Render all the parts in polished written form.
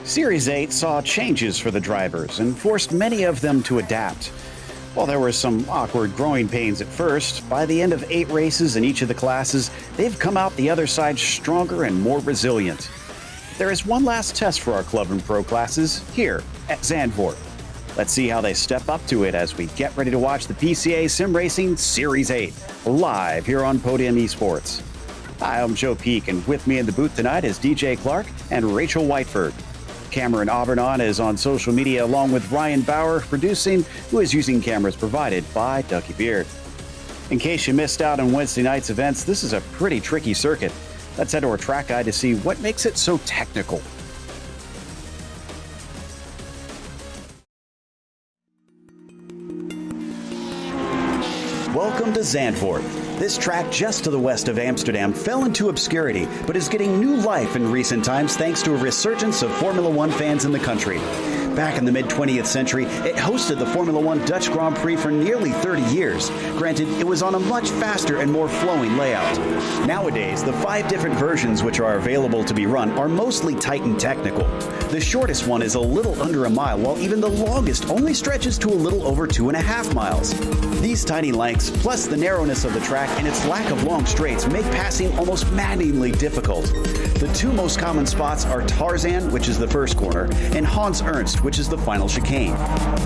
Series 8 saw changes for the drivers and forced many of them to adapt. While there were some awkward growing pains at first, by the end of 8 races in each of the classes, they've come out the other side stronger and more resilient. There is one last test for our club and pro classes here at Zandvoort. Let's see how they step up to it as we get ready to watch the PCA Sim Racing Series 8 live here on Podium Esports. Hi, I'm Joe Peak, and with me in the booth tonight is DJ Clark and Rachel Whiteford. Cameron Aubernon is on social media along with Ryan Bauer producing, who is using cameras provided by Ducky Beard. In case you missed out on Wednesday night's events, this is a pretty tricky circuit. Let's head to our track guide to see what makes it so technical. Welcome to Zandvoort. This track just to the west of Amsterdam fell into obscurity, but is getting new life in recent times thanks to a resurgence of Formula One fans in the country. Back in the mid-20th century, it hosted the Formula One Dutch Grand Prix for nearly 30 years. Granted, it was on a much faster and more flowing layout. Nowadays, the 5 different versions which are available to be run are mostly tight and technical. The shortest one is a little under a mile, while even the longest only stretches to a little over 2.5 miles. These tiny lengths, plus the narrowness of the track and its lack of long straights, make passing almost maddeningly difficult. The 2 most common spots are Tarzan, which is the first corner, and Hans Ernst, which is the final chicane.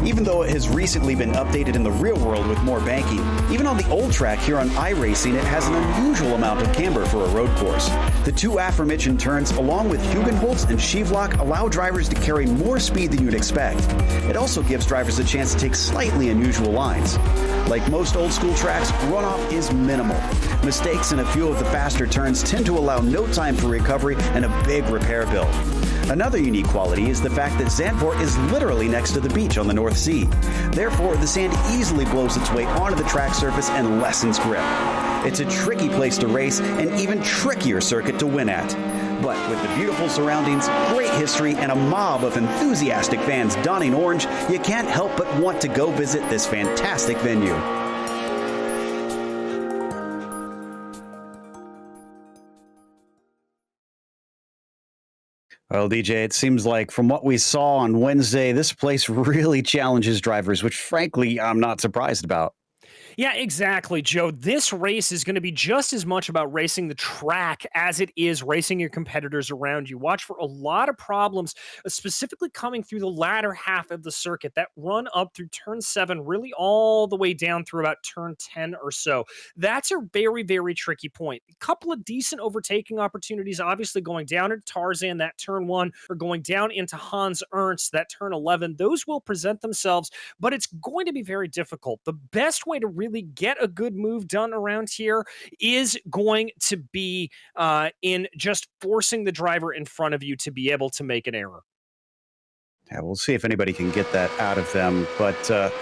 Even though it has recently been updated in the real world with more banking, even on the old track here on iRacing, it has an unusual amount of camber for a road course. The 2 aforementioned turns, along with Hugenholtz and Schievelock, allow drivers to carry more speed than you'd expect. It also gives drivers a chance to take slightly unusual lines. Like most old school tracks, runoff is minimal. Mistakes in a few of the faster turns tend to allow no time for recovery and a big repair bill. Another unique quality is the fact that Zandvoort is literally next to the beach on the North Sea. Therefore, the sand easily blows its way onto the track surface and lessens grip. It's a tricky place to race, and even trickier circuit to win at. But with the beautiful surroundings, great history, and a mob of enthusiastic fans donning orange, you can't help but want to go visit this fantastic venue. Well, DJ, it seems like from what we saw on Wednesday, this place really challenges drivers, which frankly, I'm not surprised about. Yeah, exactly, Joe. This race is going to be just as much about racing the track as it is racing your competitors around you. Watch for a lot of problems, specifically coming through the latter half of the circuit that run up through turn 7, really all the way down through about turn 10 or so. That's a very, very tricky point. A couple of decent overtaking opportunities, obviously going down into Tarzan, that turn 1, or going down into Hans Ernst, that turn 11. Those will present themselves, but it's going to be very difficult. The best way to really get a good move done around here is going to be in just forcing the driver in front of you to be able to make an error. Yeah, we'll see if anybody can get that out of them. But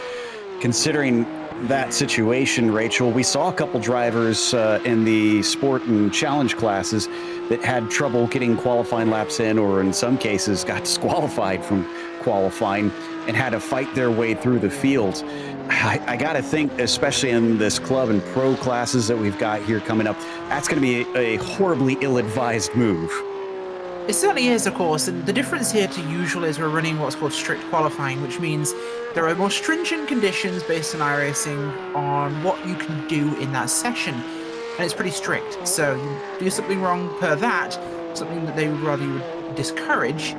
considering that situation, Rachel, we saw a couple drivers in the sport and challenge classes that had trouble getting qualifying laps in, or in some cases got disqualified from qualifying and had to fight their way through the field. I got to think, especially in this club and pro classes that we've got here coming up, that's going to be a horribly ill-advised move. It certainly is, of course, and the difference here to usual is we're running what's called strict qualifying, which means there are more stringent conditions based on iRacing on what you can do in that session, and it's pretty strict. So you do something wrong per that, something that they would rather you would discourage,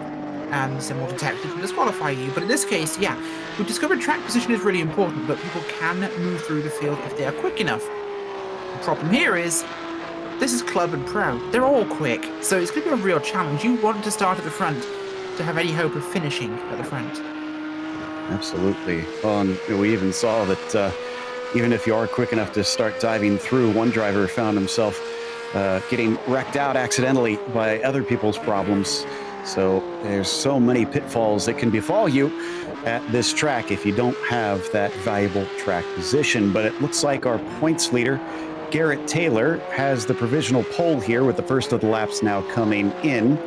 and then will technically disqualify you. But in this case, yeah, we've discovered track position is really important, but people can move through the field if they are quick enough. The problem here is, this is club and pro. They're all quick, so it's going to be a real challenge. You want to start at the front to have any hope of finishing at the front. Absolutely. Well, and we even saw that even if you are quick enough to start diving through, one driver found himself getting wrecked out accidentally by other people's problems. So there's so many pitfalls that can befall you at this track if you don't have that valuable track position. But it looks like our points leader, Garrett Taylor, has the provisional pole here with the first of the laps now coming in.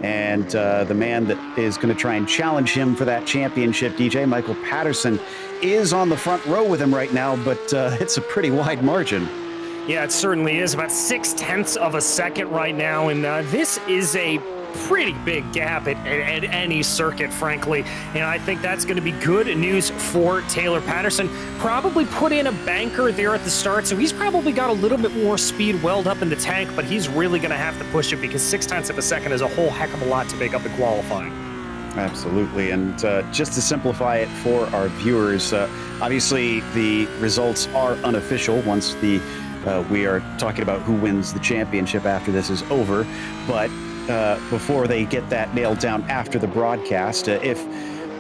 And the man that is going to try and challenge him for that championship, DJ Michael Patterson, is on the front row with him right now, but it's a pretty wide margin. Yeah, it certainly is. About 0.6 of a second right now, and this is a pretty big gap at any circuit, frankly. And I think that's going to be good news for Taylor Patterson. Probably put in a banker there at the start, so he's probably got a little bit more speed welled up in the tank, but he's really going to have to push it because 0.6 of a second is a whole heck of a lot to make up in qualifying. Absolutely. And just to simplify it for our viewers, obviously the results are unofficial once we are talking about who wins the championship after this is over. But before they get that nailed down after the broadcast, if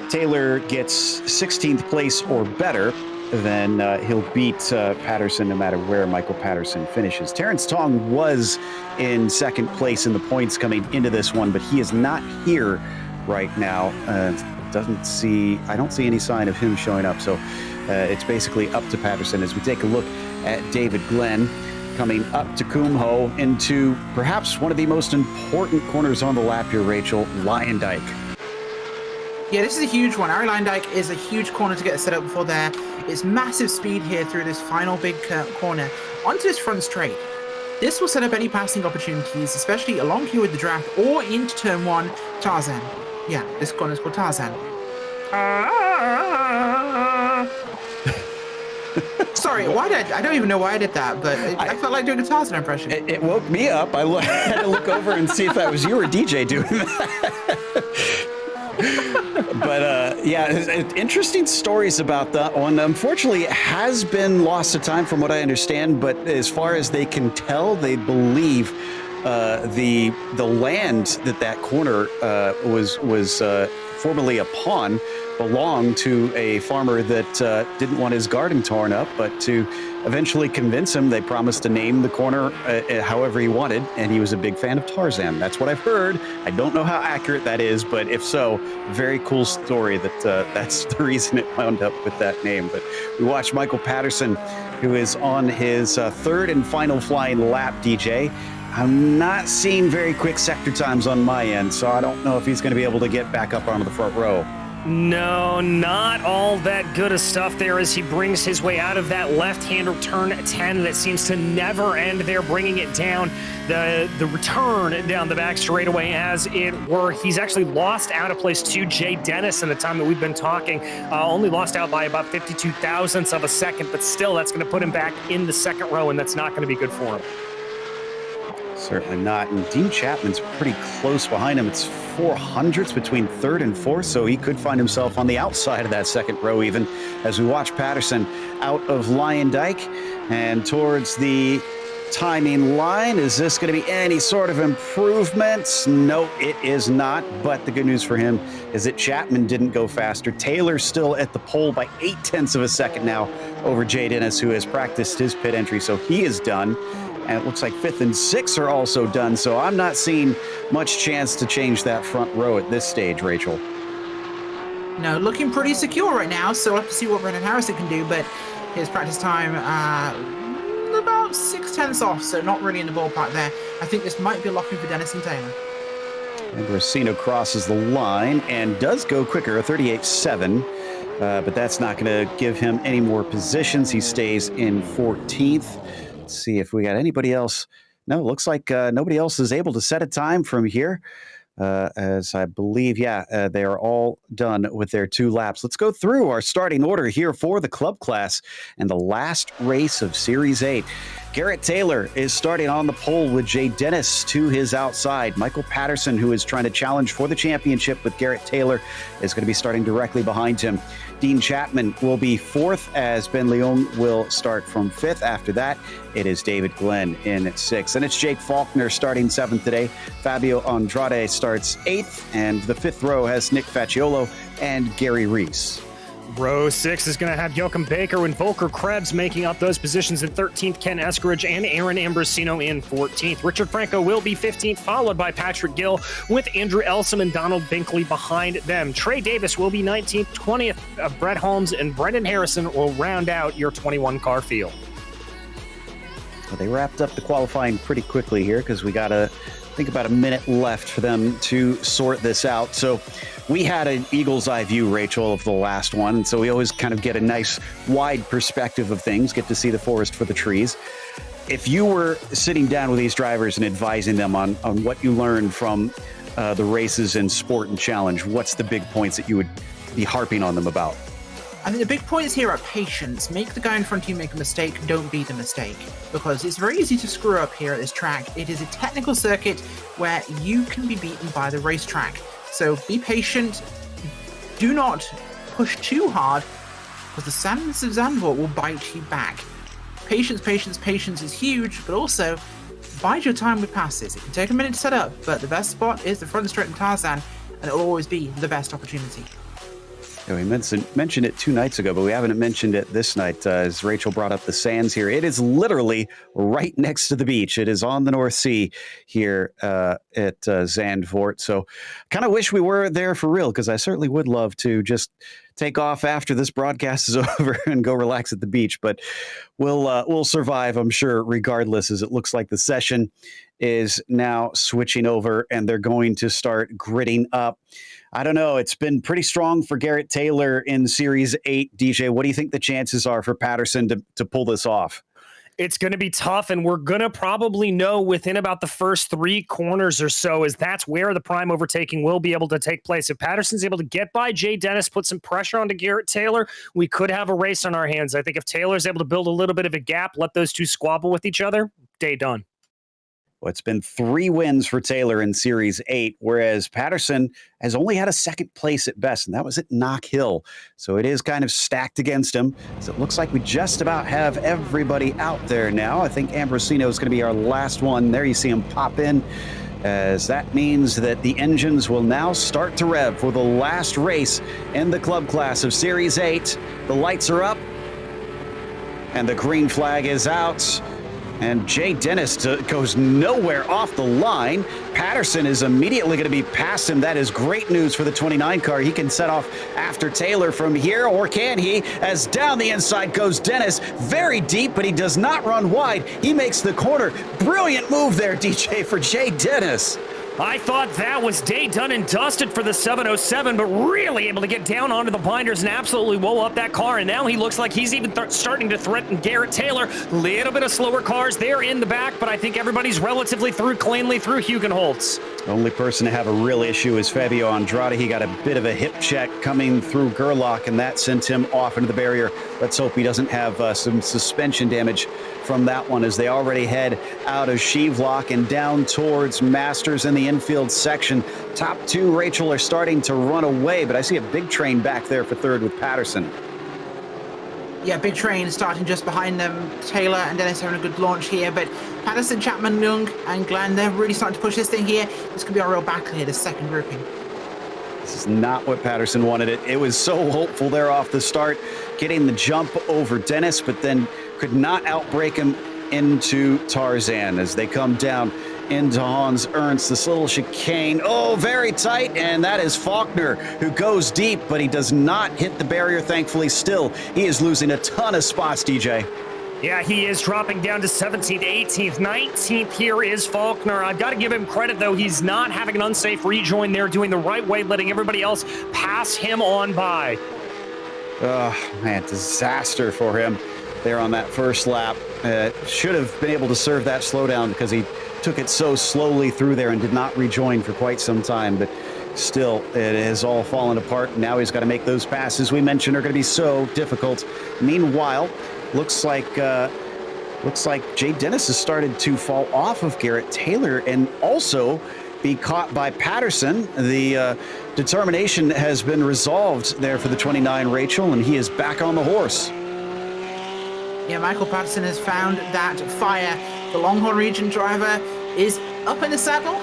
Taylor gets 16th place or better, then he'll beat Patterson no matter where Michael Patterson finishes. Terrence Tong was in second place in the points coming into this one, but he is not here right now. I don't see any sign of him showing up. So it's basically up to Patterson as we take a look at David Glenn coming up to Kumho into perhaps one of the most important corners on the lap here, Rachel, Lyondike. Yeah, this is a huge one. Ari Lyondike is a huge corner to get set up before there. It's massive speed here through this final big corner onto this front straight. This will set up any passing opportunities, especially along here with the draft or into turn one, Tarzan. Yeah, this corner is called Tarzan. Sorry, I don't even know why I did that, but I felt like doing a Tarzan impression. It woke me up. I had to look over and see if that was you or DJ doing that. But yeah, interesting stories about that one. Unfortunately, it has been lost to time from what I understand, but as far as they can tell, they believe the land that corner was formerly upon belonged to a farmer that didn't want his garden torn up, but to eventually convince him, they promised to name the corner however he wanted, and he was a big fan of Tarzan. That's what I've heard. I don't know how accurate that is, but if so, very cool story that that's the reason it wound up with that name. But we watched Michael Patterson, who is on his third and final flying lap, DJ. I'm not seeing very quick sector times on my end, so I don't know if he's going to be able to get back up onto the front row. No, not all that good of stuff there as he brings his way out of that left-hander turn 10 that seems to never end there, bringing it down the return down the back straightaway as it were. He's actually lost out of place to Jay Dennis in the time that we've been talking, only lost out by about 52 thousandths of a second, but still that's going to put him back in the second row, and that's not going to be good for him. Certainly not. And Dean Chapman's pretty close behind him. It's 400ths between third and fourth, so he could find himself on the outside of that second row even as we watch Patterson out of Lyondike and towards the timing line. Is this going to be any sort of improvements? No, it is not. But the good news for him is that Chapman didn't go faster. Taylor's still at the pole by 0.8 of a second now over Jay Dennis, who has practiced his pit entry, so he is done. And it looks like 5th and 6th are also done. So I'm not seeing much chance to change that front row at this stage, Rachel. No, looking pretty secure right now. So we'll have to see what Brendan Harrison can do. But his practice time about 0.6 off. So not really in the ballpark there. I think this might be locking for Dennis and Taylor. And Racino crosses the line and does go quicker, a 38.7. But that's not going to give him any more positions. He stays in 14th. Let's see if we got anybody else. No, it looks like nobody else is able to set a time from here, as I believe, they are all done with their 2 laps. Let's go through our starting order here for the club class and the last race of Series 8. Garrett Taylor is starting on the pole with Jay Dennis to his outside. Michael Patterson, who is trying to challenge for the championship with Garrett Taylor, is going to be starting directly behind him. Dean Chapman will be 4th as Ben Leung will start from 5th. After that, it is David Glenn in 6th. And it's Jake Faulkner starting 7th today. Fabio Andrade starts 8th. And the 5th row has Nick Facciolo and Gary Reese. Row 6 is going to have Joachim Baker and Volker Krebs making up those positions in 13th, Ken Eskeridge and Aaron Ambrosino in 14th. Richard Franco will be 15th, followed by Patrick Gill, with Andrew Elsom and Donald Binkley behind them. Trey Davis will be 19th, 20th. Brett Holmes and Brendan Harrison will round out your 21-car field. Well, they wrapped up the qualifying pretty quickly here because we got about a minute left for them to sort this out. So we had an eagle's eye view, Rachel, of the last one. So we always kind of get a nice wide perspective of things, get to see the forest for the trees. If you were sitting down with these drivers and advising them on what you learned from the races in Sport and Challenge, what's the big points that you would be harping on them about? I think the big points here are patience. Make the guy in front of you make a mistake, don't be the mistake. Because it's very easy to screw up here at this track. It is a technical circuit where you can be beaten by the racetrack. So be patient. Do not push too hard, because the sands of Zandvoort will bite you back. Patience, patience, patience is huge, but also bide your time with passes. It can take a minute to set up, but the best spot is the front straight in Tarzan, and it will always be the best opportunity. Yeah, we mentioned it 2 nights ago, but we haven't mentioned it this night as Rachel brought up the sands here. It is literally right next to the beach. It is on the North Sea here at Zandvoort. So kind of wish we were there for real, because I certainly would love to just take off after this broadcast is over and go relax at the beach. But we'll survive, I'm sure, regardless, as it looks like the session is now switching over and they're going to start gridding up. I don't know. It's been pretty strong for Garrett Taylor in Series 8. DJ, what do you think the chances are for Patterson to pull this off? It's going to be tough, and we're going to probably know within about the first 3 corners or so, as that's where the prime overtaking will be able to take place. If Patterson's able to get by Jay Dennis, put some pressure onto Garrett Taylor, we could have a race on our hands. I think if Taylor's able to build a little bit of a gap, let those two squabble with each other, day done. Well, it's been 3 wins for Taylor in Series 8, whereas Patterson has only had a second place at best, and that was at Knock Hill. So it is kind of stacked against him. So it looks like we just about have everybody out there now. I think Ambrosino is going to be our last one. There you see him pop in, as that means that the engines will now start to rev for the last race in the club class of Series 8. The lights are up, and the green flag is out. And Jay Dennis goes nowhere off the line. Patterson is immediately going to be past him. That is great news for the 29 car. He can set off after Taylor from here, or can he? As down the inside goes Dennis, very deep, but he does not run wide. He makes the corner. Brilliant move there, DJ, for Jay Dennis. I thought that was day done and dusted for the 707, but really able to get down onto the binders and absolutely blow up that car. And now he looks like he's even starting to threaten Garrett Taylor. Little bit of slower cars there in the back, but I think everybody's relatively through cleanly through Hugenholtz. Only person to have a real issue is Fabio Andrade. He got a bit of a hip check coming through Gerlach, and that sent him off into the barrier. Let's hope he doesn't have some suspension damage from that one, as they already head out of Shevelock and down towards Masters in the infield section. Top 2, Rachel, are starting to run away, but I see a big train back there for 3rd with Patterson. Yeah, big train starting just behind them. Taylor and Dennis having a good launch here, but Patterson, Chapman, Young, and Glenn, they're really starting to push this thing here. This could be our real battle here, the second grouping. This is not what Patterson wanted it. It was so hopeful there off the start, getting the jump over Dennis, but then could not outbreak him into Tarzan as they come down into Hans Ernst. This little chicane, oh, very tight, and that is Faulkner, who goes deep, but he does not hit the barrier, thankfully. Still, he is losing a ton of spots, DJ. Yeah, he is dropping down to 17th, 18th, 19th. Here is Faulkner. I've got to give him credit, though. He's not having an unsafe rejoin there, doing the right way, letting everybody else pass him on by. Oh, man, disaster for him there on that first lap. Should have been able to serve that slowdown, because he took it so slowly through there and did not rejoin for quite some time. But still, it has all fallen apart. Now he's got to make those passes we mentioned are going to be so difficult. Meanwhile, looks like Jay Dennis has started to fall off of Garrett Taylor and also be caught by Patterson. The determination has been resolved there for the 29, Rachel, and he is back on the horse. Yeah, Michael Patterson has found that fire. The Longhorn region driver is up in the saddle,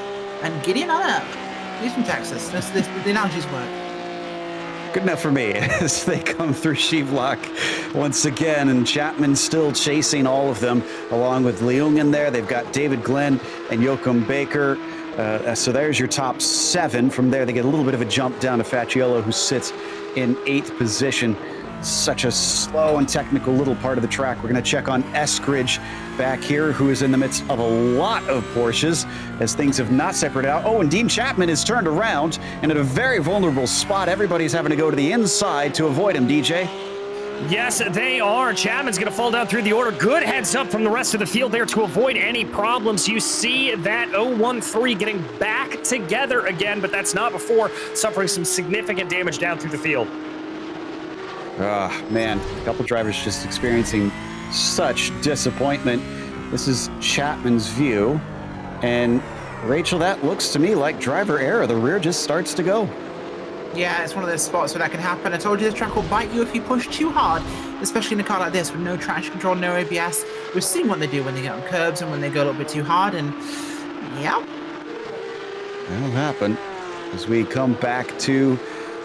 and Gideon on up. He's from Texas. The analogies work. Good enough for me as they come through Shevelock once again, and Chapman still chasing all of them, along with Leung in there. They've got David Glenn and Joachim Baker. So there's your top 7. From there, they get a little bit of a jump down to Facciello, who sits in 8th position. Such a slow and technical little part of the track. We're going to check on Eskridge back here, who is in the midst of a lot of Porsches as things have not separated out. Oh, and Dean Chapman is turned around and at a very vulnerable spot. Everybody's having to go to the inside to avoid him, DJ. Yes, they are. Chapman's going to fall down through the order. Good heads up from the rest of the field there to avoid any problems. You see that 0-1-3 getting back together again, but that's not before suffering some significant damage down through the field. Man, a couple drivers just experiencing such disappointment. This is Chapman's view. And Rachel, that looks to me like driver error. The rear just starts to go. Yeah, it's one of those spots where that can happen. I told you this track will bite you if you push too hard, especially in a car like this with no traction control, no ABS. We've seen what they do when they get on curbs and when they go a little bit too hard, and yeah. That'll happen as we come back to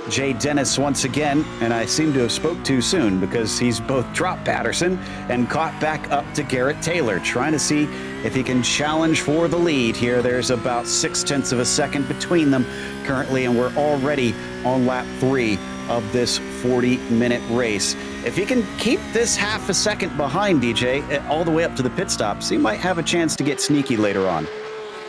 Jay Dennis once again, and I seem to have spoke too soon because he's both dropped Patterson and caught back up to Garrett Taylor, trying to see if he can challenge for the lead here. There's about 0.6 of a second between them currently, and we're already on lap 3 of this 40-minute race. If he can keep this half a second behind DJ all the way up to the pit stops, he might have a chance to get sneaky later on.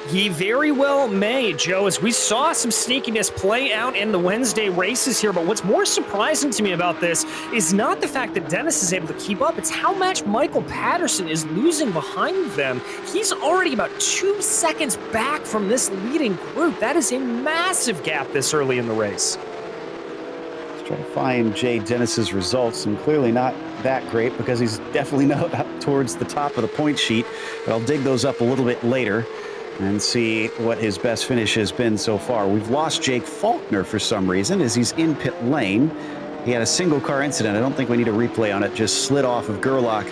He very well may, Joe, as we saw some sneakiness play out in the Wednesday races here. But what's more surprising to me about this is not the fact that Dennis is able to keep up. It's how much Michael Patterson is losing behind them. He's already about 2 seconds back from this leading group. That is a massive gap this early in the race. Let's try to find Jay Dennis's results, and clearly not that great because he's definitely not up towards the top of the point sheet. But I'll dig those up a little bit later and see what his best finish has been so far. We've lost Jake Faulkner for some reason as he's in pit lane. He had a single car incident. I don't think we need a replay on it. Just slid off of Gerlach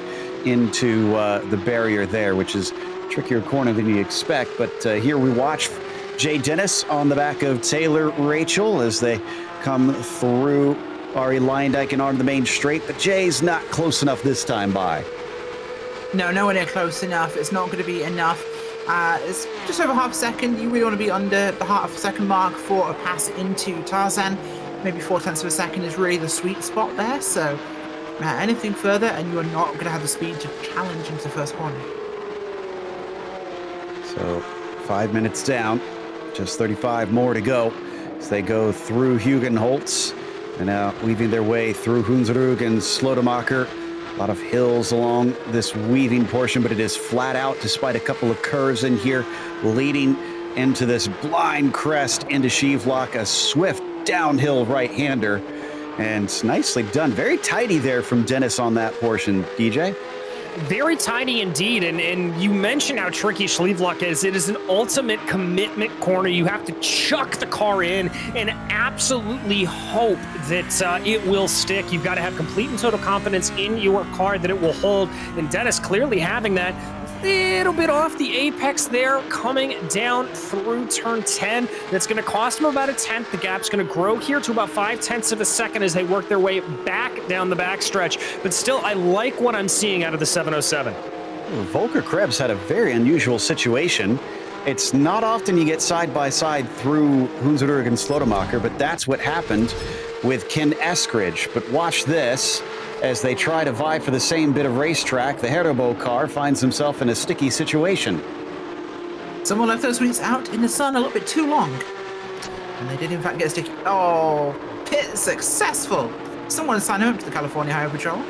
into the barrier there, which is a trickier corner than you expect. But here we watch Jay Dennis on the back of Taylor Rachel as they come through Ari Leyendyke and onto the main straight. But Jay's not close enough this time by. No, nowhere near close enough. It's not going to be enough. It's just over half a second. You really want to be under the half a second mark for a pass into Tarzan. Maybe 0.4 of a second is really the sweet spot there. So anything further and you are not going to have the speed to challenge into the first corner. So 5 minutes down, just 35 more to go as they go through Hugenholtz and now weaving their way through Hunsrück and Slotemacher. A lot of hills along this weaving portion, but it is flat out despite a couple of curves in here leading into this blind crest into Sheavlock, a swift downhill right-hander, and nicely done. Very tidy there from Dennis on that portion, DJ. Very tiny indeed, and you mentioned how tricky Schleevlock is. It is an ultimate commitment corner. You have to chuck the car in and absolutely hope that it will stick. You've got to have complete and total confidence in your car that it will hold, and Dennis clearly having that. Little bit off the apex there, coming down through turn 10. That's going to cost them about 1/10. The gap's going to grow here to about 0.5 of a second as they work their way back down the backstretch. But still, I like what I'm seeing out of the 707. Volker Krebs had a very unusual situation. It's not often you get side by side through Hunsrück and Slotemacher, but that's what happened with Ken Eskridge. But watch this. As they try to vie for the same bit of racetrack, the Herbo car finds himself in a sticky situation. Someone left those wheels out in the sun a little bit too long. And they did in fact get sticky. Oh, pit successful. Someone sign him up to the California Highway Patrol.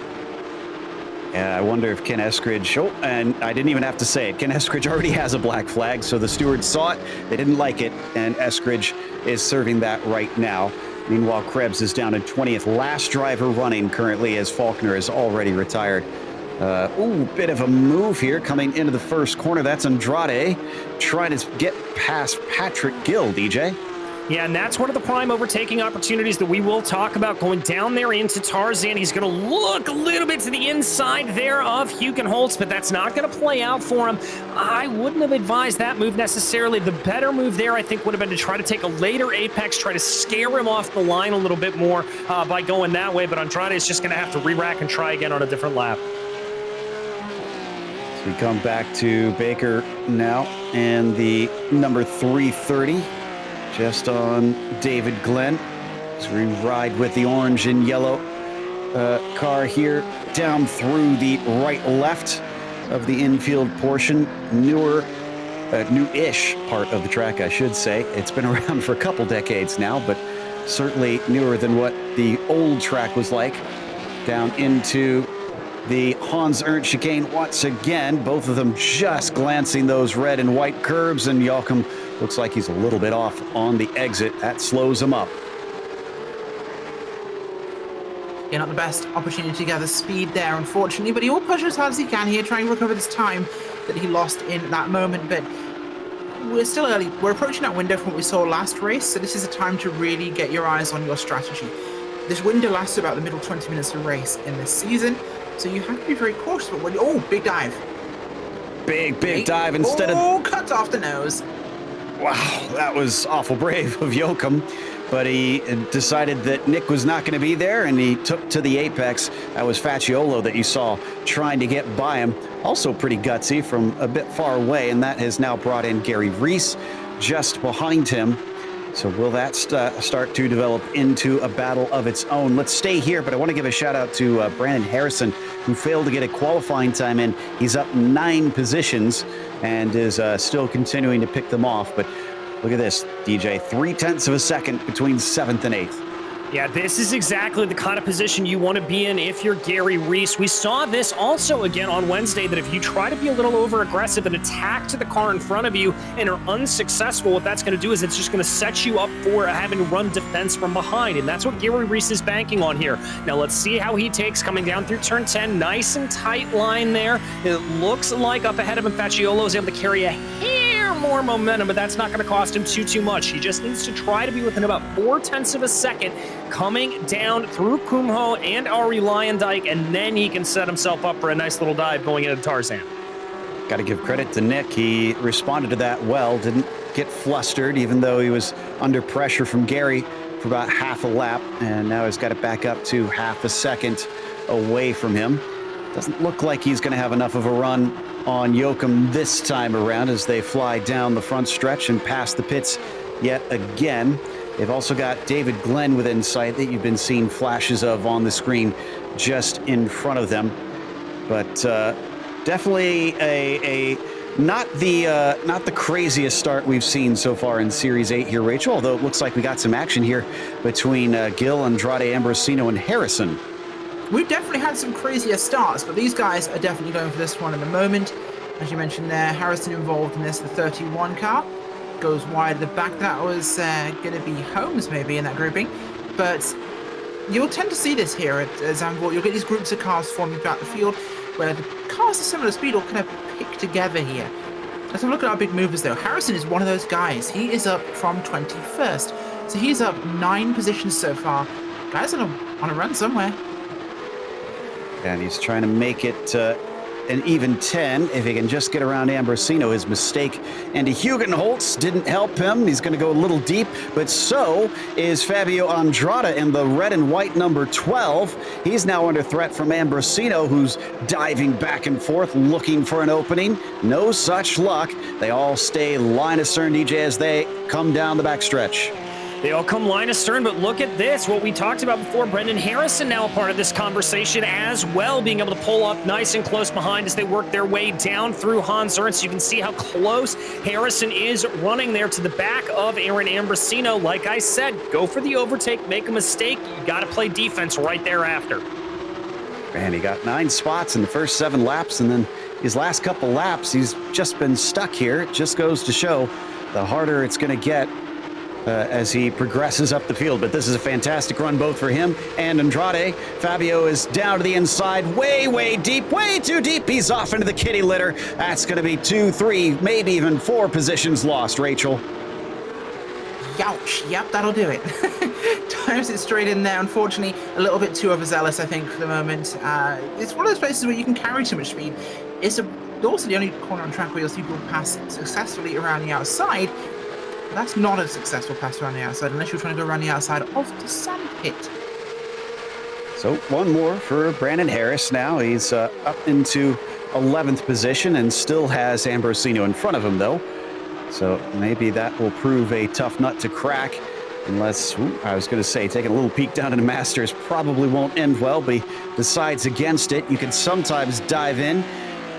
Yeah, I wonder if Ken Eskridge, and I didn't even have to say it, Ken Eskridge already has a black flag, so the stewards saw it, they didn't like it, and Eskridge is serving that right now. Meanwhile, Krebs is down in 20th. Last driver running currently as Faulkner is already retired. Bit of a move here coming into the first corner. That's Andrade trying to get past Patrick Gill, DJ. Yeah, and that's one of the prime overtaking opportunities that we will talk about going down there into Tarzan. He's going to look a little bit to the inside there of Hugenholtz, but that's not going to play out for him. I wouldn't have advised that move necessarily. The better move there, I think, would have been to try to take a later apex, try to scare him off the line a little bit more by going that way, but Andrade is just going to have to re-rack and try again on a different lap. So we come back to Baker now, and the number 330. Just on David Glenn as we ride with the orange and yellow car here down through the right-left of the infield portion. New-ish part of the track, I should say. It's been around for a couple decades now, but certainly newer than what the old track was like. down into the Hans Ernst chicane once again. Both of them just glancing those red and white curbs, and Joachim looks like he's a little bit off on the exit. That slows him up. Yeah, not the best opportunity to gather speed there, unfortunately, but he will push as hard as he can here, trying to recover this time that he lost in that moment. But we're still early. We're approaching that window from what we saw last race, so this is a time to really get your eyes on your strategy. This window lasts about the middle 20 minutes of race in this season, so you have to be very cautious about when you... Oh, big dive. Big dive instead of... Oh, cut off the nose. Wow, that was awful brave of Joachim, but he decided that Nick was not going to be there, and he took to the apex. That was Facciolo that you saw trying to get by him. Also pretty gutsy from a bit far away, and that has now brought in Gary Reese just behind him. So will that start to develop into a battle of its own? Let's stay here, but I want to give a shout out to Brandon Harrison, who failed to get a qualifying time in. He's up 9 positions and is still continuing to pick them off. But look at this, DJ, 0.3 of a second between 7th and 8th. Yeah, this is exactly the kind of position you want to be in if you're Gary Reese. We saw this also again on Wednesday, that if you try to be a little over-aggressive and attack to the car in front of you and are unsuccessful, what that's going to do is it's just going to set you up for having to run defense from behind, and that's what Gary Reese is banking on here. Now let's see how he takes coming down through turn 10. Nice and tight line there. It looks like up ahead of him, Facciolo is able to carry a hair more momentum, but that's not going to cost him too much. He just needs to try to be within about 0.4 of a second coming down through Kumho and Ari Lyondike, and then he can set himself up for a nice little dive going into Tarzan. Got to give credit to Nick. He responded to that well, didn't get flustered, even though he was under pressure from Gary for about half a lap, and now he's got it back up to half a second away from him. Doesn't look like he's going to have enough of a run on Joachim this time around as they fly down the front stretch and past the pits yet again. They've also got David Glenn within sight that you've been seeing flashes of on the screen just in front of them. But definitely not the craziest start we've seen so far in Series 8 here, Rachel, although it looks like we got some action here between Gil, Andrade, Ambrosino, and Harrison. We've definitely had some crazier starts, but these guys are definitely going for this one in the moment. As you mentioned there, Harrison involved in this, the 31 car. Goes wide at the back. That was going to be Holmes maybe in that grouping. But you'll tend to see this here at Zandvoort. You'll get these groups of cars forming throughout the field where the cars of similar speed will kind of pick together here. Let's have a look at our big movers though. Harrison is one of those guys. He is up from 21st. So he's up 9 positions so far. Guy's on a run somewhere. And he's trying to make it an even 10 if he can just get around Ambrosino. His mistake and Hugenholtz didn't help him. He's going to go a little deep, but so is Fabio Andrade in the red and white number 12. He's now under threat from Ambrosino, who's diving back and forth looking for an opening. No such luck. They all stay line astern, DJ, as they come down the backstretch. They all come line astern, but look at this. What we talked about before, Brendan Harrison now a part of this conversation as well, being able to pull up nice and close behind as they work their way down through Hans Ernst. You can see how close Harrison is running there to the back of Aaron Ambrosino. Like I said, go for the overtake, make a mistake. You got to play defense right thereafter. And he got 9 spots in the first 7 laps, and then his last couple laps, he's just been stuck here. It just goes to show the harder it's going to get as he progresses up the field. But this is a fantastic run both for him and Andrade. Fabio is down to the inside, way deep, way too deep. He's off into the kitty litter. That's going to be 2, 3, maybe even 4 positions lost, Rachel. Youch. Yep, that'll do it. Times it straight in there. Unfortunately, a little bit too overzealous, I think, for the moment. It's one of those places where you can carry too much speed. It's also the only corner on track where you'll see people pass successfully around the outside. That's not a successful pass around the outside unless you're trying to go around the outside of the sand pit. So one more for Brandon Harris now. He's up into 11th position and still has Ambrosino in front of him, though. So maybe that will prove a tough nut to crack. Unless, I was going to say, taking a little peek down into Masters probably won't end well, but he decides against it. You can sometimes dive in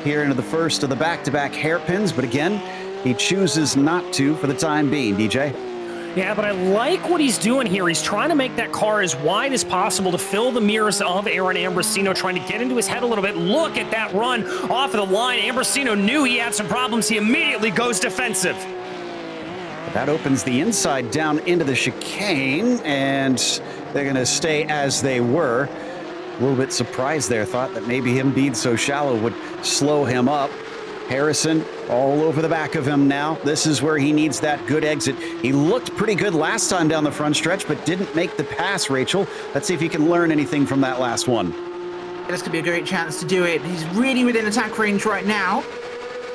here into the first of the back-to-back hairpins, but again, he chooses not to for the time being, DJ. Yeah, but I like what he's doing here. He's trying to make that car as wide as possible to fill the mirrors of Aaron Ambrosino, trying to get into his head a little bit. Look at that run off of the line. Ambrosino knew he had some problems. He immediately goes defensive. That opens the inside down into the chicane, and they're going to stay as they were. A little bit surprised there. Thought that maybe him being so shallow would slow him up. Harrison all over the back of him now. This is where he needs that good exit. He looked pretty good last time down the front stretch, but didn't make the pass, Rachel. Let's see if he can learn anything from that last one. This could be a great chance to do it. He's really within attack range right now.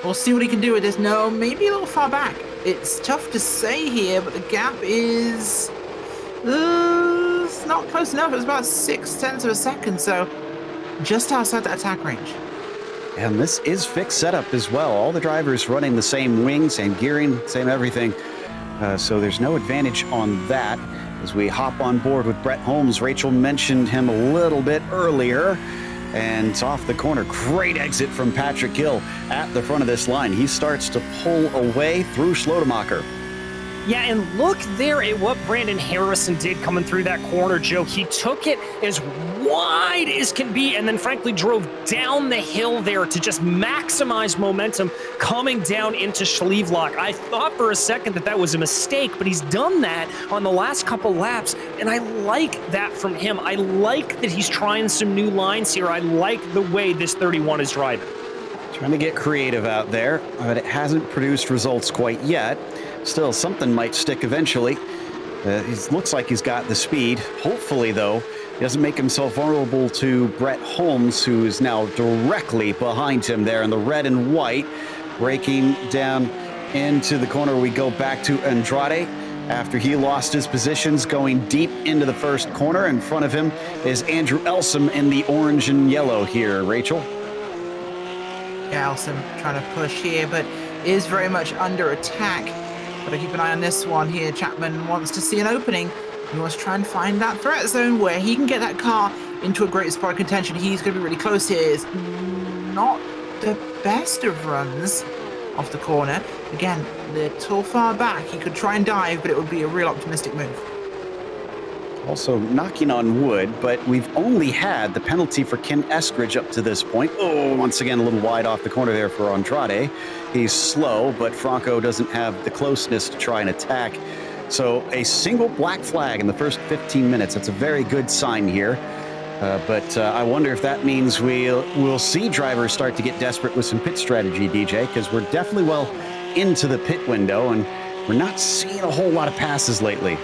We'll see what he can do with this. No, maybe a little far back. It's tough to say here, but the gap is... it's not close enough. It's about 0.6 of a second, so just outside that attack range. And this is fixed setup as well. All the drivers running the same wing, same gearing, same everything. So there's no advantage on that. As we hop on board with Brett Holmes, Rachel mentioned him a little bit earlier. And it's off the corner. Great exit from Patrick Gill at the front of this line. He starts to pull away through Schlotemacher. Yeah, and look there at what Brandon Harrison did coming through that corner, Joe. He took it as wide as can be and then frankly drove down the hill there to just maximize momentum coming down into Schlievelock. I thought for a second that was a mistake, but he's done that on the last couple laps, and I like that from him. I like that he's trying some new lines here. I like the way this 31 is driving. Trying to get creative out there, but it hasn't produced results quite yet. Still, something might stick eventually. He looks like he's got the speed. Hopefully, though, he doesn't make himself vulnerable to Brett Holmes, who is now directly behind him there in the red and white. Breaking down into the corner, we go back to Andrade after he lost his positions, going deep into the first corner. In front of him is Andrew Elsom in the orange and yellow here. Rachel? Yeah, Elsom trying to push here, but is very much under attack. Gotta keep an eye on this one here. Chapman wants to see an opening. He wants to try and find that threat zone where he can get that car into a great spot of contention. He's going to be really close here. It's not the best of runs off the corner. Again, a little far back. He could try and dive, but it would be a real optimistic move. Also knocking on wood, but we've only had the penalty for Ken Eskridge up to this point. Oh, once again, a little wide off the corner there for Andrade. He's slow, but Franco doesn't have the closeness to try and attack. So a single black flag in the first 15 minutes. That's a very good sign here. But I wonder if that means we'll see drivers start to get desperate with some pit strategy, DJ, because we're definitely well into the pit window, and we're not seeing a whole lot of passes lately.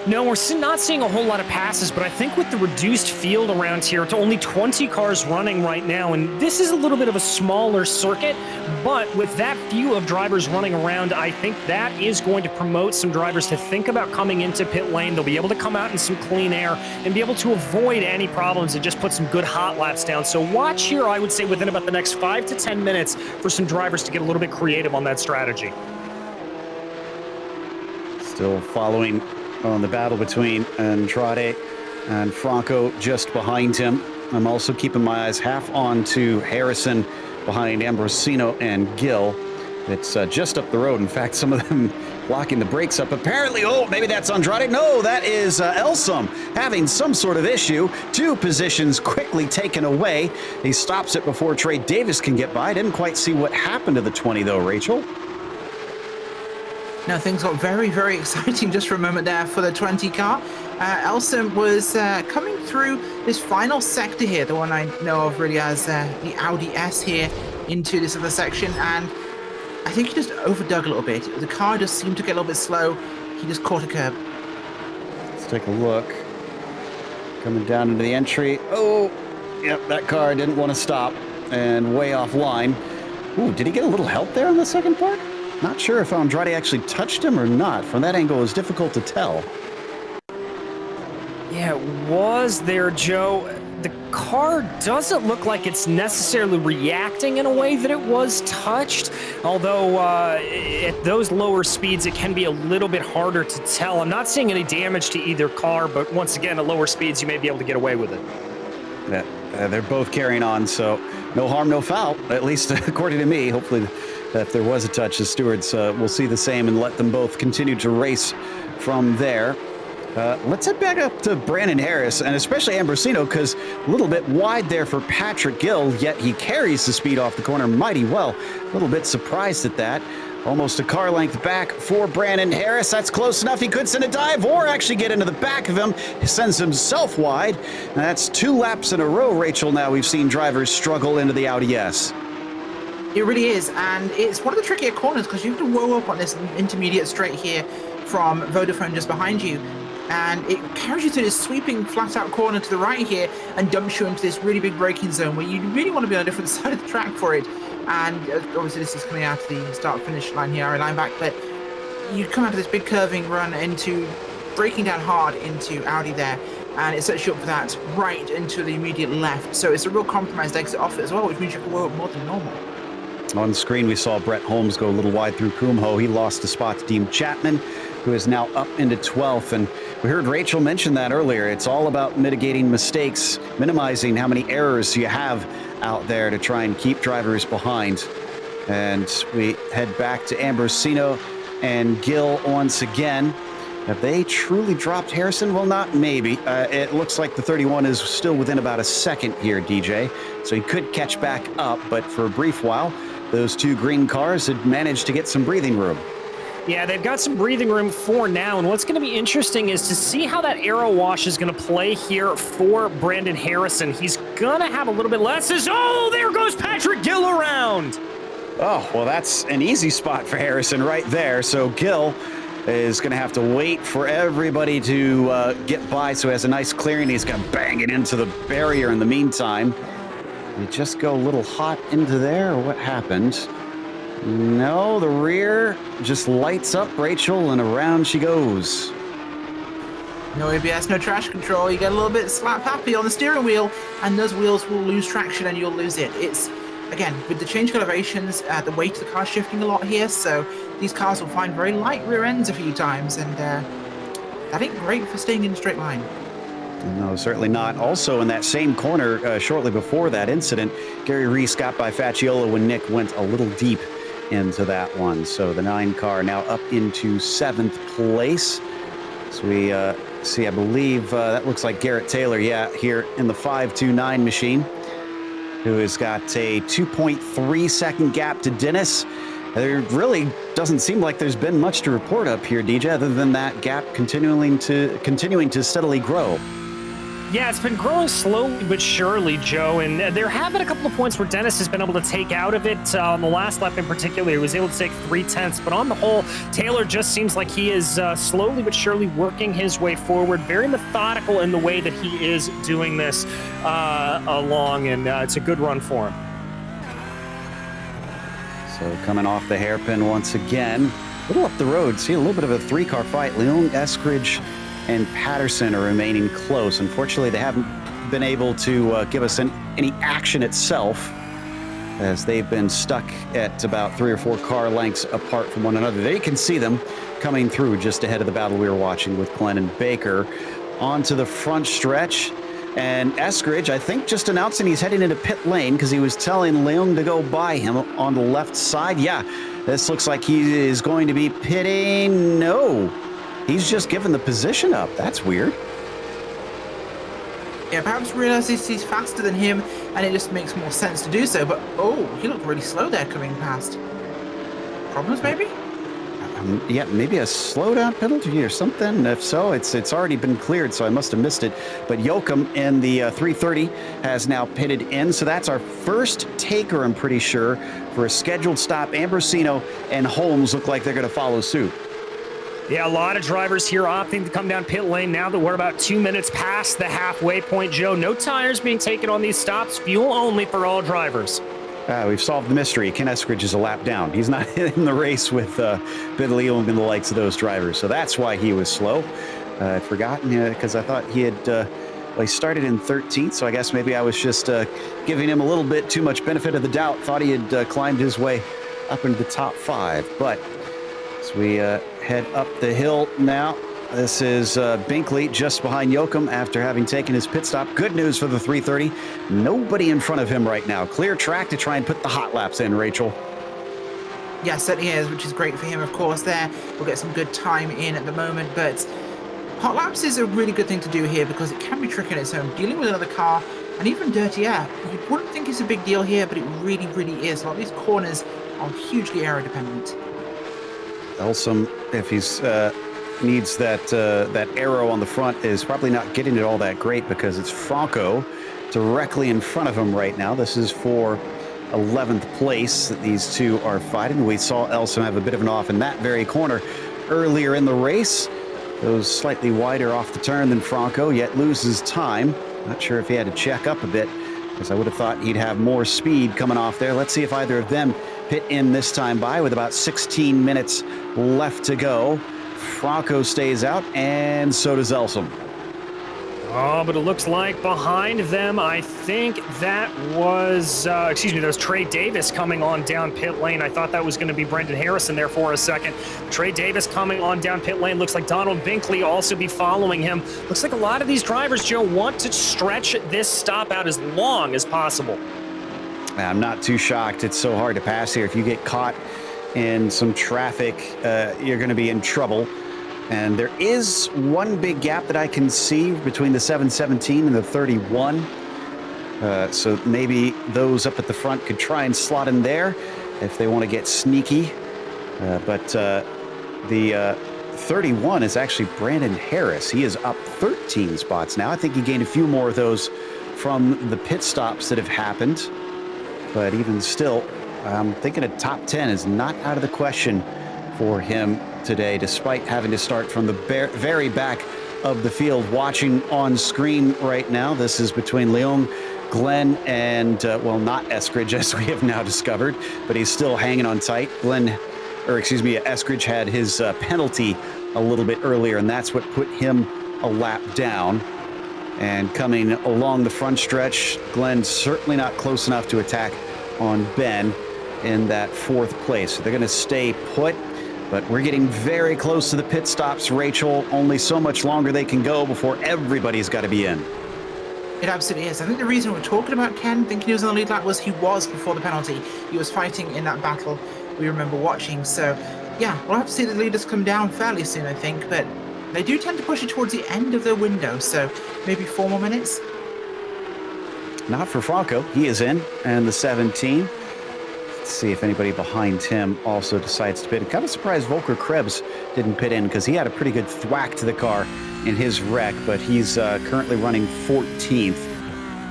No, we're not seeing a whole lot of passes, but I think with the reduced field around here, it's only 20 cars running right now, and this is a little bit of a smaller circuit, but with that few of drivers running around, I think that is going to promote some drivers to think about coming into pit lane. They'll be able to come out in some clean air and be able to avoid any problems and just put some good hot laps down. So watch here, I would say, within about the next 5 to 10 minutes for some drivers to get a little bit creative on that strategy. Still following on the battle between Andrade and Franco just behind him. I'm also keeping my eyes half on to Harrison behind Ambrosino and Gill. It's just up the road. In fact, some of them blocking the brakes up. Apparently, oh, maybe that's Andrade. No, that is Elsom having some sort of issue. 2 positions quickly taken away. He stops it before Trey Davis can get by. Didn't quite see what happened to the 20, though, Rachel. Now, things got very, very exciting just for a moment there for the 20 car. Elsom was coming through this final sector here, the one I know of really as the Audi S here, into this other section, and I think he just overdug a little bit. The car just seemed to get a little bit slow. He just caught a curb. Let's take a look. Coming down into the entry. Oh, yep, that car didn't want to stop and way offline. Ooh, did he get a little help there on the second part? Not sure if Andrade actually touched him or not. From that angle, it was difficult to tell. Yeah, it was there, Joe. The car doesn't look like it's necessarily reacting in a way that it was touched, although at those lower speeds, it can be a little bit harder to tell. I'm not seeing any damage to either car, but once again, at lower speeds, you may be able to get away with it. Yeah, they're both carrying on, so no harm, no foul, at least according to me. Hopefully if there was a touch, the stewards will see the same and let them both continue to race from there. Let's head back up to Brandon Harris, and especially Ambrosino, because a little bit wide there for Patrick Gill, yet he carries the speed off the corner mighty well. A little bit surprised at that. Almost a car length back for Brandon Harris. That's close enough. He could send a dive or actually get into the back of him. He sends himself wide. And that's 2 laps in a row, Rachel. Now we've seen drivers struggle into the Audi S. It really is, and it's one of the trickier corners because you have to roll up on this intermediate straight here from Vodafone just behind you. And it carries you to this sweeping flat-out corner to the right here and dumps you into this really big braking zone where you really want to be on a different side of the track for it. And obviously this is coming out of the start-finish line here, line back, but you come out of this big curving run into braking down hard into Audi there, and it sets you up for that right into the immediate left. So it's a real compromised exit off it as well, which means you can roll up more than normal. On the screen, we saw Brett Holmes go a little wide through Kumho. He lost a spot to Dean Chapman, who is now up into 12th. And we heard Rachel mention that earlier. It's all about mitigating mistakes, minimizing how many errors you have out there to try and keep drivers behind. And we head back to Ambrosino and Gill once again. Have they truly dropped Harrison? Well, not maybe. It looks like the 31 is still within about a second here, DJ. So he could catch back up, but for a brief while, those 2 green cars had managed to get some breathing room. Yeah, they've got some breathing room for now, and what's going to be interesting is to see how that aero wash is going to play here for Brandon Harrison. He's going to have a little bit less. Oh, there goes Patrick Gill around! Oh, well, that's an easy spot for Harrison right there. So Gill is going to have to wait for everybody to get by, so he has a nice clearing. He's going to bang it into the barrier in the meantime. Did it just go a little hot into there, or what happened? No, the rear just lights up, Rachel, and around she goes. No ABS, no traction control. You get a little bit slap happy on the steering wheel, and those wheels will lose traction and you'll lose it. It's, again, with the change elevations, the weight of the car shifting a lot here, so these cars will find very light rear ends a few times, and that ain't great for staying in a straight line. No, certainly not. Also, in that same corner, shortly before that incident, Gary Reese got by Facciolo when Nick went a little deep into that one. So the 9 car now up into 7th place. So we see, I believe, that looks like Garrett Taylor, here in the 529 machine, who has got a 2.3 second gap to Dennis. There really doesn't seem like there's been much to report up here, DJ, other than that gap continuing to steadily grow. Yeah, it's been growing slowly but surely, Joe, and there have been a couple of points where Dennis has been able to take out of it. On the last lap in particular, he was able to take 0.3, but on the whole, Taylor just seems like he is slowly but surely working his way forward, very methodical in the way that he is doing this along, and it's a good run for him. So coming off the hairpin once again, a little up the road, see a little bit of a 3-car fight. Leon Eskridge and Patterson are remaining close. Unfortunately, they haven't been able to give us any action itself, as they've been stuck at about 3 or 4 car lengths apart from one another. There you can see them coming through just ahead of the battle we were watching with Glenn and Baker. Onto the front stretch, and Eskridge, I think, just announcing he's heading into pit lane because he was telling Leung to go by him on the left side. Yeah, this looks like he is going to be pitting. No. He's just given the position up. That's weird. Yeah, perhaps realizes he's faster than him, and it just makes more sense to do so. But, oh, he looked really slow there coming past. Problems, maybe? Yeah, maybe a slowdown penalty or something. If so, it's already been cleared, so I must have missed it. But Yoakum in the 330 has now pitted in, so that's our first taker, I'm pretty sure, for a scheduled stop. Ambrosino and Holmes look like they're going to follow suit. Yeah, a lot of drivers here opting to come down pit lane now that we're about 2 minutes past the halfway point, Joe. No tires being taken on these stops, fuel only for all drivers. We've solved the mystery. Ken Eskridge is a lap down. He's not in the race with Ben Leung and the likes of those drivers, so that's why he was slow. I'd forgotten because I thought he had he started in 13th, so I guess maybe I was just giving him a little bit too much benefit of the doubt. Thought he had climbed his way up into the top 5, but as we head up the hill now, this is Binkley just behind Yoakum after having taken his pit stop. Good news for the 330. Nobody in front of him right now. Clear track to try and put the hot laps in, Rachel. Yeah, certainly is, which is great for him, of course. There, we'll get some good time in at the moment, but hot laps is a really good thing to do here because it can be tricky on its own. Dealing with another car and even dirty air, you wouldn't think it's a big deal here, but it really, really is. A lot of these corners are hugely aero dependent. Elsom, if he's needs that arrow on the front, is probably not getting it all that great because it's Franco directly in front of him right now. This is for 11th place that these two are fighting. We saw Elsom have a bit of an off in that very corner earlier in the race. Goes slightly wider off the turn than Franco, yet loses time. Not sure if he had to check up a bit, because I would have thought he'd have more speed coming off there. Let's see if either of them pit in this time by with about 16 minutes left to go. Franco stays out, and so does Elsom. Oh, but it looks like behind them, I think that was, that was Trey Davis coming on down pit lane. I thought that was going to be Brendan Harrison there for a second. Trey Davis coming on down pit lane. Looks like Donald Binkley also be following him. Looks like a lot of these drivers, Joe, want to stretch this stop out as long as possible. I'm not too shocked. It's so hard to pass here. If you get caught in some traffic, you're going to be in trouble. And there is one big gap that I can see between the 717 and the 31. So maybe those up at the front could try and slot in there if they want to get sneaky. But the 31 is actually Brandon Harris. He is up 13 spots now. I think he gained a few more of those from the pit stops that have happened. But even still, I'm thinking a top 10 is not out of the question for him today, despite having to start from the very back of the field. Watching on screen right now, this is between Leung, Glenn, and, well, not Eskridge, as we have now discovered, but he's still hanging on tight. Eskridge had his penalty a little bit earlier, and that's what put him a lap down. And coming along the front stretch, Glenn certainly not close enough to attack on Ben in that 4th place. So they're going to stay put. But we're getting very close to the pit stops, Rachel. Only so much longer they can go before everybody's got to be in. It absolutely is. I think the reason we're talking about Ken thinking he was on the lead lap was he was before the penalty. He was fighting in that battle we remember watching. So, yeah, we'll have to see the leaders come down fairly soon, I think. But they do tend to push it towards the end of their window. So maybe 4 more minutes. Not for Franco. He is in. And the 17. Let's see if anybody behind him also decides to pit. I'm kind of surprised Volker Krebs didn't pit in because he had a pretty good thwack to the car in his wreck, but he's currently running 14th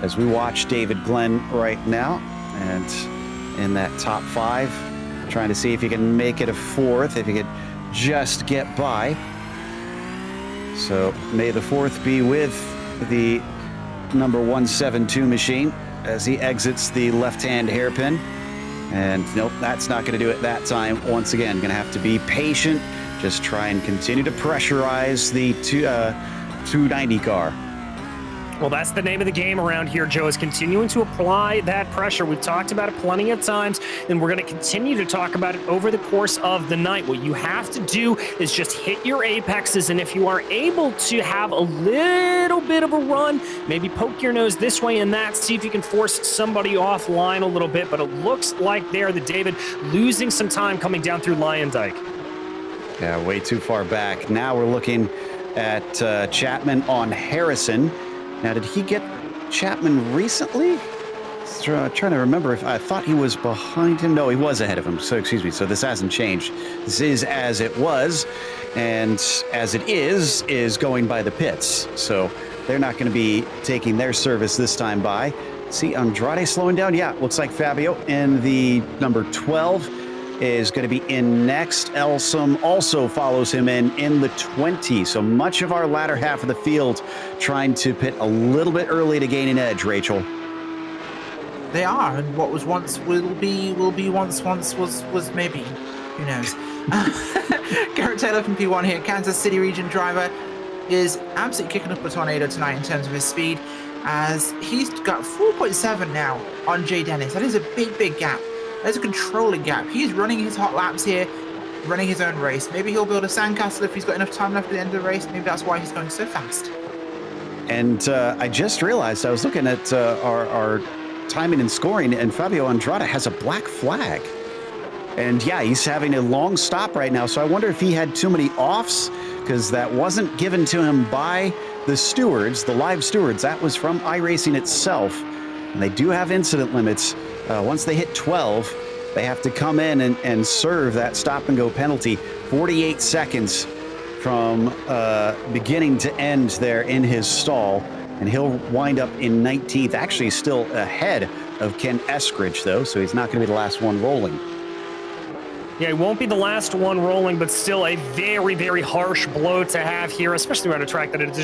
as we watch David Glenn right now, and in that top 5, trying to see if he can make it a 4th, if he could just get by. So may the 4th be with the number 172 machine as he exits the left-hand hairpin. And nope, that's not going to do it that time. Once again, going to have to be patient. Just try and continue to pressurize the 290 car. Well, that's the name of the game around here, Joe, is continuing to apply that pressure. We've talked about it plenty of times, and we're going to continue to talk about it over the course of the night. What you have to do is just hit your apexes, and if you are able to have a little bit of a run, maybe poke your nose this way and that, see if you can force somebody offline a little bit. But it looks like there that David losing some time coming down through Lion Dyke. Yeah, way too far back. Now we're looking at Chapman on Harrison. Now, did he get Chapman recently? Trying to remember if I thought he was behind him. No, he was ahead of him. So, excuse me. So this hasn't changed. This is as it was. And as it is going by the pits. So they're not going to be taking their service this time by. See Andrade slowing down. Yeah, looks like Fabio in the number 12 is going to be in next. Elsom also follows him in the 20. So much of our latter half of the field trying to pit a little bit early to gain an edge, Rachel. They are, and what was once will be once was maybe. Who knows? Garrett Taylor from P1 here, Kansas City region driver, is absolutely kicking up a tornado tonight in terms of his speed, as he's got 4.7 now on Jay Dennis. That is a big gap. There's a controlling gap. He's running his hot laps here, running his own race. Maybe he'll build a sandcastle if he's got enough time left at the end of the race. Maybe that's why he's going so fast. And I just realized I was looking at our timing and scoring, and Fabio Andrade has a black flag. And yeah, he's having a long stop right now. So I wonder if he had too many offs, because that wasn't given to him by the stewards, the live stewards. That was from iRacing itself. And they do have incident limits. Once they hit 12, they have to come in and serve that stop and go penalty. 48 seconds from beginning to end there in his stall. And he'll wind up in 19th, actually still ahead of Ken Eskridge, though, so he's not going to be the last one rolling. Yeah, he won't be the last one rolling, but still a very, very harsh blow to have here, especially around a track that it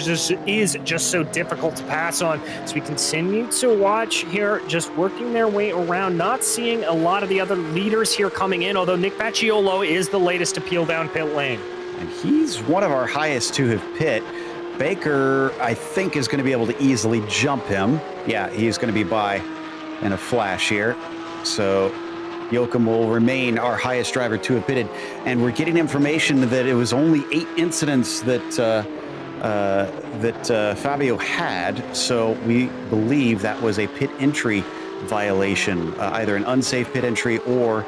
is just so difficult to pass on. So we continue to watch here, just working their way around, not seeing a lot of the other leaders here coming in, although Nick Pacciolo is the latest to peel down pit lane. And he's one of our highest to have pit. Baker, I think, is going to be able to easily jump him. Yeah, he's going to be by in a flash here. So Joachim will remain our highest driver to have pitted. And we're getting information that it was only 8 incidents that Fabio had. So we believe that was a pit entry violation, either an unsafe pit entry or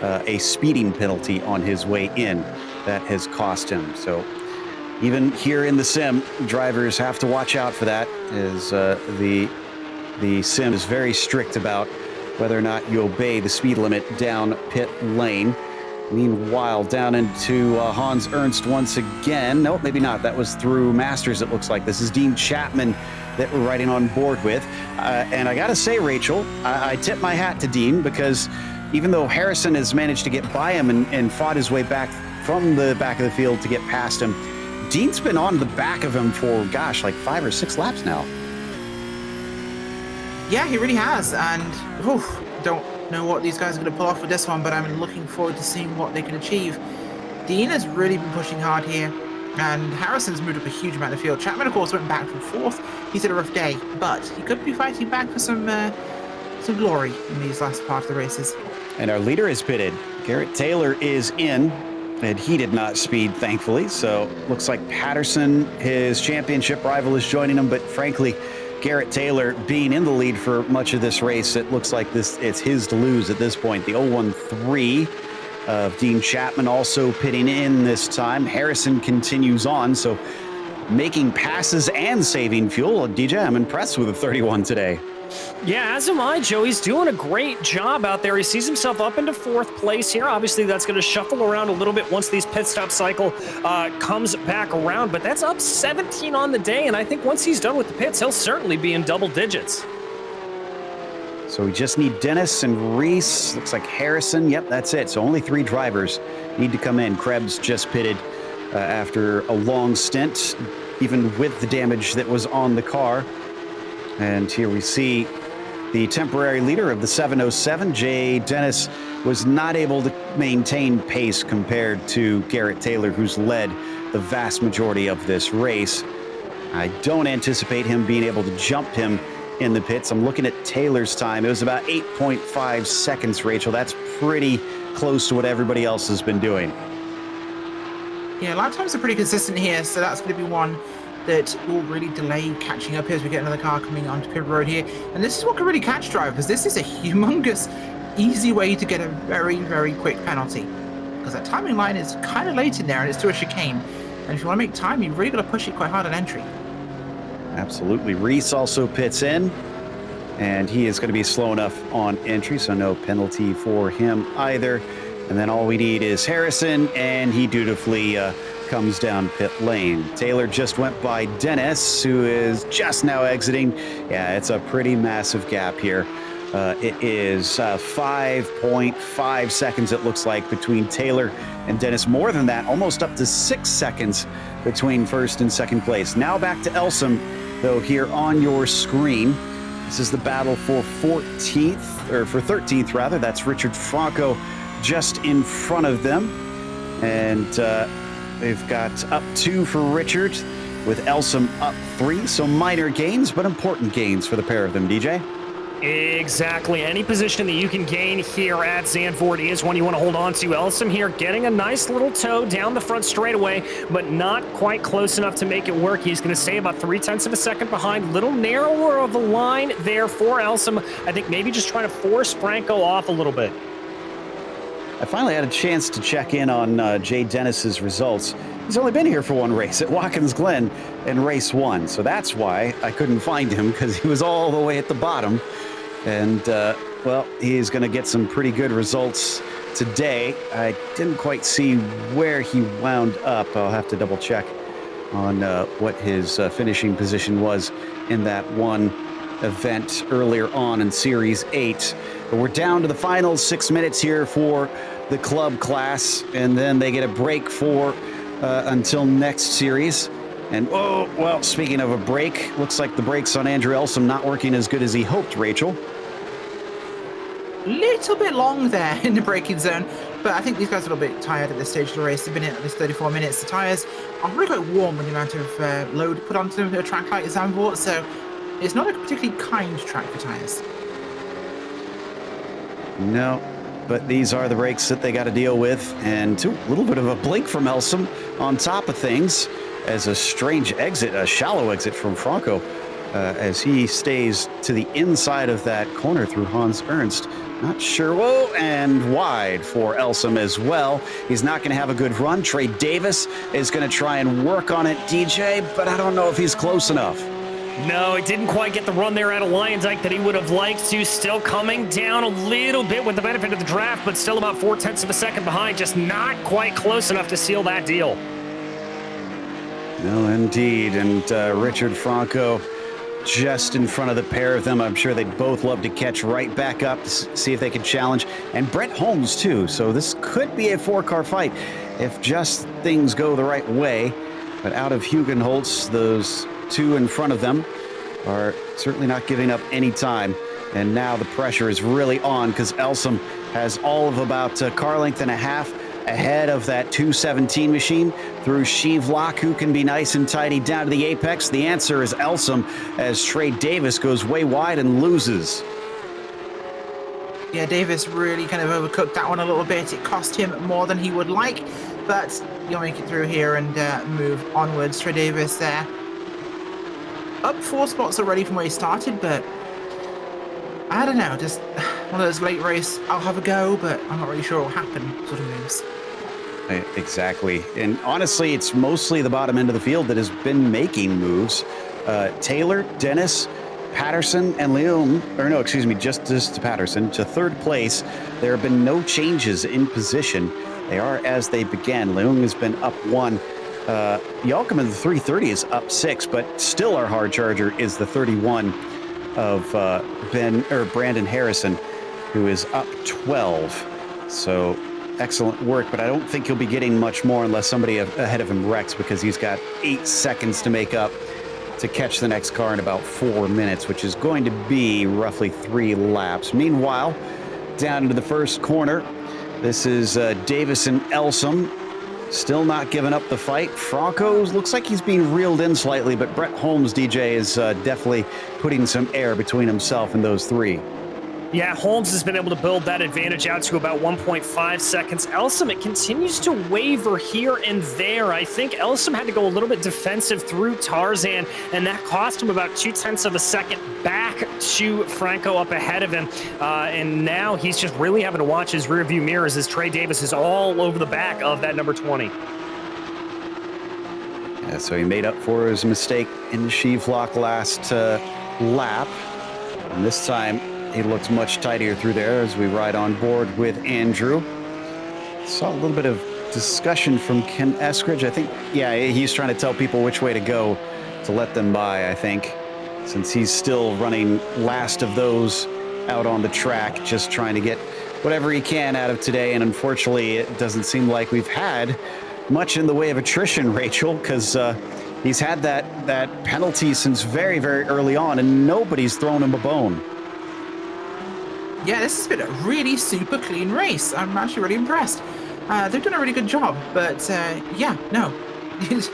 a speeding penalty on his way in that has cost him. So even here in the sim, drivers have to watch out for that, as the sim is very strict about whether or not you obey the speed limit down pit lane. Meanwhile, down into Hans Ernst once again. Nope, maybe not. That was through Masters, it looks like. This is Dean Chapman that we're riding on board with. And I got to say, Rachel, I tip my hat to Dean, because even though Harrison has managed to get by him and fought his way back from the back of the field to get past him, Dean's been on the back of him for, gosh, like 5 or 6 laps now. Yeah, he really has, and don't know what these guys are going to pull off with this one, but I'm looking forward to seeing what they can achieve. Dean has really been pushing hard here, and Harrison's moved up a huge amount of field. Chapman, of course, went back from 4th. He's had a rough day, but he could be fighting back for some glory in these last part of the races. And our leader is pitted. Garrett Taylor is in, and he did not speed, thankfully. So looks like Patterson, his championship rival, is joining him. But frankly, Garrett Taylor being in the lead for much of this race, it looks like it's his to lose at this point. The 0-1-3 of Dean Chapman also pitting in this time. Harrison continues on, so making passes and saving fuel. DJ, I'm impressed with the 31 today. Yeah, as am I, Joe. He's doing a great job out there. He sees himself up into 4th place here. Obviously, that's going to shuffle around a little bit once these pit stop cycle comes back around, but that's up 17 on the day, and I think once he's done with the pits, he'll certainly be in double digits. So we just need Dennis and Reese. Looks like Harrison. Yep, that's it. So only 3 drivers need to come in. Krebs just pitted after a long stint, even with the damage that was on the car. And here we see the temporary leader of the 707, Jay Dennis, was not able to maintain pace compared to Garrett Taylor, who's led the vast majority of this race. I don't anticipate him being able to jump him in the pits. I'm looking at Taylor's time. It was about 8.5 seconds, Rachel. That's pretty close to what everybody else has been doing. Yeah, lap times are pretty consistent here, so that's going to be one that will really delay catching up here as we get another car coming onto pit road here. And this is what can really catch drivers. This is a humongous, easy way to get a very, very quick penalty, because that timing line is kind of late in there and it's through a chicane. And if you want to make time, you've really got to push it quite hard on entry. Absolutely. Reese also pits in, and he is going to be slow enough on entry, so no penalty for him either. And then all we need is Harrison, and he dutifully comes down pit lane. Taylor just went by Dennis, who is just now exiting. Yeah, it's a pretty massive gap here. It is 5.5 seconds, it looks like, between Taylor and Dennis. More than that, almost up to 6 seconds between first and second place. Now back to Elsom, though, here on your screen. This is the battle for 14th, or for 13th, rather. That's Richard Franco just in front of them. And they've got up 2 for Richard, with Elsom up 3. So minor gains, but important gains for the pair of them, DJ. Exactly. Any position that you can gain here at Zandvoort is one you want to hold on to. Elsom here getting a nice little toe down the front straightaway, but not quite close enough to make it work. He's going to stay about 0.3 of a second behind. Little narrower of a line there for Elsom. I think maybe just trying to force Franco off a little bit. I finally had a chance to check in on Jay Dennis's results. He's only been here for one race at Watkins Glen in race 1, so that's why I couldn't find him, because he was all the way at the bottom. And, well, he's going to get some pretty good results today. I didn't quite see where he wound up. I'll have to double check on what his finishing position was in that one event earlier on in Series 8. But we're down to the final 6 minutes here for the club class, and then they get a break for until next series. And, oh, well, speaking of a break, looks like the brakes on Andrew Elsom not working as good as he hoped, Rachel. Little bit long there in the braking zone, but I think these guys are a little bit tired at this stage of the race. They've been in at least 34 minutes. The tyres are really quite warm with the amount of load put onto them at a track like Zandvoort, so it's not a particularly kind track for tyres. No, but these are the brakes that they got to deal with. And a little bit of a blink from Elsom on top of things as a strange exit, a shallow exit from Franco, as he stays to the inside of that corner through Hans Ernst. Not sure. Whoa, and wide for Elsom as well. He's not going to have a good run. Trey Davis is going to try and work on it, DJ, but I don't know if he's close enough. No, it didn't quite get the run there out of Lions Dyke that he would have liked to. Still coming down a little bit with the benefit of the draft, but still about 0.4 of a second behind. Just not quite close enough to seal that deal. No, indeed. And Richard Franco just in front of the pair of them. I'm sure they'd both love to catch right back up to see if they could challenge. And Brett Holmes, too. So this could be a 4-car fight if just things go the right way. But out of Hugenholtz, those two in front of them are certainly not giving up any time. And now the pressure is really on because Elsom has all of about a car length and a half ahead of that 217 machine through Sheevlock, who can be nice and tidy down to the apex. The answer is Elsom as Trey Davis goes way wide and loses. Yeah, Davis really kind of overcooked that one a little bit. It cost him more than he would like, but you'll make it through here and move onwards. Trey Davis there. Up 4 spots already from where he started, but I don't know, just one of those late race, I'll have a go, but I'm not really sure what will happen sort of moves. Exactly. And honestly, it's mostly the bottom end of the field that has been making moves. Taylor, Dennis, Patterson, and Leung, or no, excuse me, just to Patterson, to 3rd place. There have been no changes in position. They are as they began. Leung has been up 1. Yalcum in the 330 is up 6, but still our hard charger is the 31 of Brandon Harrison, who is up 12. So excellent work, but I don't think he'll be getting much more unless somebody ahead of him wrecks, because he's got 8 seconds to make up to catch the next car in about 4 minutes, which is going to be roughly 3 laps. Meanwhile, down into the first corner, this is Davis and Elsom. Still not giving up the fight. Franco looks like he's being reeled in slightly, but Brett Holmes, DJ, is definitely putting some air between himself and those 3. Yeah, Holmes has been able to build that advantage out to about 1.5 seconds. Elsom, it continues to waver here and there. I think Elsom had to go a little bit defensive through Tarzan, and that cost him about 0.2 of a second back to Franco up ahead of him. And now he's just really having to watch his rearview mirrors as Trey Davis is all over the back of that number 20. Yeah, so he made up for his mistake in the Sheevlock last lap. And this time, he looks much tidier through there as we ride on board with Andrew. Saw a little bit of discussion from Ken Eskridge. I think, yeah, he's trying to tell people which way to go to let them by, I think, since he's still running last of those out on the track, just trying to get whatever he can out of today. And unfortunately, it doesn't seem like we've had much in the way of attrition, Rachel, because he's had that penalty since very, very early on, and nobody's thrown him a bone. Yeah, this has been a really super clean race. I'm actually really impressed. They've done a really good job, but yeah, no. It's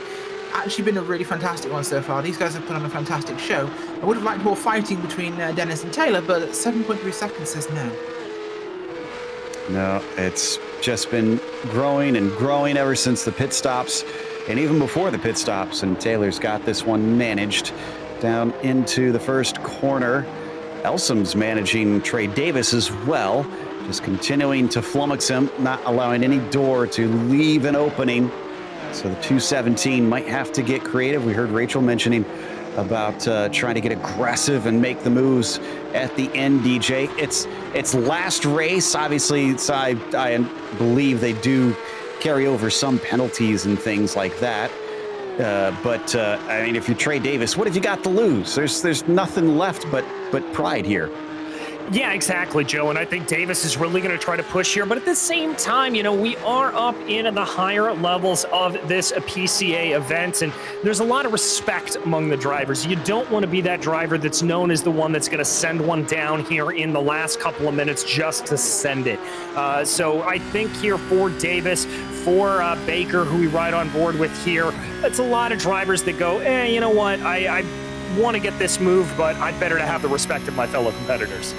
actually been a really fantastic one so far. These guys have put on a fantastic show. I would have liked more fighting between Dennis and Taylor, but 7.3 seconds says no. No, it's just been growing and growing ever since the pit stops, and even before the pit stops, and Taylor's got this one managed down into the first corner. Elsom's managing Trey Davis as well, just continuing to flummox him, not allowing any door to leave an opening. So the 217 might have to get creative. We heard Rachel mentioning about trying to get aggressive and make the moves at the end, DJ. It's last race. Obviously, I believe they do carry over some penalties and things like that. But I mean, if you're Trey Davis, what have you got to lose? There's nothing left but pride here. Yeah, exactly, Joe. And I think Davis is really going to try to push here. But at the same time, we are up in the higher levels of this PCA event. And there's a lot of respect among the drivers. You don't want to be that driver that's known as the one that's going to send one down here in the last couple of minutes just to send it. So I think here for Davis, for Baker, who we ride on board with here, it's a lot of drivers that go, you know what, I want to get this move, but I'd better to have the respect of my fellow competitors.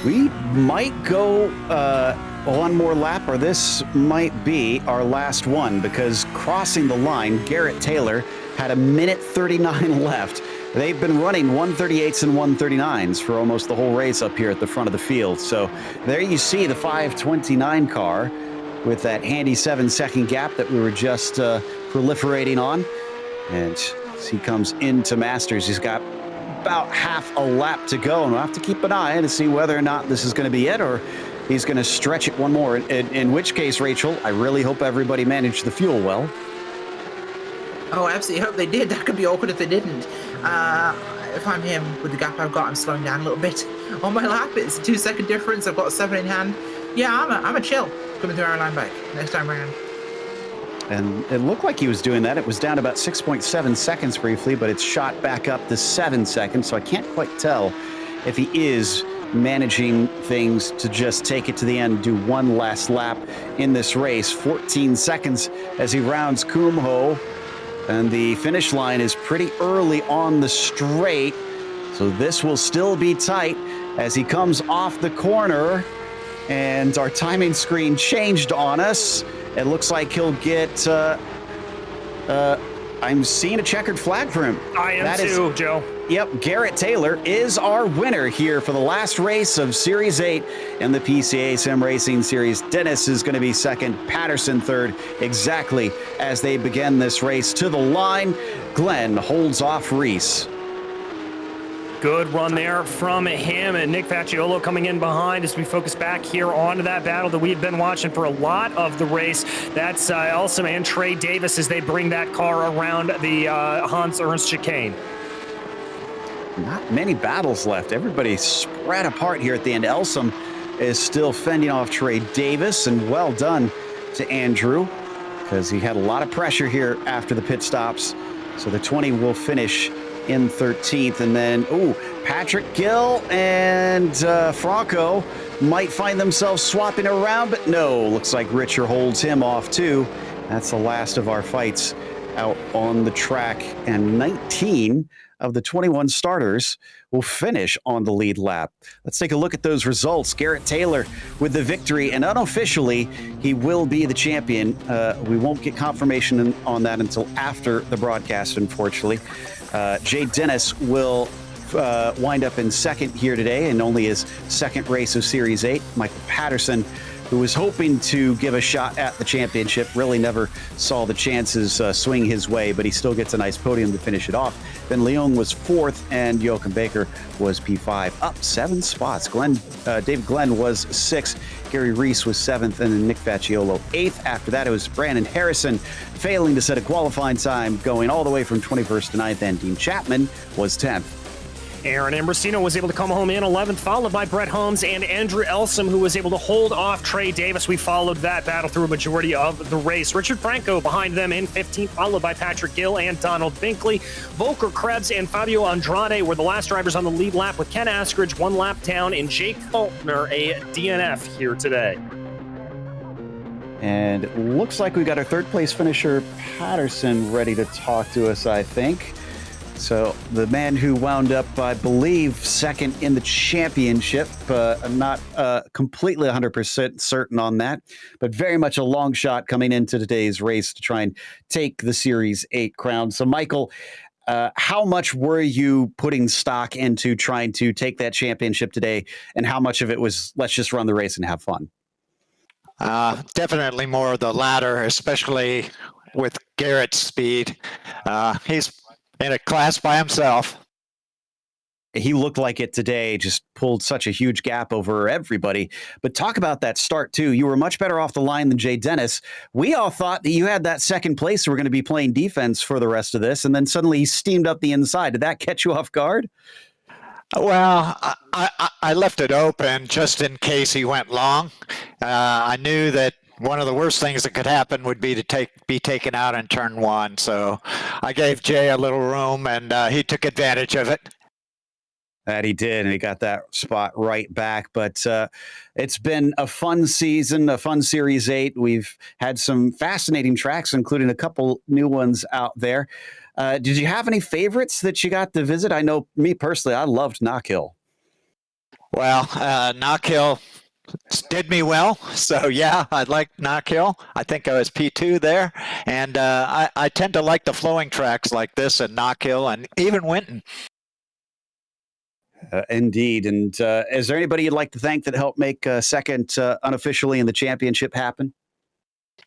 We might go one more lap, or this might be our last one, because crossing the line, Garrett Taylor had 1:39 left. They've been running 138s and 139s for almost the whole race up here at the front of the field. So there you see the 529 car with that handy 7-second gap that we were just proliferating on. And as he comes into Masters, he's got about half a lap to go, and we'll have to keep an eye to see whether or not this is going to be it, or he's going to stretch it one more, in which case, Rachel, I really hope everybody managed the fuel well. Oh, I absolutely hope they did. That could be awkward if they didn't. If I'm him, with the gap I've got, I'm slowing down a little bit on my lap. It's a 2-second difference. I've got 7 in hand. Yeah, I'm a chill coming through our line bike next time around. And it looked like he was doing that. It was down about 6.7 seconds briefly, but it's shot back up to 7 seconds. So I can't quite tell if he is managing things to just take it to the end, do one last lap in this race. 14 seconds as he rounds Kumho. And the finish line is pretty early on the straight. So this will still be tight as he comes off the corner. And our timing screen changed on us. It looks like he'll get, I'm seeing a checkered flag for him. I am too, Joe. Yep, Garrett Taylor is our winner here for the last race of Series 8 in the PCA Sim Racing Series. Dennis is going to be second, Patterson third, exactly as they begin this race to the line. Glenn holds off Reese. Good run there from him, and Nick Facciolo coming in behind as we focus back here onto that battle that we've been watching for a lot of the race. That's Elsom and Trey Davis as they bring that car around the Hans Ernst chicane. Not many battles left. Everybody's spread apart here at the end. Elsom is still fending off Trey Davis, and well done to Andrew, because he had a lot of pressure here after the pit stops. So the 20 will finish in 13th, and then Patrick Gill and Franco might find themselves swapping around, but no, looks like Richer holds him off too. That's the last of our fights out on the track, and 19 of the 21 starters will finish on the lead lap. Let's take a look at those results. Garrett Taylor with the victory, and unofficially, he will be the champion. We won't get confirmation on that until after the broadcast, unfortunately. Jay Dennis will wind up in second here today, and only his second race of Series 8. Michael Patterson, who was hoping to give a shot at the championship, really never saw the chances swing his way, but he still gets a nice podium to finish it off. Ben Leung was fourth, and Joachim Baker was P5, up 7 spots. David Glenn was sixth, Gary Reese was seventh, and then Nick Facciolo eighth. After that, it was Brandon Harrison failing to set a qualifying time, going all the way from 21st to 9th, and Dean Chapman was 10th. Aaron Ambrosino was able to come home in 11th, followed by Brett Holmes and Andrew Elsom, who was able to hold off Trey Davis. We followed that battle through a majority of the race. Richard Franco behind them in 15th, followed by Patrick Gill and Donald Binkley. Volker Krebs and Fabio Andrade were the last drivers on the lead lap, with Ken Askridge 1 lap down and Jake Faulkner a DNF here today. And it looks like we got our third place finisher, Patterson, ready to talk to us, I think. So the man who wound up, I believe, second in the championship. I'm not completely 100% certain on that, but very much a long shot coming into today's race to try and take the Series 8 crown. So, Michael, How much were you putting stock into trying to take that championship today, and how much of it was let's just run the race and have fun? Definitely more of the latter, especially with Garrett's speed. He's in a class by himself. He looked like it today, just pulled such a huge gap over everybody. But talk about that start, too. You were much better off the line than Jay Dennis. We all thought that you had that second place. We're going to be playing defense for the rest of this. And then suddenly he steamed up the inside. Did that catch you off guard? Well, I left it open just in case he went long. I knew that one of the worst things that could happen would be to be taken out in turn one. So I gave Jay a little room, and he took advantage of it. That he did, and he got that spot right back. But it's been a fun season, a fun Series 8. We've had some fascinating tracks, including a couple new ones out there. Did you have any favorites that you got to visit? I know me personally, I loved Knock Hill. Well, Knock Hill did me well. So, yeah, I liked Knock Hill. I think I was P2 there. And I tend to like the flowing tracks like this and Knock Hill and even Winton. Indeed. And is there anybody you'd like to thank that helped make second unofficially in the championship happen?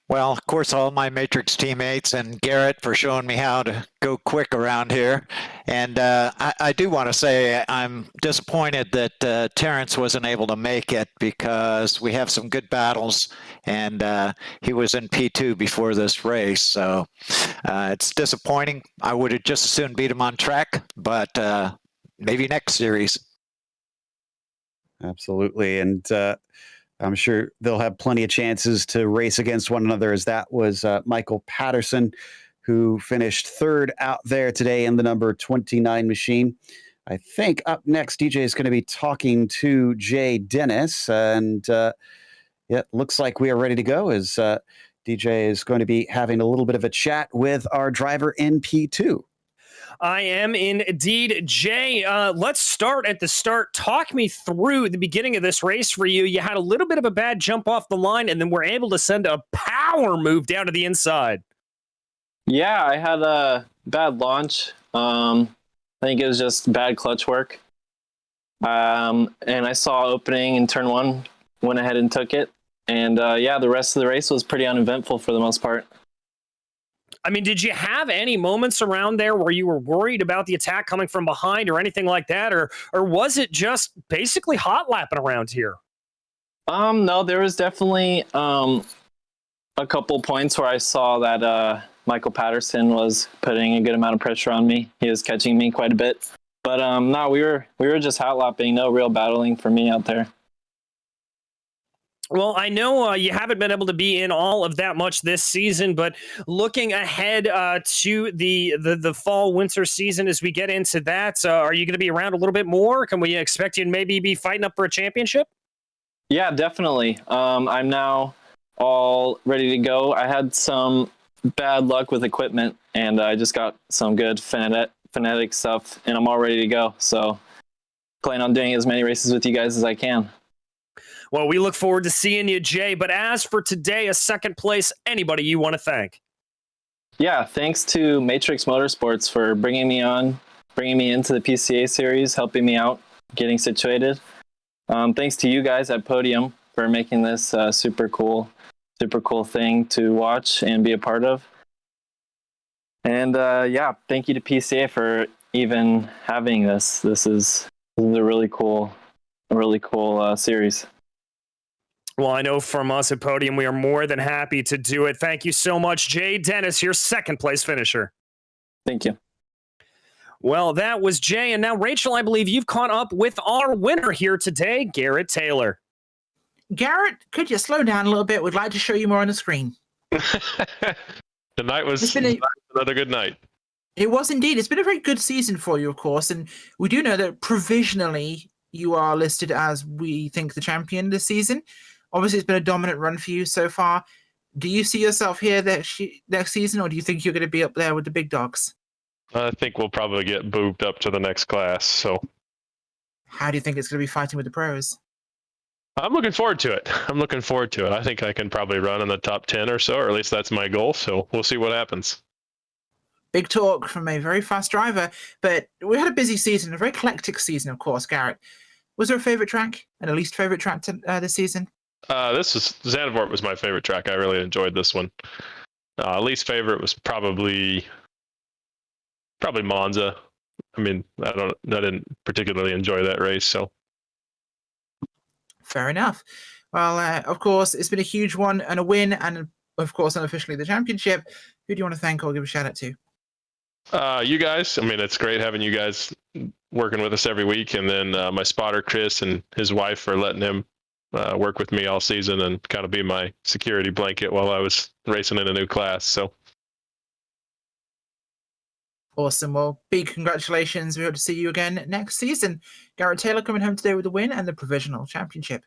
Well, of course, all my Matrix teammates and Garrett for showing me how to go quick around here. And I do want to say I'm disappointed that Terrence wasn't able to make it because we have some good battles, and he was in P2 before this race. So it's disappointing. I would have just as soon beat him on track, but maybe next series. Absolutely. And I'm sure they'll have plenty of chances to race against one another, as that was Michael Patterson, who finished third out there today in the number 29 machine. I think up next, DJ is going to be talking to Jay Dennis. And it looks like we are ready to go, as DJ is going to be having a little bit of a chat with our driver in P2. I am indeed. Jay, let's start at the start. Talk me through the beginning of this race for you. You had a little bit of a bad jump off the line, and then were able to send a power move down to the inside. Yeah, I had a bad launch. I think it was just bad clutch work. And I saw opening in turn one, went ahead and took it. And yeah, the rest of the race was pretty uneventful for the most part. I mean, did you have any moments around there where you were worried about the attack coming from behind or anything like that? Or was it just basically hot lapping around here? No, there was definitely a couple points where I saw that Michael Patterson was putting a good amount of pressure on me. He was catching me quite a bit. But no, we were just hot lapping, no real battling for me out there. Well, I know you haven't been able to be in all of that much this season, but looking ahead to the fall winter season as we get into that, are you going to be around a little bit more? Can we expect you to maybe be fighting up for a championship? Yeah, definitely. I'm now all ready to go. I had some bad luck with equipment, and I just got some good phonetic stuff, and I'm all ready to go. So plan on doing as many races with you guys as I can. Well, we look forward to seeing you, Jay. But as for today, a second place, anybody you want to thank? Yeah, thanks to Matrix Motorsports for bringing me into the PCA series, helping me out, getting situated. Thanks to you guys at Podium for making this super cool thing to watch and be a part of. And yeah, thank you to PCA for even having this. This is a really cool series. Well, I know from us at Podium, we are more than happy to do it. Thank you so much, Jay Dennis, your second place finisher. Thank you. Well, that was Jay. And now, Rachel, I believe you've caught up with our winner here today, Garrett Taylor. Garrett, could you slow down a little bit? We'd like to show you more on the screen. Tonight was another good night. It was indeed. It's been a very good season for you, of course. And we do know that provisionally you are listed as, we think, the champion this season. Obviously, it's been a dominant run for you so far. Do you see yourself here next season, or do you think you're going to be up there with the big dogs? I think we'll probably get moved up to the next class. So, how do you think it's going to be fighting with the pros? I'm looking forward to it. I think I can probably run in the top 10 or so, or at least that's my goal. So we'll see what happens. Big talk from a very fast driver, but we had a busy season, a very eclectic season, of course, Garrett. Was there a favorite track and a least favorite track this season? Zandvoort was my favorite track. I really enjoyed this one. Least favorite was probably Monza. I mean, I didn't particularly enjoy that race, so. Fair enough. Well, of course, it's been a huge one and a win, and of course, unofficially the championship. Who do you want to thank or give a shout out to? You guys. I mean, it's great having you guys working with us every week, and then my spotter Chris and his wife for letting him work with me all season and kind of be my security blanket while I was racing in a new class. So awesome. Well, big congratulations. We hope to see you again next season. Garrett Taylor coming home today with the win and the provisional championship.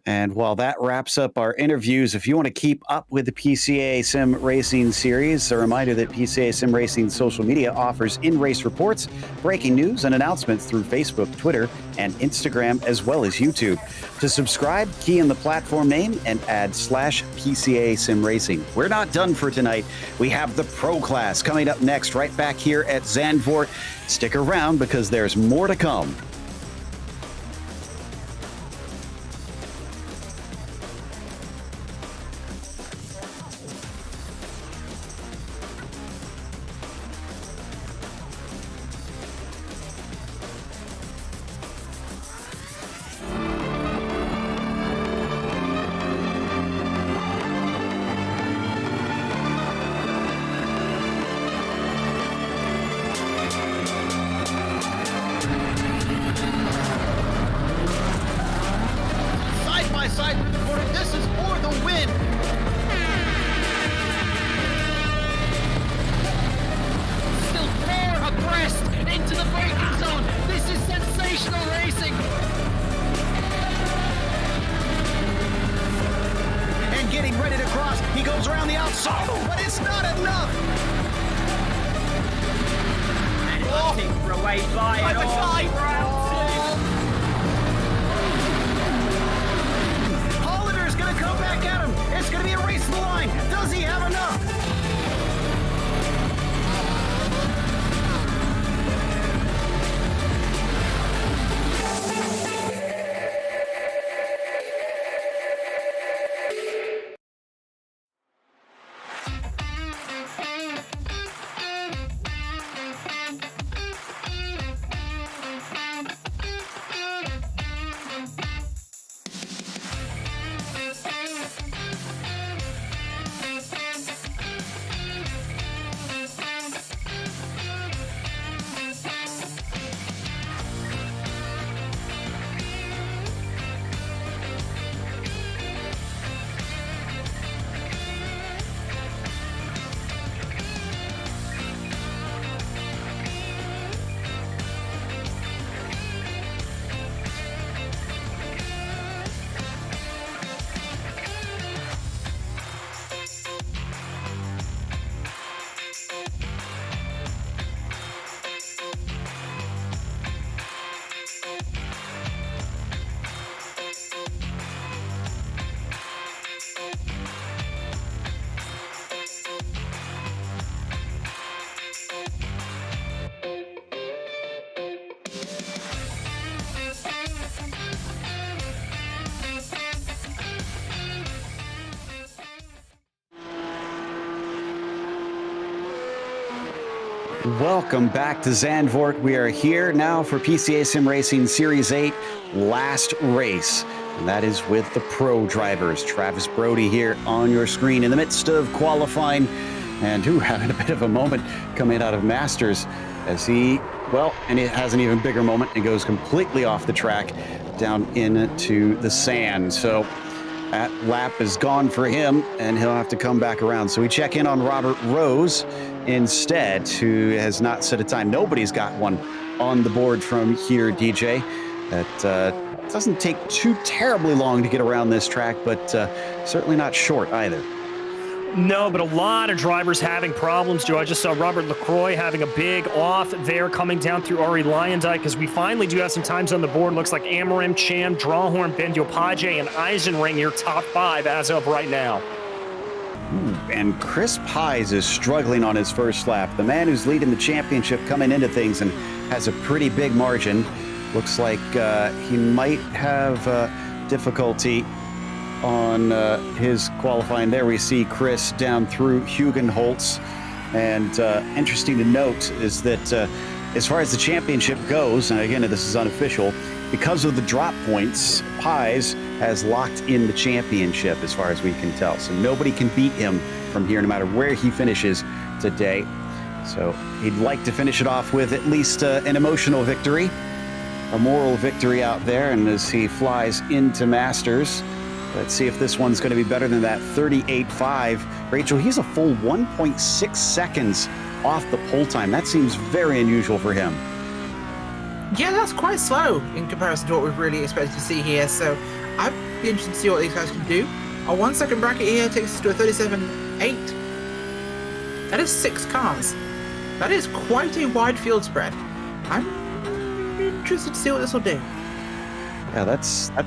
And while that wraps up our interviews, if you want to keep up with the PCA Sim Racing series, a reminder that PCA Sim Racing social media offers in-race reports, breaking news, and announcements through Facebook, Twitter, and Instagram, as well as YouTube. To subscribe, key in the platform name and add /PCA Sim Racing. We're not done for tonight. We have the Pro Class coming up next, right back here at Zandvoort. Stick around because there's more to come. Welcome back to Zandvoort. We are here now for PCA Sim Racing Series 8 last race. And that is with the pro drivers. Travis Brody here on your screen in the midst of qualifying, and having a bit of a moment coming out of Masters as he has an even bigger moment and goes completely off the track down into the sand. So that lap is gone for him, and he'll have to come back around. So we check in on Robert Rose instead, who has not set a time. Nobody's got one on the board from here, DJ. That doesn't take too terribly long to get around this track, but certainly not short either. No, but a lot of drivers having problems, Joe. I just saw Robert LaCroix having a big off there coming down through Ari Lyondike, because we finally do have some times on the board. Looks like Amarim, Cham, Drawhorn, Bendiopaje, and Eisenring, your top 5 as of right now. And Chris Pies is struggling on his first lap. The man who's leading the championship coming into things and has a pretty big margin. Looks like he might have difficulty on his qualifying. There we see Chris down through Hugenholtz. And interesting to note is that as far as the championship goes, and again, this is unofficial, because of the drop points, Pies has locked in the championship as far as we can tell. So nobody can beat him from here, no matter where he finishes today. So he'd like to finish it off with at least an emotional victory, a moral victory out there. And as he flies into Masters, let's see if this one's going to be better than that 38.5. Rachel, he's a full 1.6 seconds off the pole time. That seems very unusual for him. Yeah, that's quite slow in comparison to what we've really expected to see here. So I'd be interested to see what these guys can do. A 1 second bracket here takes us to a 37.8. That is 6 cars. That is quite a wide field spread. I'm interested to see what this will do. Yeah, that's a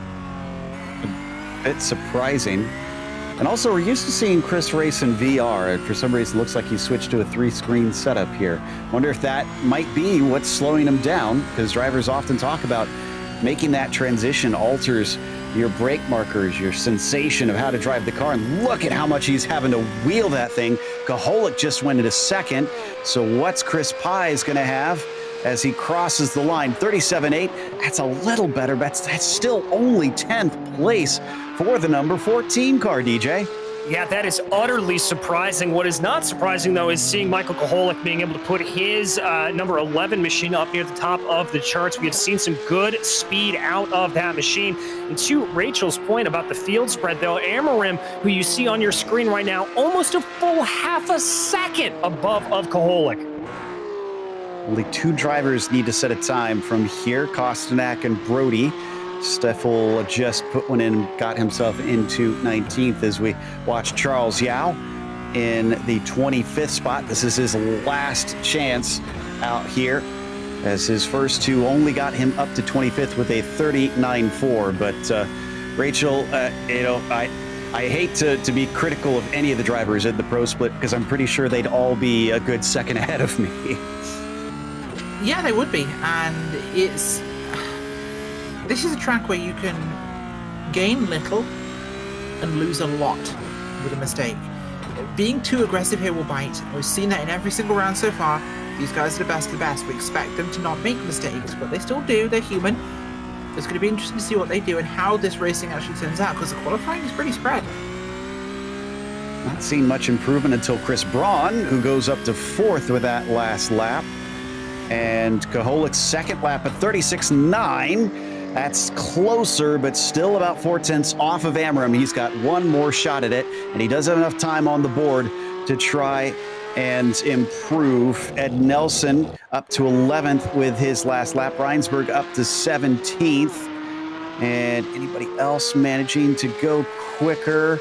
bit surprising. And also, we're used to seeing Chris race in VR. For some reason, it looks like he switched to a 3-screen setup here. Wonder if that might be what's slowing him down, because drivers often talk about making that transition alters your brake markers, your sensation of how to drive the car. And look at how much he's having to wheel that thing. Koholik just went into second. So what's Chris Pies going to have as he crosses the line? 37.8. That's a little better, but that's still only 10th place for the number 14 car, DJ. Yeah, that is utterly surprising. What is not surprising, though, is seeing Michael Koholik being able to put his number 11 machine up near the top of the charts. We have seen some good speed out of that machine. And to Rachel's point about the field spread, though, Amarim, who you see on your screen right now, almost a full half a second above of Koholik. Only 2 drivers need to set a time from here, Kostanak and Brody. Stoffel just put one in, got himself into 19th as we watch Charles Yao in the 25th spot. This is his last chance out here, as his first 2 only got him up to 25th with a 39.4. But Rachel, I hate to be critical of any of the drivers in the pro split, because I'm pretty sure they'd all be a good second ahead of me. Yeah, they would be. And this is a track where you can gain little and lose a lot with a mistake. Being too aggressive here will bite. We've seen that in every single round so far. These guys are the best of the best. We expect them to not make mistakes, but they still do. They're human. It's going to be interesting to see what they do and how this racing actually turns out, because the qualifying is pretty spread. Not seen much improvement until Chris Braun, who goes up to 4th with that last lap. And Koholik's second lap at 36.9. That's closer, but still about 0.4 off of Amarim. He's got one more shot at it, and he does have enough time on the board to try and improve. Ed Nelson up to 11th with his last lap. Reinsberg up to 17th. And anybody else managing to go quicker?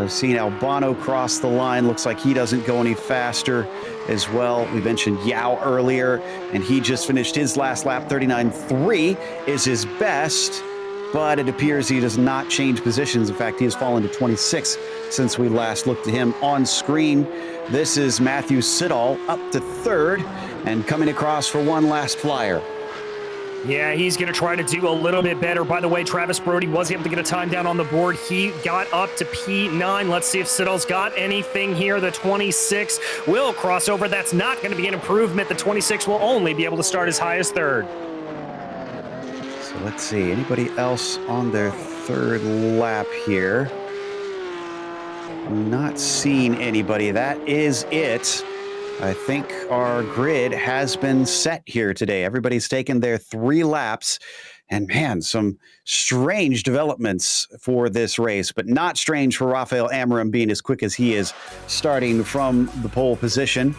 Seeing Albano cross the line. Looks like he doesn't go any faster as well. We mentioned Yao earlier, and he just finished his last lap. 39.3 is his best, but it appears he does not change positions. In fact, he has fallen to 26 since we last looked at him on screen. This is Matthew Siddall up to 3rd and coming across for one last flyer. Yeah, he's going to try to do a little bit better. By the way, Travis Brody was able to get a time down on the board. He got up to P9. Let's see if Siddall's got anything here. The 26 will cross over. That's not going to be an improvement. The 26 will only be able to start as high as 3rd. So let's see. Anybody else on their 3rd lap here? I'm not seeing anybody. That is it. I think our grid has been set here today. Everybody's taken their 3 laps. And man, some strange developments for this race, but not strange for Rafael Amarim being as quick as he is, starting from the pole position.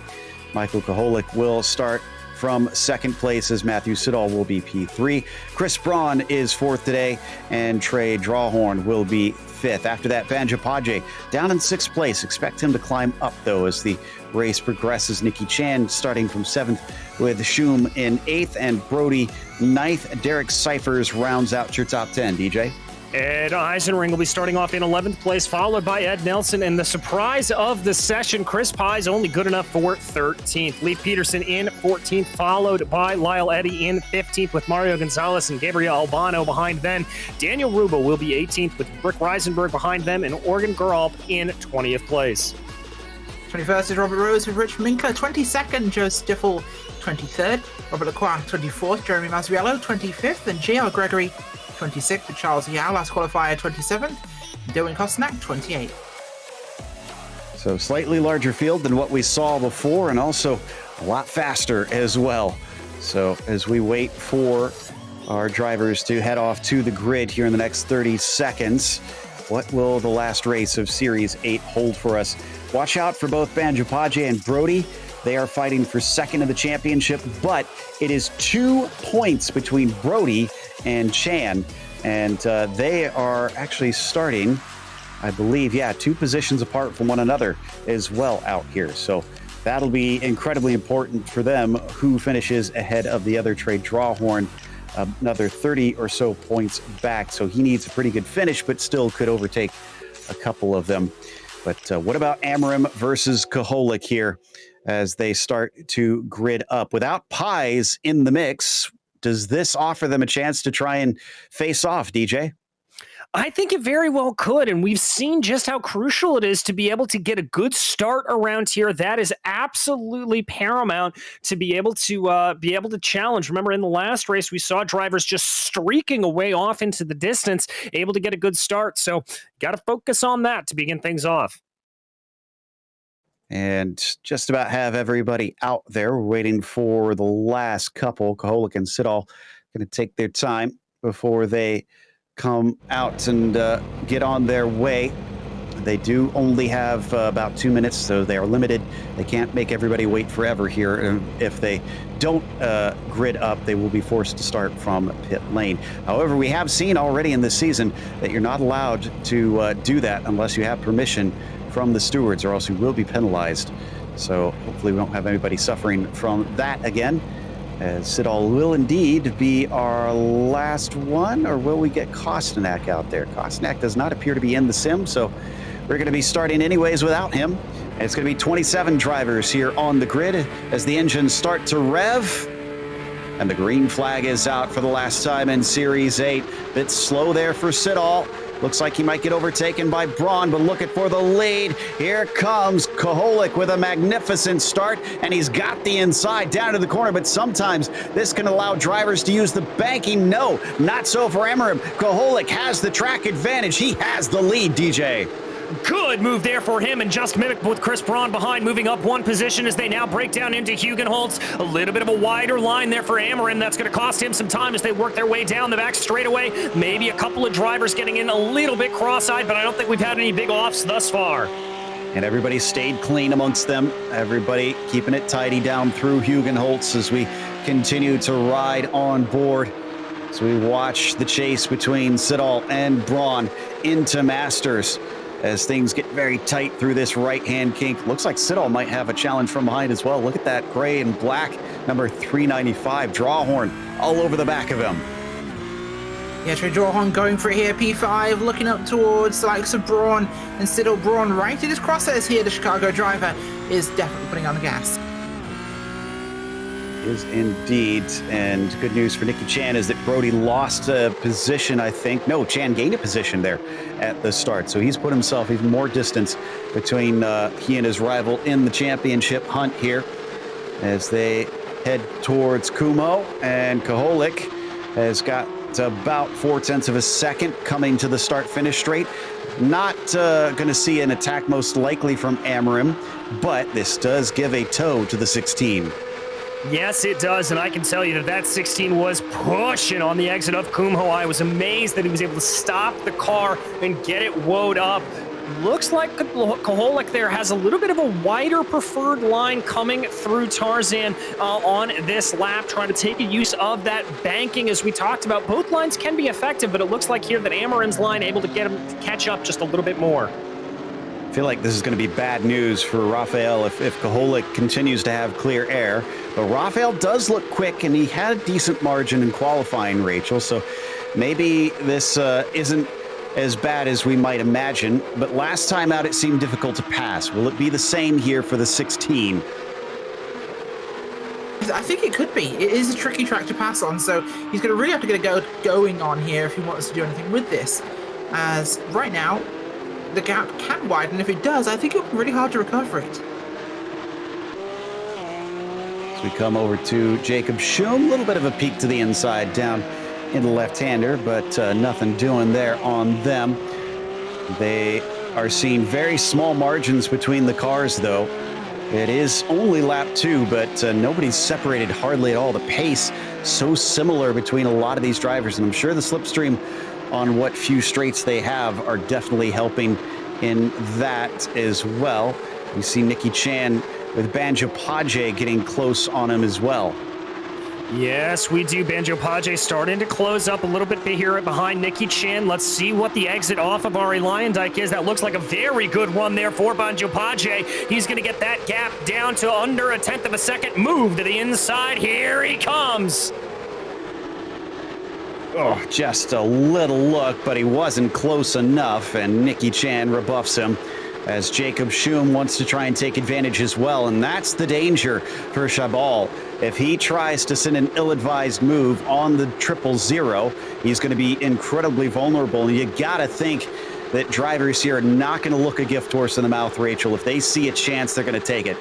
Michael Koholik will start from 2nd place, as Matthew Siddall will be P3. Chris Braun is 4th today, and Trey Drawhorn will be 5th. After that, Banjapaje down in 6th place. Expect him to climb up, though, as the race progresses. Nicky Chan starting from 7th with Schum in 8th, and Brody 9th. Derek Cyphers rounds out your top 10, DJ. Ed Eisenring will be starting off in 11th place, followed by Ed Nelson. And the surprise of the session, Chris Pye's only good enough for 13th. Lee Peterson in 14th, followed by Lyle Eddy in 15th, with Mario Gonzalez and Gabriel Albano behind them. Daniel Rubo will be 18th, with Rick Reisenberg behind them, and Oregon Geralp in 20th place. 21st is Robert Rose with Rich Minka. 22nd, Joe Stiffel. 23rd, Robert Lacroix. 24th, Jeremy Masriello. 25th, and J.R. Gregory. 26th, with Charles Yao, last qualifier. 27th, Dylan Kosnak. 28th. So slightly larger field than what we saw before, and also a lot faster as well. So as we wait for our drivers to head off to the grid here in the next 30 seconds, what will the last race of Series 8 hold for us? Watch out for both Banjopaje and Brody. They are fighting for second in the championship, but it is 2 points between Brody and Chan, and they are actually starting, I believe, 2 positions apart from one another as well out here. So that'll be incredibly important for them, who finishes ahead of the other Trey Drawhorn, another 30 or so points back. So he needs a pretty good finish, but still could overtake a couple of them. But what about Amarim versus Koholik here as they start to grid up? Without Pies in the mix, does this offer them a chance to try and face off, DJ? I think it very well could, and we've seen just how crucial it is to be able to get a good start around here. That is absolutely paramount to be able to challenge. Remember, in the last race, we saw drivers just streaking away off into the distance, able to get a good start. So, got to focus on that to begin things off. And just about have everybody out there. We're waiting for the last couple. Koholik and Siddall going to take their time before they come out and get on their way. They do only have about 2 minutes, so they are limited. They can't make everybody wait forever here. And if they don't grid up, they will be forced to start from pit lane. However, we have seen already in this season that you're not allowed to do that unless you have permission from the stewards, or else you will be penalized. So hopefully we don't have anybody suffering from that again, as Siddall will indeed be our last one. Or will we get Kostanak out there? Kostanak does not appear to be in the sim, so we're going to be starting anyways without him. And it's going to be 27 drivers here on the grid as the engines start to rev. And the green flag is out for the last time in Series 8. Bit slow there for Siddall. Looks like he might get overtaken by Braun, but looking for the lead. Here comes Koholik with a magnificent start, and he's got the inside down to the corner, but sometimes this can allow drivers to use the banking. No, not so for Amarim. Koholik has the track advantage. He has the lead, DJ. Good move there for him, and just mimicked with Chris Braun behind, moving up one position as they now break down into Hugenholtz. A little bit of a wider line there for Amarim. That's going to cost him some time as they work their way down the back straightaway. Maybe a couple of drivers getting in a little bit cross-eyed, but I don't think we've had any big offs thus far. And everybody stayed clean amongst them. Everybody keeping it tidy down through Hugenholtz as we continue to ride on board. So we watch the chase between Siddall and Braun into Masters as things get very tight through this right-hand kink. Looks like Siddall might have a challenge from behind as well. Look at that gray and black number 395 Drawhorn all over the back of him. Yeah, Trey Drawhorn going for it here. P5 looking up towards the likes of Braun and Siddall. Braun right in his crosshairs here. The Chicago driver is definitely putting on the gas. Is indeed. And good news for Nicky Chan is that Brody lost a position, I think. No, Chan gained a position there at the start. So he's put himself even more distance between he and his rival in the championship hunt here as they head towards Kumo. And Koholik has got about 0.4 of a second coming to the start-finish straight. Not going to see an attack most likely from Amarim, but this does give a toe to the 16. Yes, it does, and I can tell you that 16 was pushing on the exit of Kumho. I was amazed that he was able to stop the car and get it woed up. Looks like Koholik there has a little bit of a wider preferred line coming through Tarzan on this lap, trying to take a use of that banking. As we talked about, both lines can be effective, but it looks like here that Amarim's line able to get him to catch up just a little bit more. I feel like this is going to be bad news for Rafael if Koholik continues to have clear air. But Rafael does look quick, and he had a decent margin in qualifying, Rachel. So maybe this isn't as bad as we might imagine, but last time out it seemed difficult to pass. Will it be the same here for the 16? I think it could be. It is a tricky track to pass on, so he's going to really have to get going on here if he wants to do anything with this. As right now, the gap can widen. If it does, I think it'll be really hard to recover it. As we come over to Jacob Schum, a little bit of a peek to the inside down in the left-hander, but nothing doing there on them. They are seeing very small margins between the cars, though. It is only lap 2, but nobody's separated hardly at all. The pace so similar between a lot of these drivers, and I'm sure the slipstream on what few straights they have are definitely helping in that as well. You see Nicky Chan with Banjo Page getting close on him as well. Yes, we do. Banjo Page starting to close up a little bit here behind Nicky Chan. Let's see what the exit off of Ari Lyondike is. That looks like a very good run there for Banjo Page. He's going to get that gap down to under a tenth of a second. Move to the inside. Here he comes. Oh, just a little look, but he wasn't close enough, and Nicky Chan rebuffs him as Jacob Schum wants to try and take advantage as well, and that's the danger for Chabal. If he tries to send an ill-advised move on the 000, he's going to be incredibly vulnerable, and you got to think that drivers here are not going to look a gift horse in the mouth, Rachel. If they see a chance, they're going to take it.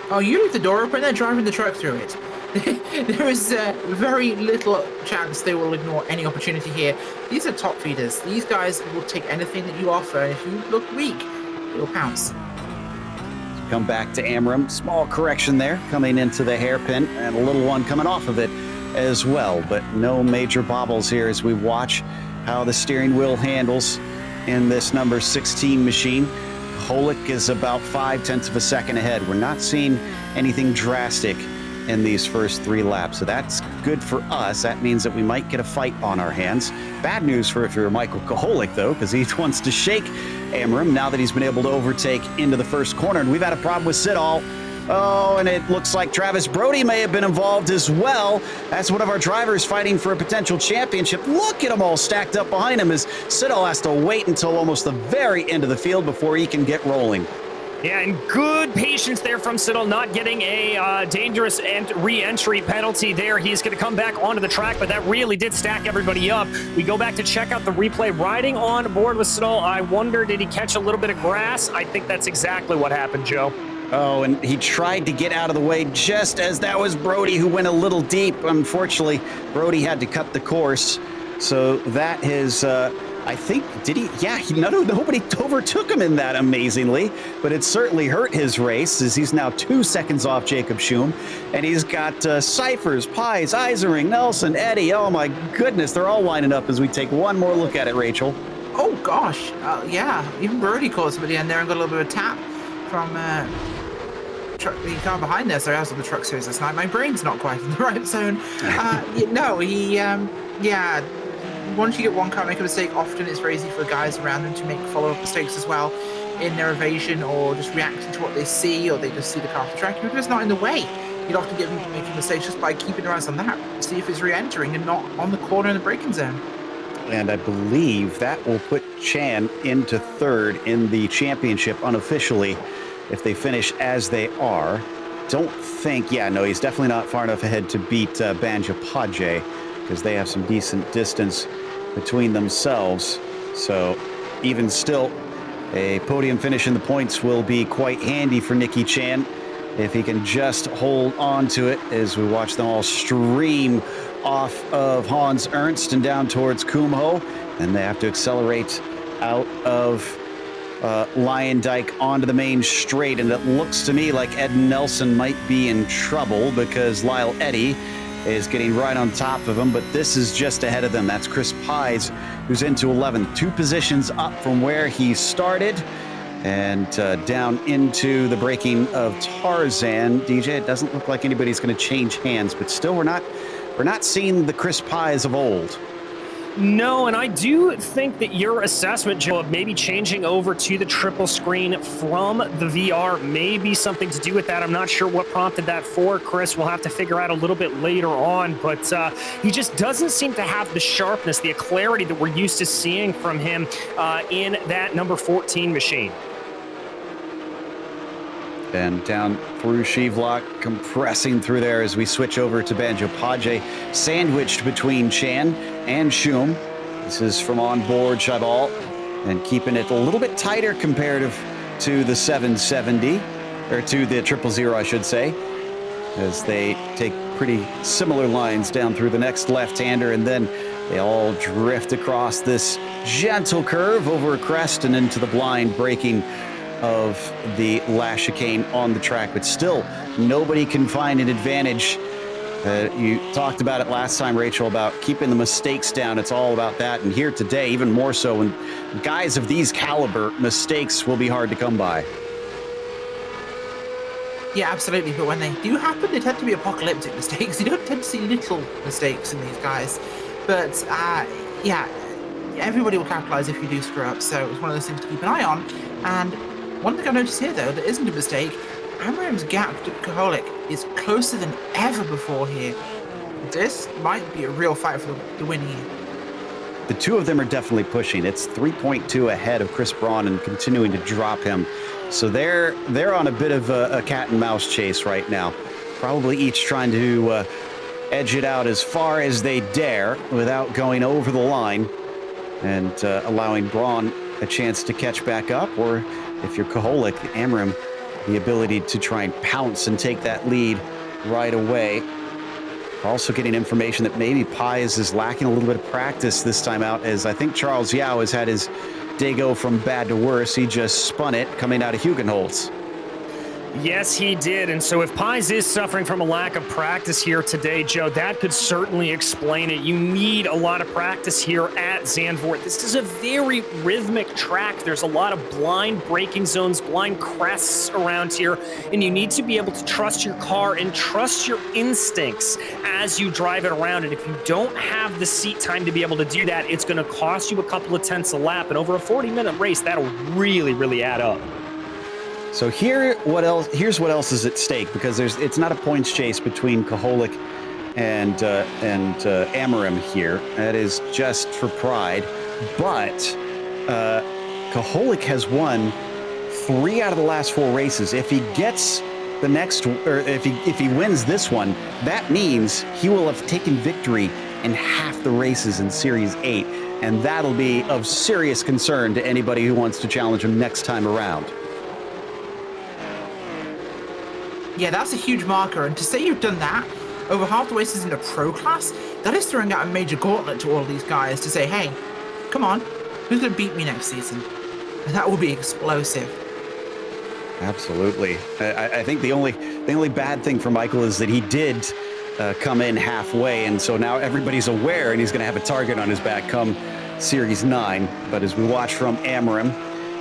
Oh, you leave the door open, they're driving the truck through it. There is very little chance they will ignore any opportunity here. These are top feeders. These guys will take anything that you offer, and if you look weak, they'll pounce. Come back to Amram. Small correction there coming into the hairpin, and a little one coming off of it as well. But no major bobbles here as we watch how the steering wheel handles in this number 16 machine. Holick is about 0.5 of a second ahead. We're not seeing anything drastic in these first 3 laps, so that's good for us. That means that we might get a fight on our hands. Bad news for if you're Michael Koholic, though, because he wants to shake Amram now that he's been able to overtake into the first corner. And we've had a problem with Siddall. Oh, and it looks like Travis Brody may have been involved as well. That's one of our drivers fighting for a potential championship. Look at them all stacked up behind him as Siddall has to wait until almost the very end of the field before he can get rolling. Yeah, and good patience there from Siddall, not getting a dangerous re-entry penalty there. He's going to come back onto the track, but that really did stack everybody up. We go back to check out the replay. Riding on board with Siddall, I wonder, did he catch a little bit of grass? I think that's exactly what happened, Joe. Oh, and he tried to get out of the way just as that was Brody who went a little deep. Unfortunately, Brody had to cut the course. So that is... I think, did he? Yeah, nobody overtook him in that, amazingly, but it certainly hurt his race as he's now 2 seconds off Jacob Schum, and he's got Cyphers, Pies, Isering, Nelson, Eddie. Oh my goodness, they're all lining up as we take one more look at it, Rachel. Oh gosh, yeah, even Brody caught some at the end there and got a little bit of a tap from the car behind there. Sorry, I was on the truck series last night. My brain's not quite in the right zone. Once you get one car make a mistake, often it's very easy for guys around them to make follow-up mistakes as well in their evasion or just reacting to what they see, or they just see the car off the track. You're just not in the way. You'd often get them making mistakes just by keeping your eyes on that, see if it's re-entering and not on the corner in the braking zone. And I believe that will put Chan into 3rd in the championship unofficially if they finish as they are. Don't think, he's definitely not far enough ahead to beat Banjo Page, because they have some decent distance between themselves. So even still, a podium finish in the points will be quite handy for Nicky Chan if he can just hold on to it as we watch them all stream off of Hans Ernst and down towards Kumho. And they have to accelerate out of Lyondike onto the main straight. And it looks to me like Ed Nelson might be in trouble because Lyle Eddy is getting right on top of him, but this is just ahead of them. That's Chris Pies, who's into 11th, 2 positions up from where he started, and down into the braking of Tarzan. DJ, it doesn't look like anybody's going to change hands, but still we're not seeing the Chris Pies of old. No, and I do think that your assessment, Joe, of maybe changing over to the triple screen from the VR may be something to do with that. I'm not sure what prompted that for Chris. We'll have to figure out a little bit later on, but he just doesn't seem to have the sharpness, the clarity that we're used to seeing from him in that number 14 machine. And down through Shivlock, compressing through there as we switch over to Banjo Paje, sandwiched between Chan and Shum. This is from on board Chabal, and keeping it a little bit tighter comparative to the 770, or to the 000, I should say, as they take pretty similar lines down through the next left-hander, and then they all drift across this gentle curve over a crest and into the blind, breaking of the last chicane on the track, but still nobody can find an advantage. You talked about it last time, Rachel, about keeping the mistakes down. It's all about that, and here today even more so. When guys of these caliber, mistakes will be hard to come by. Yeah, absolutely, but when they do happen, they tend to be apocalyptic mistakes. You don't tend to see little mistakes in these guys, but yeah, everybody will capitalize if you do screw up, so it's one of those things to keep an eye on. And one thing I noticed here, though, that isn't a mistake, Amram's gap to Koholik is closer than ever before here. This might be a real fight for the win here. The two of them are definitely pushing. It's 3.2 ahead of Chris Braun and continuing to drop him. So they're on a bit of a cat and mouse chase right now. Probably each trying to edge it out as far as they dare without going over the line and allowing Braun a chance to catch back up, or if you're Koholik, Amram, the ability to try and pounce and take that lead right away. We're also getting information that maybe Pies is lacking a little bit of practice this time out, as I think Charles Yao has had his day go from bad to worse. He just spun it coming out of Hugenholtz. Yes, he did. And so if Pies is suffering from a lack of practice here today, Joe, that could certainly explain it. You need a lot of practice here at Zandvoort. This is a very rhythmic track. There's a lot of blind braking zones, blind crests around here, and you need to be able to trust your car and trust your instincts as you drive it around. And if you don't have the seat time to be able to do that, it's going to cost you a couple of tenths a lap. And over a 40-minute race, that'll really, really add up. So here's what else is at stake, because it's not a points chase between Koholik and Amarim here. That is just for pride. But Koholik has won 3 out of the last 4 races. If he gets the next, or if he wins this one, that means he will have taken victory in half the races in Series 8, and that'll be of serious concern to anybody who wants to challenge him next time around. Yeah, that's a huge marker, and to say you've done that over half the races in the pro class, that is throwing out a major gauntlet to all of these guys to say, hey, come on, who's going to beat me next season? And that will be explosive. Absolutely. I think the only bad thing for Michael is that he did come in halfway, and so now everybody's aware, and he's going to have a target on his back come Series 9. But as we watch from Amarim,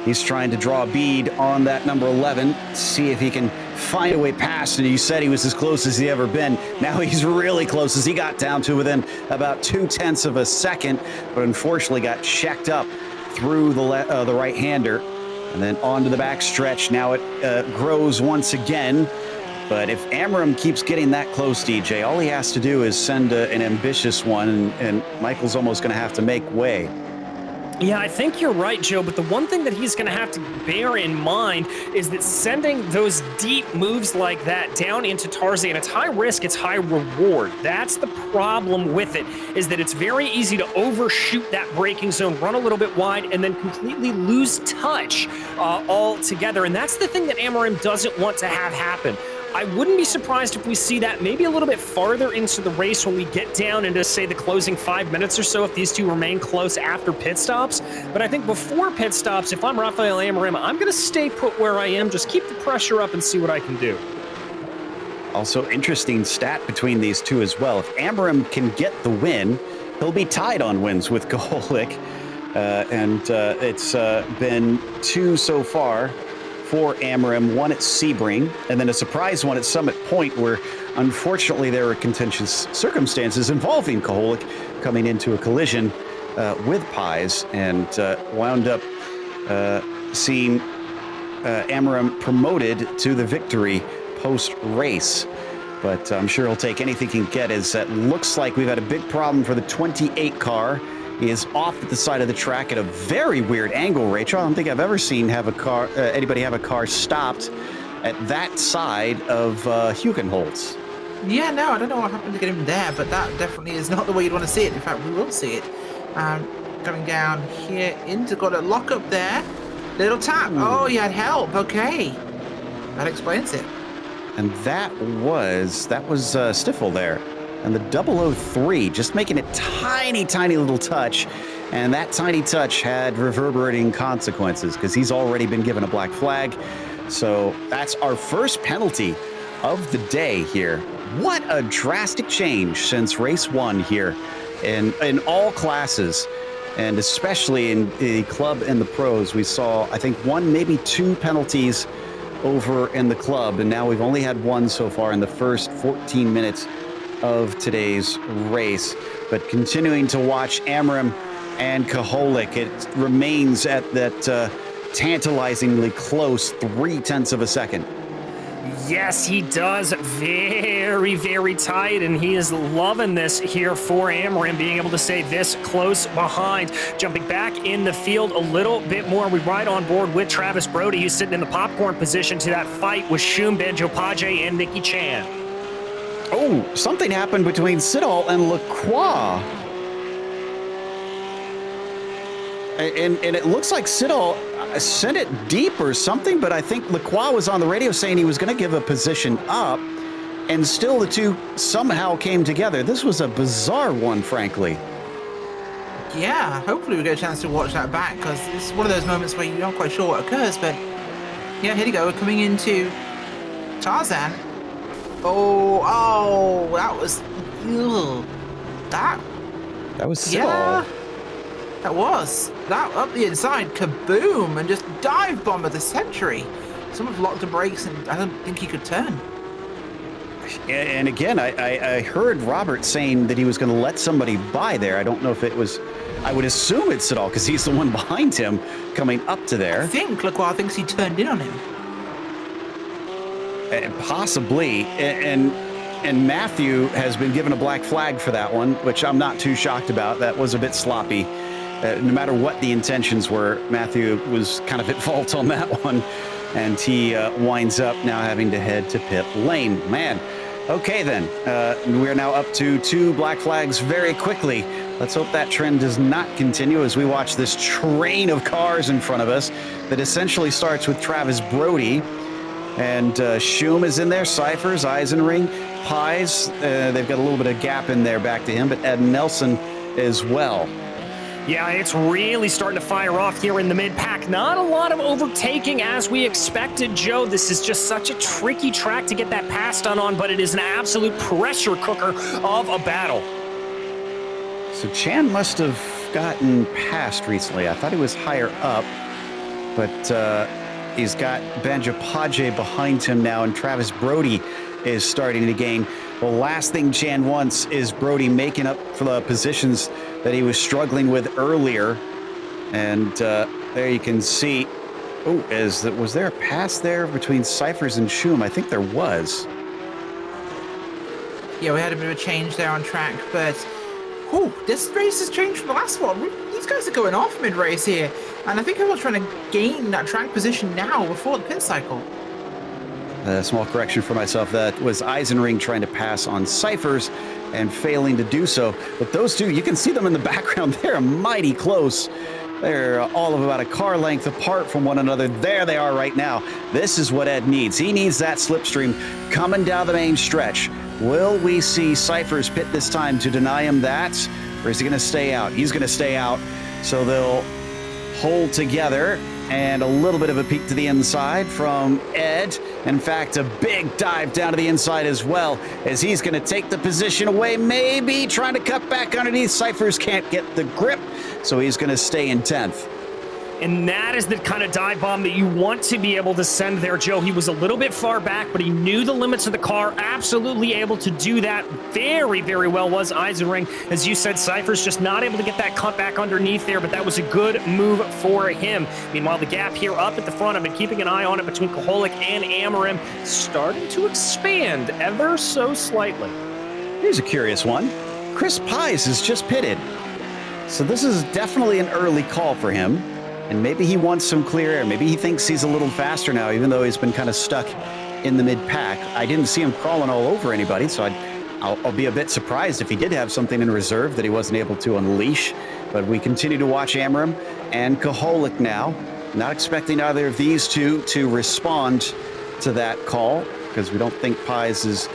he's trying to draw a bead on that number 11, see if he can find a way past. And you said he was as close as he ever been. Now he's really close, as he got down to within about 0.2 of a second, but unfortunately got checked up through the right-hander and then onto the back stretch. Now it grows once again. But if Amarim keeps getting that close, DJ, all he has to do is send an ambitious one, and Michael's almost going to have to make way. Yeah, I think you're right, Joe, but the one thing that he's going to have to bear in mind is that sending those deep moves like that down into Tarzan, it's high risk, it's high reward. That's the problem with it, is that it's very easy to overshoot that braking zone, run a little bit wide, and then completely lose touch altogether. And that's the thing that Amarim doesn't want to have happen. I wouldn't be surprised if we see that maybe a little bit farther into the race when we get down into, say, the closing 5 minutes or so, if these two remain close after pit stops. But I think before pit stops, if I'm Rafael Amarim, I'm going to stay put where I am, just keep the pressure up and see what I can do. Also, interesting stat between these two as well. If Amarim can get the win, he'll be tied on wins with Koholik. It's been 2 so far for Amarim, 1 at Sebring, and then a surprise one at Summit Point, where unfortunately there were contentious circumstances involving Koholik coming into a collision with Pies and wound up seeing Amram promoted to the victory post-race. But I'm sure he'll take anything he can get, as it looks like we've had a big problem for the 28 car. He is off at the side of the track at a very weird angle, Rachel. I don't think I've ever seen anybody have a car stopped at that side of Hugenholtz. Yeah, no, I don't know what happened to get him there, but that definitely is not the way you'd want to see it. In fact, we will see it. Coming down here into, got a lock up there. Little tap. Ooh. Oh, you had help. Okay. That explains it. And that was Stiffel there. And the 003 just making a tiny, tiny little touch. And that tiny touch had reverberating consequences because he's already been given a black flag. So that's our first penalty of the day here. What a drastic change since race 1 here in all classes. And especially in the club and the pros, we saw, I think, 1, maybe 2 penalties over in the club. And now we've only had 1 so far in the first 14 minutes of today's race. But continuing to watch Amram and Kaholik, it remains at that tantalizingly close 0.3 of a second. Yes, he does. Very, very tight, and he is loving this here for Amram, being able to stay this close behind. Jumping back in the field a little bit more, we ride on board with Travis Brody, who's sitting in the popcorn position to that fight with Shum Banjo-Paje and Nicky Chan. Oh, something happened between Siddall and Lacroix. And it looks like Siddall sent it deep or something, but I think Lacroix was on the radio saying he was going to give a position up, and still the two somehow came together. This was a bizarre one, frankly. Yeah, hopefully we get a chance to watch that back, because it's one of those moments where you're not quite sure what occurs, but yeah, here we go. We're coming into Tarzan. Oh, that was... Ugh. That was Siddall. Yeah. That was. That up the inside, kaboom, and just dive bomb of the century. Someone locked the brakes and I don't think he could turn. And again, I heard Robert saying that he was going to let somebody by there. I don't know if it was, I would assume it's Siddall because he's the one behind him coming up to there. I think Lacroix thinks he turned in on him. Possibly. And Matthew has been given a black flag for that one, which I'm not too shocked about. That was a bit sloppy. No matter what the intentions were, Matthew was kind of at fault on that one. And he winds up now having to head to pit lane. Man, okay then. We're now up to 2 black flags very quickly. Let's hope that trend does not continue as we watch this train of cars in front of us that essentially starts with Travis Brody. And Shum is in there, Cyphers, Eisenring, Pies. They've got a little bit of gap in there back to him, but Ed Nelson as well. Yeah, it's really starting to fire off here in the mid-pack. Not a lot of overtaking as we expected, Joe. This is just such a tricky track to get that pass done on, but it is an absolute pressure cooker of a battle. So Chan must have gotten past recently. I thought he was higher up, but he's got Banjo-Paje behind him now, and Travis Brody is starting to gain. The last thing Chan wants is Brody making up for the positions that he was struggling with earlier. And there you can see, was there a pass there between Cyphers and Shum? I think there was. Yeah, we had a bit of a change there on track, but this race has changed from the last one. These guys are going off mid-race here, and I think everyone's trying to gain that track position now before the pit cycle. A small correction for myself. That was Eisenring trying to pass on Cyphers and failing to do so. But those two, you can see them in the background. They're mighty close. They're all of about a car length apart from one another. There they are right now. This is what Ed needs. He needs that slipstream coming down the main stretch. Will we see Cyphers pit this time to deny him that? Or is he going to stay out? He's going to stay out. So they'll hold together. And a little bit of a peek to the inside from Ed. In fact, a big dive down to the inside as well, as he's going to take the position away, maybe trying to cut back underneath. Cyphers can't get the grip, so he's going to stay in 10th. And that is the kind of dive bomb that you want to be able to send there, Joe. He was a little bit far back, but he knew the limits of the car, absolutely able to do that very, very well was Eisenring. As you said, Cypher's just not able to get that cut back underneath there, but that was a good move for him. Meanwhile, the gap here up at the front, I've been keeping an eye on it between Koholik and Amarim, starting to expand ever so slightly. Here's a curious one. Chris Pies has just pitted. So this is definitely an early call for him. And maybe he wants some clear air. Maybe he thinks he's a little faster now, even though he's been kind of stuck in the mid-pack. I didn't see him crawling all over anybody, so I'll be a bit surprised if he did have something in reserve that he wasn't able to unleash. But we continue to watch Amarim and Koholik now. Not expecting either of these two to respond to that call, because we don't think Pies is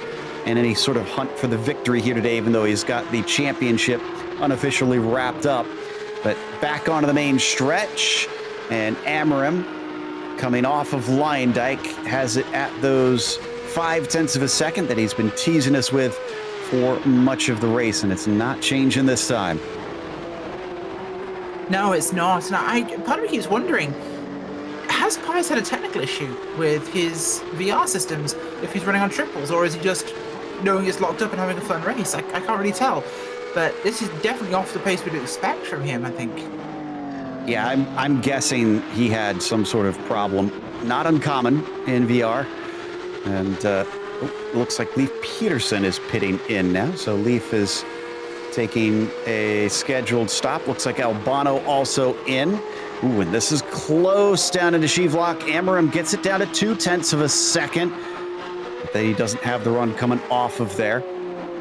in any sort of hunt for the victory here today, even though he's got the championship unofficially wrapped up. But back onto the main stretch, and Amarim, coming off of Lyondike, has it at those 0.5 of a second that he's been teasing us with for much of the race, and it's not changing this time. No, it's not. And part of me keeps wondering, has Pies had a technical issue with his VR systems if he's running on triples, or is he just knowing it's locked up and having a fun race? I can't really tell. But this is definitely off the pace we'd expect from him, I think. Yeah, I'm guessing he had some sort of problem. Not uncommon in VR. And looks like Leif Peterson is pitting in now. So Leif is taking a scheduled stop. Looks like Albano also in. Ooh, and this is close down into Shivlock. Amarim gets it down to 0.2 of a second. But then he doesn't have the run coming off of there.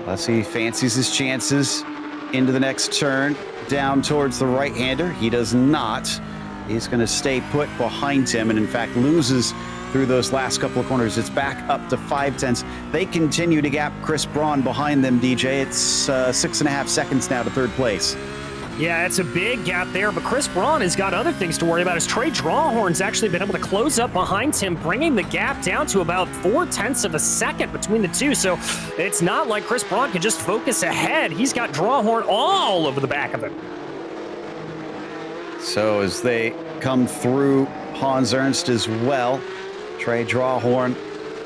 Unless he fancies his chances into the next turn, down towards the right-hander. He does not. He's going to stay put behind him, and in fact loses through those last couple of corners. It's back up to 0.5. They continue to gap Chris Braun behind them, DJ. It's 6.5 seconds now to third place. Yeah, it's a big gap there, but Chris Braun has got other things to worry about. As Trey Drawhorn's actually been able to close up behind him, bringing the gap down to about 0.4 of a second between the two. So it's not like Chris Braun can just focus ahead. He's got Drawhorn all over the back of him. So as they come through Hans Ernst as well, Trey Drawhorn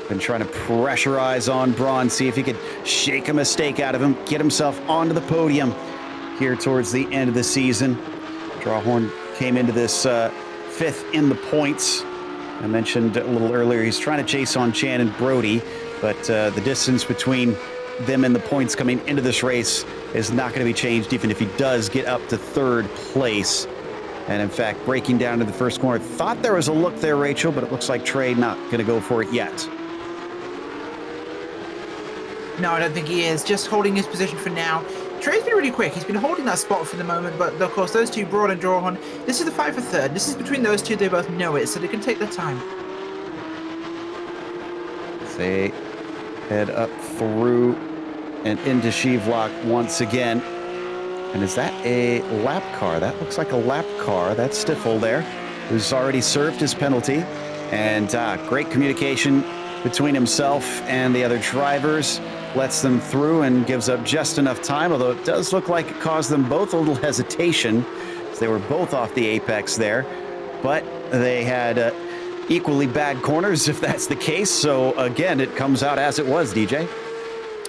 been trying to pressurize on Braun, see if he could shake a mistake out of him, get himself onto the podium here towards the end of the season. Drawhorn came into this 5th in the points. I mentioned a little earlier, he's trying to chase on Chan and Brody, but the distance between them and the points coming into this race is not going to be changed, even if he does get up to 3rd place. And in fact, breaking down to the first corner, thought there was a look there, Rachel, but it looks like Trey not going to go for it yet. No, I don't think he is. Just holding his position for now. Trey's been really quick. He's been holding that spot for the moment, but of course, those two, Braun and Drawhorn, this is the fight for 3rd. This is between those two. They both know it, so they can take their time. They head up through and into Shivlock once again. And is that a lap car? That looks like a lap car. That's Stiffel there, who's already served his penalty. And great communication between himself and the other drivers. Lets them through and gives up just enough time, although it does look like it caused them both a little hesitation, as they were both off the apex there. But they had equally bad corners, if that's the case. So again, it comes out as it was, DJ.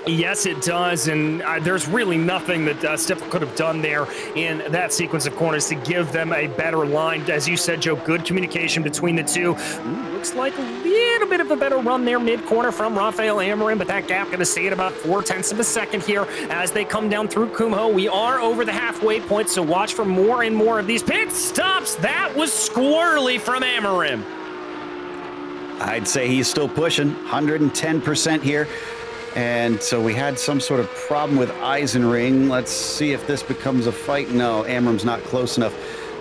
Yes, it does, and there's really nothing that Stiffel could have done there in that sequence of corners to give them a better line. As you said, Joe, good communication between the two. Looks like a little bit of a better run there mid-corner from Rafael Amarim, but that gap going to stay at about 0.4 of a second here as they come down through Kumho. We are over the halfway point, so watch for more and more of these pit stops. That was squirrely from Amarim. I'd say he's still pushing 110% here. And so we had some sort of problem with Eisenring. Let's see if this becomes a fight. No, Amarim's not close enough.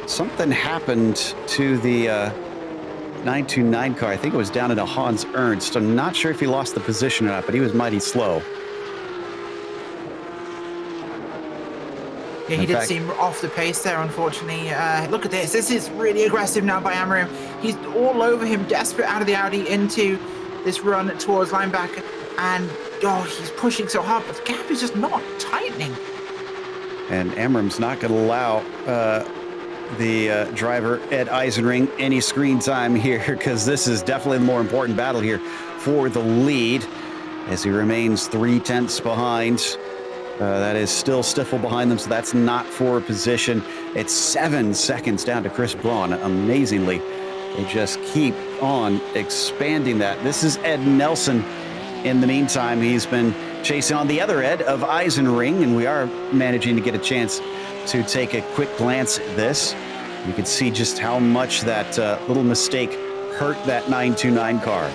Something happened to the 929 car. I think it was down into Hans Ernst. I'm not sure if he lost the position or not, but he was mighty slow. Yeah, he did seem off the pace there, unfortunately. Look at this. This is really aggressive now by Amarim. He's all over him, desperate out of the Audi into this run towards linebacker. And, he's pushing so hard, but the gap is just not tightening. And Amarim's not going to allow the driver, Ed Eisenring, any screen time here, because this is definitely the more important battle here for the lead, as he remains 3/10 behind. That is still Stiffel behind them, so that's not for a position. It's 7 seconds down to Chris Braun. Amazingly, they just keep on expanding that. This is Ed Nelson. In the meantime, he's been chasing on the other Ed of Eisenring, and we are managing to get a chance to take a quick glance at this. You can see just how much that little mistake hurt that 929 car.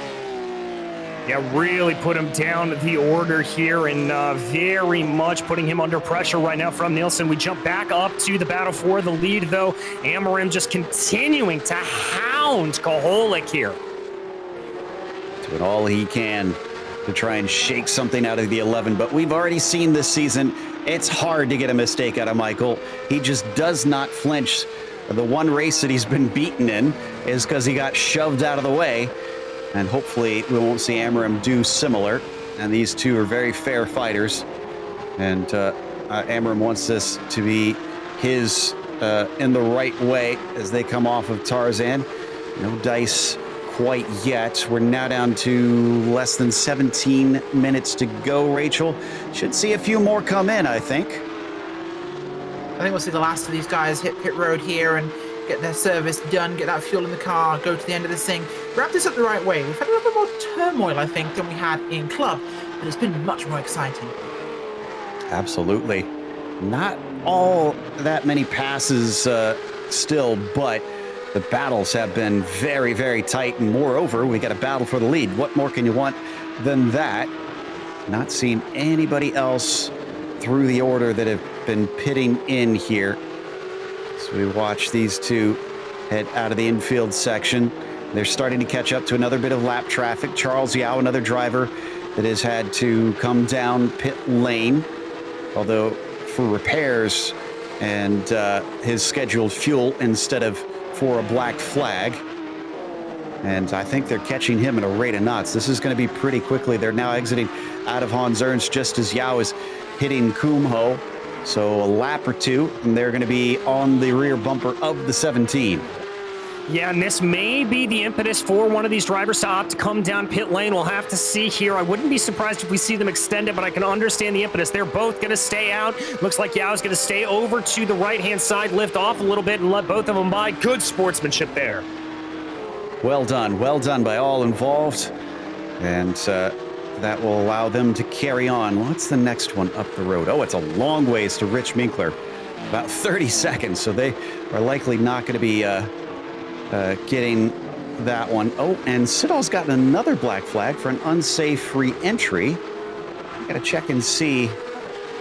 Yeah, really put him down the order here, and very much putting him under pressure right now from Nielsen. We jump back up to the battle for the lead, though. Amarim just continuing to hound Koholik here. Doing all he can to try and shake something out of the 11, but we've already seen this season, it's hard to get a mistake out of Michael. He just does not flinch. The one race that he's been beaten in is because he got shoved out of the way. And hopefully we won't see Amarim do similar. And these two are very fair fighters. And Amarim wants this to be his in the right way as they come off of Tarzan. No dice quite yet. We're now down to less than 17 minutes to go, Rachel. Should see a few more come in, I think. I think we'll see the last of these guys hit pit road here and get their service done, get that fuel in the car, go to the end of this thing, wrap this up the right way. We've had a little bit more turmoil, I think, than we had in club, but it's been much more exciting. Absolutely. Not all that many passes still, but the battles have been very, very tight, and moreover, we got a battle for the lead. What more can you want than that? Not seeing anybody else through the order that have been pitting in here. So we watch these two head out of the infield section. They're starting to catch up to another bit of lap traffic. Charles Yao, another driver that has had to come down pit lane, although for repairs and his scheduled fuel instead of for a black flag. And I think they're catching him at a rate of knots. This is going to be pretty quickly. They're now exiting out of Hans Ernst just as Yao is hitting Kumho. So a lap or two, and they're going to be on the rear bumper of the 17. Yeah, and this may be the impetus for one of these drivers to opt to come down pit lane. We'll have to see here. I wouldn't be surprised if we see them extend it, but I can understand the impetus. They're both going to stay out. Looks like Yao's going to stay over to the right-hand side, lift off a little bit, and let both of them by. Good sportsmanship there. Well done by all involved. And that will allow them to carry on. What's the next one up the road? Oh, it's a long ways to Rich Minkler. About 30 seconds, so they are likely not going to be getting that one. Oh, and Siddall's gotten another black flag for an unsafe re-entry. Got to check and see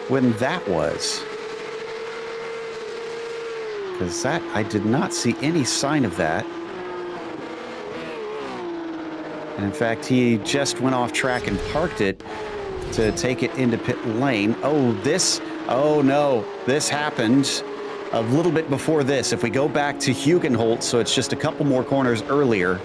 when that was. Because that, I did not see any sign of that. And in fact, he just went off track and parked it to take it into pit lane. Oh no, this happened a little bit before this. If we go back to Hugenholt, so it's just a couple more corners earlier,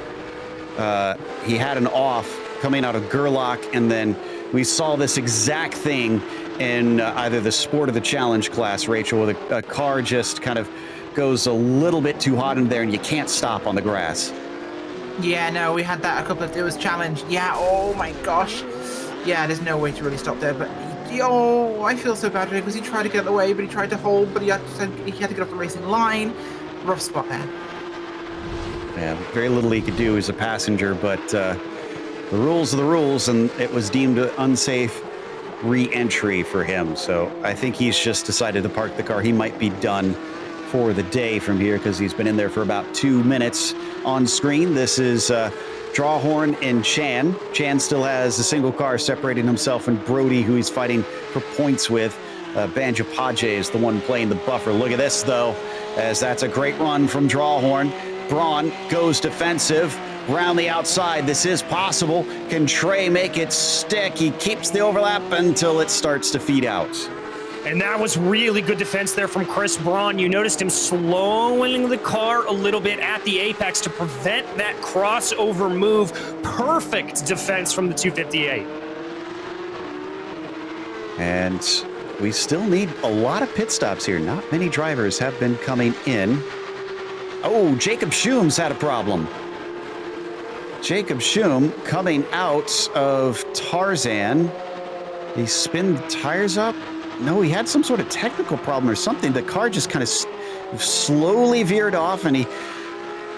he had an off coming out of Gerlach, and then we saw this exact thing in either the sport or the challenge class, Rachel, where a car just kind of goes a little bit too hot in there and you can't stop on the grass. Yeah, no, we had that a couple of, it was challenged. Yeah, oh my gosh. Yeah, there's no way to really stop there, but I feel so bad for him because he tried to get out of the way, but he tried to hold, but he had to get off the racing line. Rough spot there. Yeah, very little he could do as a passenger, but the rules are the rules, and it was deemed an unsafe re-entry for him. So I think he's just decided to park the car. He might be done for the day from here because he's been in there for about 2 minutes. On screen, this is Drawhorn and Chan. Chan still has a single car separating himself and Brody, who he's fighting for points with. Banjo Paje is the one playing the buffer. Look at this, though, as that's a great run from Drawhorn. Braun goes defensive. Round the outside, this is possible. Can Trey make it stick? He keeps the overlap until it starts to feed out. And that was really good defense there from Chris Braun. You noticed him slowing the car a little bit at the apex to prevent that crossover move. Perfect defense from the 258. And we still need a lot of pit stops here. Not many drivers have been coming in. Oh, Jacob Schum's had a problem. Jacob Schum coming out of Tarzan. He spin the tires up? No, he had some sort of technical problem or something. The car just kind of slowly veered off, and he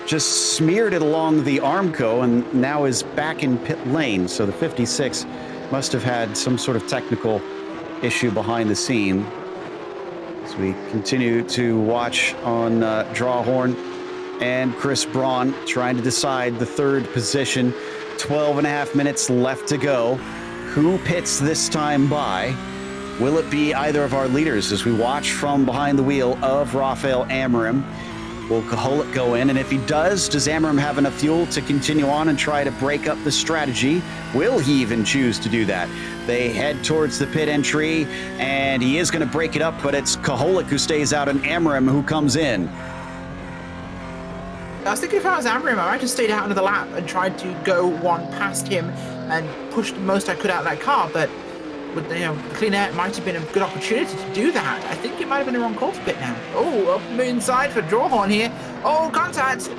just smeared it along the Armco and now is back in pit lane. So the 56 must have had some sort of technical issue behind the scene. As we continue to watch on Drawhorn and Chris Braun trying to decide the third position. 12 and a half minutes left to go. Who pits this time by? Will it be either of our leaders as we watch from behind the wheel of Rafael Amorim? Will Koholik go in? And if he does Amorim have enough fuel to continue on and try to break up the strategy? Will he even choose to do that? They head towards the pit entry, and he is going to break it up, but it's Koholik who stays out and Amorim who comes in. I was thinking if I was Amorim, I might have stayed out another lap and tried to go one past him and pushed the most I could out of that car, but with the clean air, it might have been a good opportunity to do that. I think it might have been the wrong call to pit now. Oh, up inside for Drawhorn here. Oh, contact!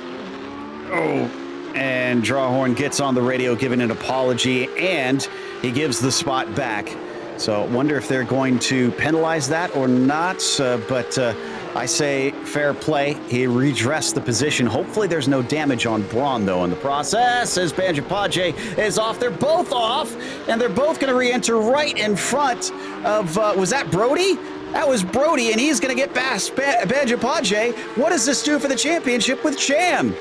Oh, and Drawhorn gets on the radio giving an apology, and he gives the spot back. So wonder if they're going to penalize that or not, but I say fair play. He redressed the position. Hopefully there's no damage on Braun, though, in the process, as Banjapaje is off. They're both off, and they're both going to re-enter right in front of, was that Brody? That was Brody, and he's going to get past Banjapaje. What does this do for the championship with Chan?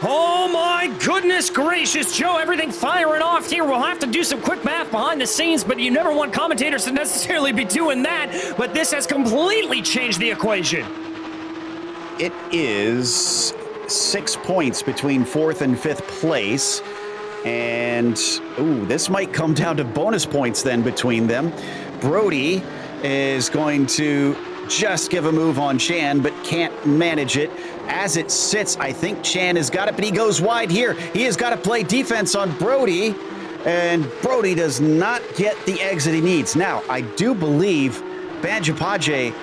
Oh my goodness gracious, Joe, everything firing off here. We'll have to do some quick math behind the scenes, but you never want commentators to necessarily be doing that. But this has completely changed the equation. It is 6 points between fourth and fifth place. And, ooh, this might come down to bonus points then between them. Brody is going to just give a move on Chan, but can't manage it. As it sits, I think Chan has got it, but he goes wide here. He has got to play defense on Brody, and Brody does not get the exit he needs. Now, I do believe Banjapaje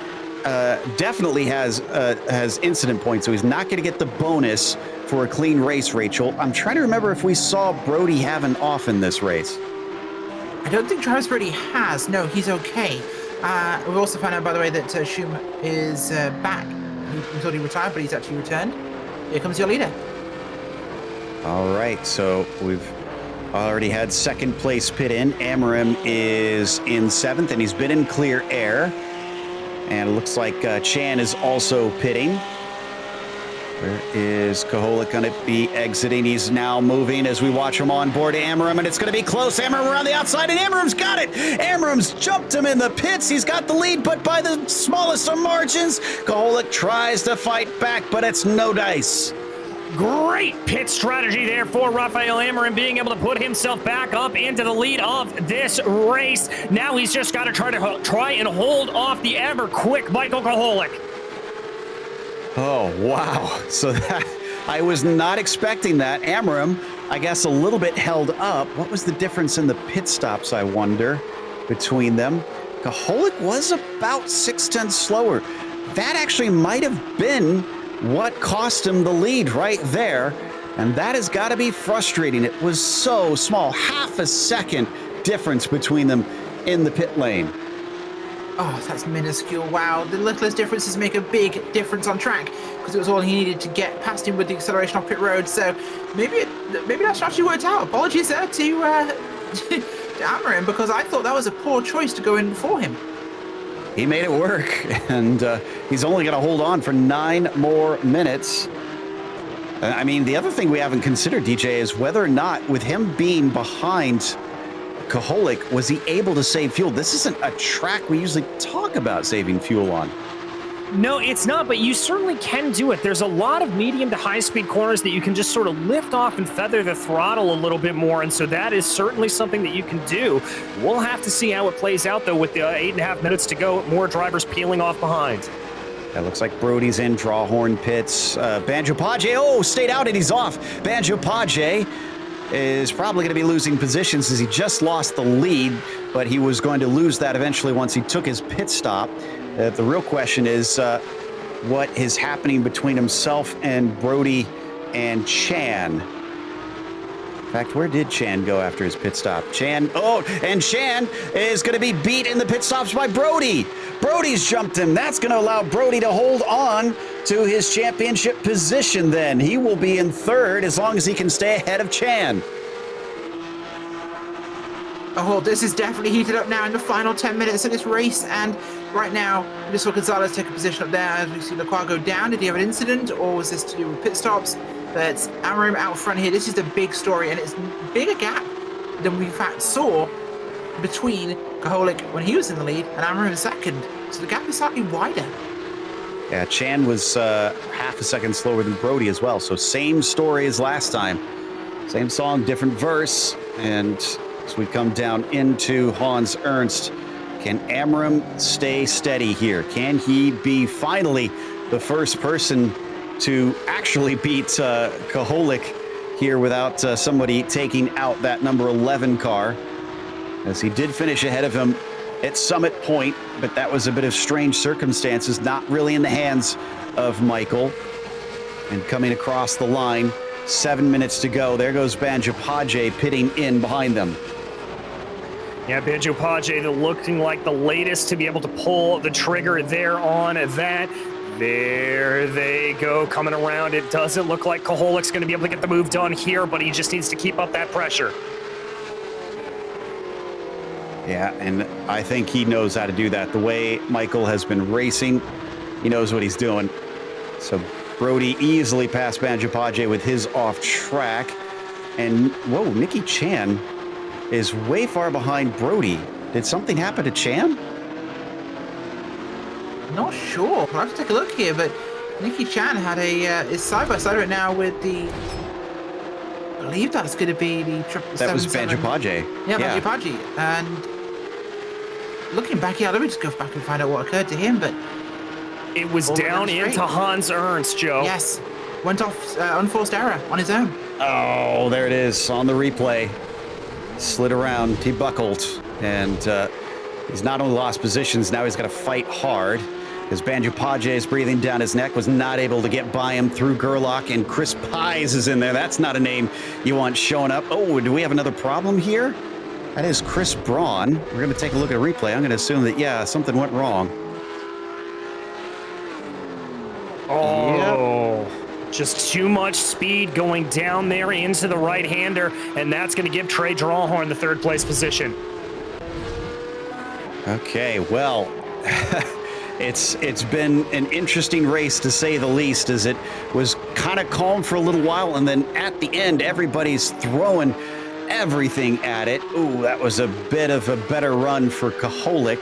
definitely has incident points, so he's not going to get the bonus for a clean race, Rachel. I'm trying to remember if we saw Brody have an off in this race. I don't think Travis Brody has. No, he's okay. We've also found out, by the way, that Schum is back. We thought he retired, but he's actually returned. Here comes your leader. All right, so we've already had second place pit in. Amorim is in seventh, and he's been in clear air. And it looks like Chan is also pitting. Where is Koholik going to be exiting? He's now moving as we watch him on board Amorim, and it's going to be close. Amorim around the outside, and Amorim's got it. Amorim's jumped him in the pits. He's got the lead, but by the smallest of margins. Koholik tries to fight back, but it's no dice. Great pit strategy there for Rafael Amorim, being able to put himself back up into the lead of this race. Now he's just got to try and hold off the ever quick Michael Koholik. Oh, wow. So that, I was not expecting that. Amorim, I guess, a little bit held up. What was the difference in the pit stops, I wonder, between them? Koholik was about 6/10 slower. That actually might have been what cost him the lead right there. And that has got to be frustrating. It was so small, half a second difference between them in the pit lane. Oh, that's minuscule. Wow, the littlest differences make a big difference on track, because it was all he needed to get past him with the acceleration off pit road. So maybe that strategy worked out. Apologies there to Amorim, because I thought that was a poor choice to go in before him. He made it work, and he's only going to hold on for 9 more minutes. I mean, the other thing we haven't considered, DJ, is whether or not, with him being behind Koholik, was he able to save fuel? This isn't a track we usually talk about saving fuel on. No, it's not, but you certainly can do it. There's a lot of medium to high-speed corners that you can just sort of lift off and feather the throttle a little bit more, and so that is certainly something that you can do. We'll have to see how it plays out, though, with the 8.5 minutes to go, more drivers peeling off behind. That looks like Brody's in, Drawhorn pits. Banjapaje, stayed out and he's off. Banjapaje is probably going to be losing positions as he just lost the lead, but he was going to lose that eventually once he took his pit stop. The real question is, what is happening between himself and Brody and Chan. In fact, where did Chan go after his pit stop? Chan is going to be beat in the pit stops by Brody. Brody's jumped him. That's going to allow Brody to hold on to his championship position then. He will be in third as long as he can stay ahead of Chan. Oh, this is definitely heated up now in the final 10 minutes of this race, and right now, we just saw Gonzalez take a position up there as we see Leclerc go down. Did he have an incident, or was this to do with pit stops? But Amarim out front here. This is the big story, and it's a bigger gap than we in fact saw between Koholik when he was in the lead and Amarim in second. So the gap is slightly wider. Yeah, Chan was half a second slower than Brody as well. So same story as last time. Same song, different verse. And as we come down into Hans Ernst, can Amarim stay steady here? Can he be finally the first person to actually beat Koholik here without somebody taking out that number 11 car? As he did finish ahead of him at Summit Point, but that was a bit of strange circumstances, not really in the hands of Michael. And coming across the line, 7 minutes to go. There goes Banjo Page pitting in behind them. Yeah, Banjo Page looking like the latest to be able to pull the trigger there on that. There they go, coming around. It doesn't look like Koholik's going to be able to get the move done here, but he just needs to keep up that pressure. Yeah, and I think he knows how to do that. The way Michael has been racing, he knows what he's doing. So Brody easily passed Banjo Page with his off track. And, whoa, Nicky Chan is way far behind Brody. Did something happen to Chan? Not sure. I'll have to take a look here, but Nicky Chan had is side by side right now with the. I believe that's going to be the triple. That was Banjo Page. Yeah, Banjo Page. And looking back, let me just go back and find out what occurred to him. But it was down into Hans Ernst, Joe. Yes, went off unforced error on his own. Oh, there it is on the replay. Slid around, he buckled, and he's not only lost positions, now he's got to fight hard. As Banjo Page is breathing down his neck, was not able to get by him through Gerlach, and Chris Pies is in there. That's not a name you want showing up. Oh, do we have another problem here? That is Chris Braun. We're going to take a look at a replay. I'm going to assume that, yeah, something went wrong. Oh, yep. Just too much speed going down there into the right-hander, and that's going to give Trey Drawhorn the third place position. Okay, well... It's been an interesting race, to say the least, as it was kind of calm for a little while, and then at the end, everybody's throwing everything at it. Ooh, that was a bit of a better run for Koholik.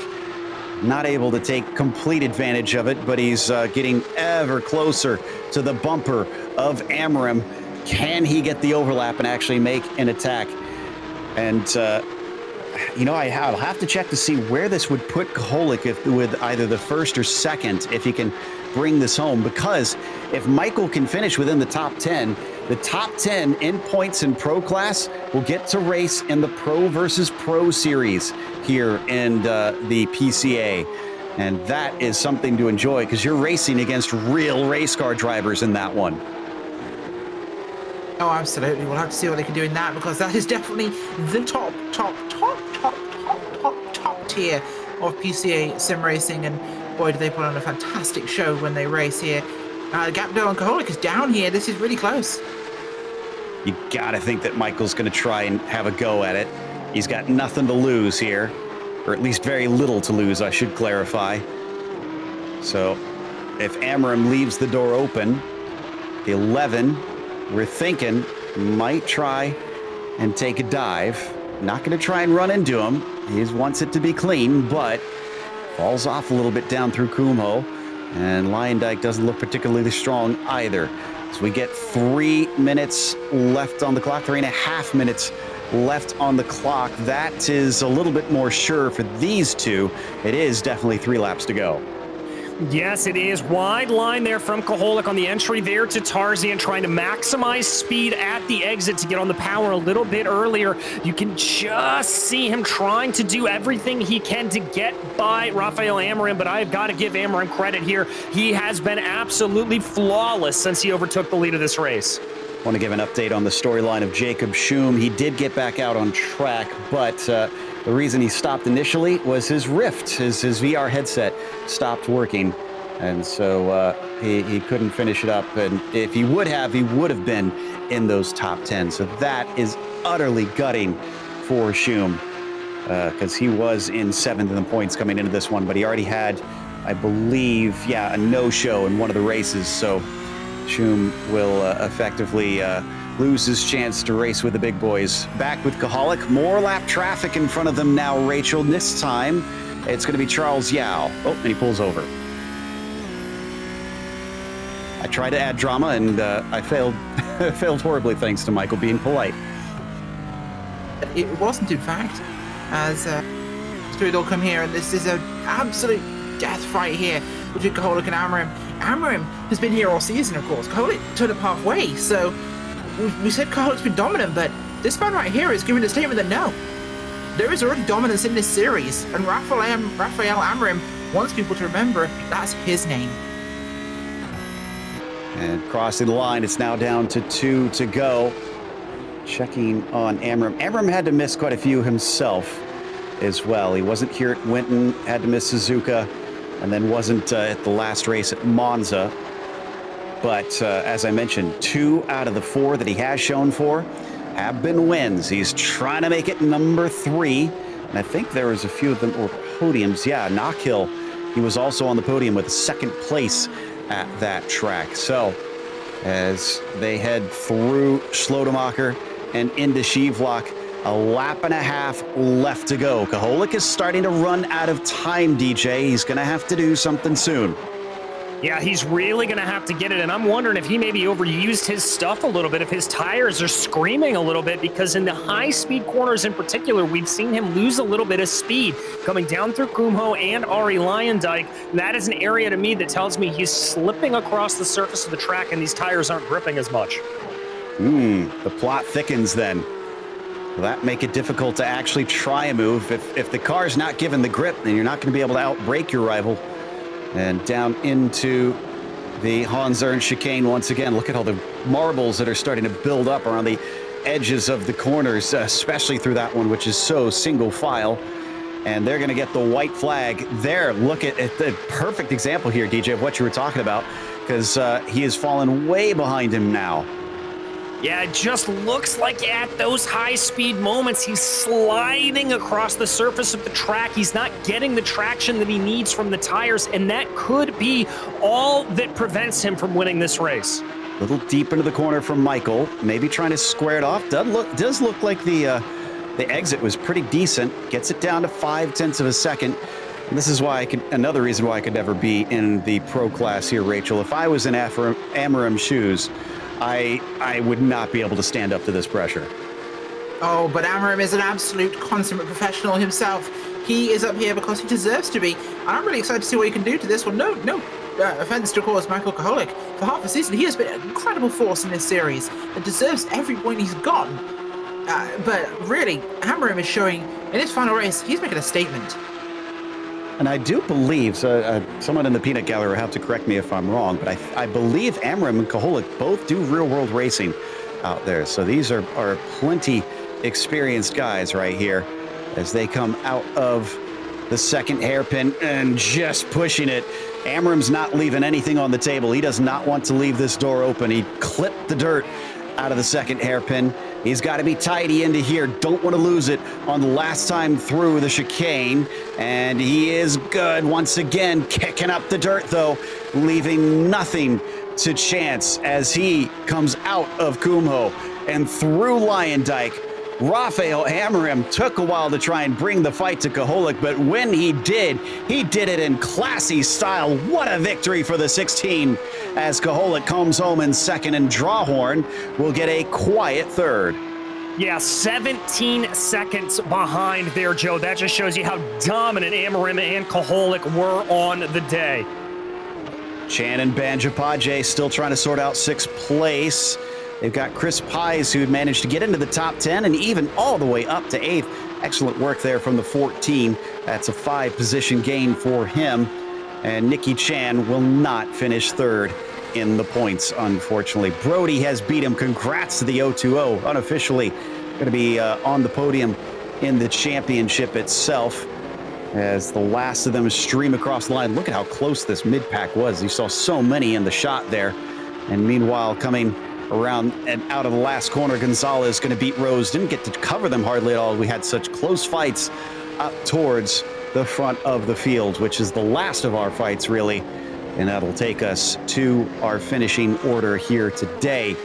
Not able to take complete advantage of it, but he's getting ever closer to the bumper of Amarim. Can he get the overlap and actually make an attack? And... you know, I'll have to check to see where this would put Koholik with either the first or second, if he can bring this home. Because if Michael can finish within the top 10 in points in pro class will get to race in the Pro versus Pro series here in the PCA. And that is something to enjoy, because you're racing against real race car drivers in that one. Oh, absolutely. We'll have to see what they can do in that, because that is definitely the top tier of PCA sim racing, and boy, do they put on a fantastic show when they race here. Gapdo and Koholik is down here. This is really close. You gotta think that Michael's gonna try and have a go at it. He's got nothing to lose here, or at least very little to lose, I should clarify. So if Amarim leaves the door open, the 11, we're thinking, might try and take a dive. Not going to try and run into him. He wants it to be clean, but falls off a little bit down through Kumho. And Lyondike doesn't look particularly strong either. So we get 3 minutes left on the clock, 3.5 minutes left on the clock. That is a little bit more sure for these two. It is definitely 3 laps to go. Yes, it is. Wide line there from Koholik on the entry there to Tarzan, trying to maximize speed at the exit to get on the power a little bit earlier. You can just see him trying to do everything he can to get by Rafael Amorim, but I've got to give Amorim credit here. He has been absolutely flawless since he overtook the lead of this race. I want to give an update on the storyline of Jacob Schum. He did get back out on track, but the reason he stopped initially was his Rift, his VR headset stopped working, and so he couldn't finish it up. And if he would have been in those top 10. So that is utterly gutting for Schum, because he was in 7th in the points coming into this one, but he already had, I believe, a no-show in one of the races. So Schum will effectively lose his chance to race with the big boys. Back with Koholik, more lap traffic in front of them now, Rachel. This time, it's going to be Charles Yao. Oh, and he pulls over. I tried to add drama, and I failed failed horribly thanks to Michael being polite. It wasn't, in fact, as Strudel come here, and this is an absolute death fight here between Koholik and Amorim. Amorim has been here all season, of course. Koholik turned up halfway, so we said Koholik's been dominant, but this man right here is giving a statement that no, there is already dominance in this series, and Rafael Amorim wants people to remember that's his name. And crossing the line, it's now down to 2 to go. Checking on Amorim. Amorim had to miss quite a few himself as well. He wasn't here at Winton, had to miss Suzuka, and then wasn't at the last race at Monza. But as I mentioned, 2 out of the 4 that he has shown for have been wins. He's trying to make it number 3. And I think there was a few of them were podiums. Yeah, Knockhill, he was also on the podium with 2nd place at that track. So as they head through Slotemacher and into Schivlock, a lap and a half left to go. Koholik is starting to run out of time, DJ. He's going to have to do something soon. Yeah, he's really going to have to get it, and I'm wondering if he maybe overused his stuff a little bit, if his tires are screaming a little bit, because in the high-speed corners in particular, we've seen him lose a little bit of speed coming down through Kumho and Ari Lyondike. That is an area to me that tells me he's slipping across the surface of the track, and these tires aren't gripping as much. The plot thickens then. Will that make it difficult to actually try a move? If the car's not given the grip, then you're not going to be able to outbrake your rival. And down into the Hans Ernst chicane once again. Look at all the marbles that are starting to build up around the edges of the corners, especially through that one, which is so single file. And they're going to get the white flag there. Look at the perfect example here, DJ, of what you were talking about, because he has fallen way behind him now. Yeah, it just looks like at those high-speed moments, he's sliding across the surface of the track. He's not getting the traction that he needs from the tires, and that could be all that prevents him from winning this race. A little deep into the corner from Michael, maybe trying to square it off. Does look like the exit was pretty decent. Gets it down to 0.5 of a second. And this is why another reason why I could never be in the pro class here, Rachel. If I was in Amorim's shoes, I would not be able to stand up to this pressure. Oh, but Amorim is an absolute consummate professional himself. He is up here because he deserves to be. And I'm really excited to see what he can do to this one. No offense to, of course, Michael Koholik. For half a season, he has been an incredible force in this series and deserves every point he's gotten. But really, Amorim is showing, in his final race, he's making a statement. And I do believe, someone in the peanut gallery will have to correct me if I'm wrong, but I believe Amorim and Koholik both do real-world racing out there. So these are plenty experienced guys right here as they come out of the second hairpin and just pushing it. Amorim's not leaving anything on the table. He does not want to leave this door open. He clipped the dirt out of the second hairpin. He's got to be tidy into here. Don't want to lose it on the last time through the chicane. And he is good once again, kicking up the dirt, though, leaving nothing to chance as he comes out of Kumho and through Lyondike. Rafael Amorim took a while to try and bring the fight to Koholik, but when he did it in classy style. What a victory for the 16 as Koholik comes home in second, and Drawhorn will get a quiet third. Yeah, 17 seconds behind there, Joe. That just shows you how dominant Amorim and Koholik were on the day. Chan and Banjapaje still trying to sort out sixth place. They've got Chris Pies, who managed to get into the top 10 and even all the way up to 8th. Excellent work there from the 14. That's a 5-position gain for him. And Nikki Chan will not finish 3rd in the points, unfortunately. Brody has beat him. Congrats to the 020. Unofficially going to be on the podium in the championship itself as the last of them stream across the line. Look at how close this mid-pack was. You saw so many in the shot there. And meanwhile, coming around and out of the last corner, Gonzalez going to beat Rose. Didn't get to cover them hardly at all. We had such close fights up towards the front of the field, which is the last of our fights, really. And that'll take us to our finishing order here today.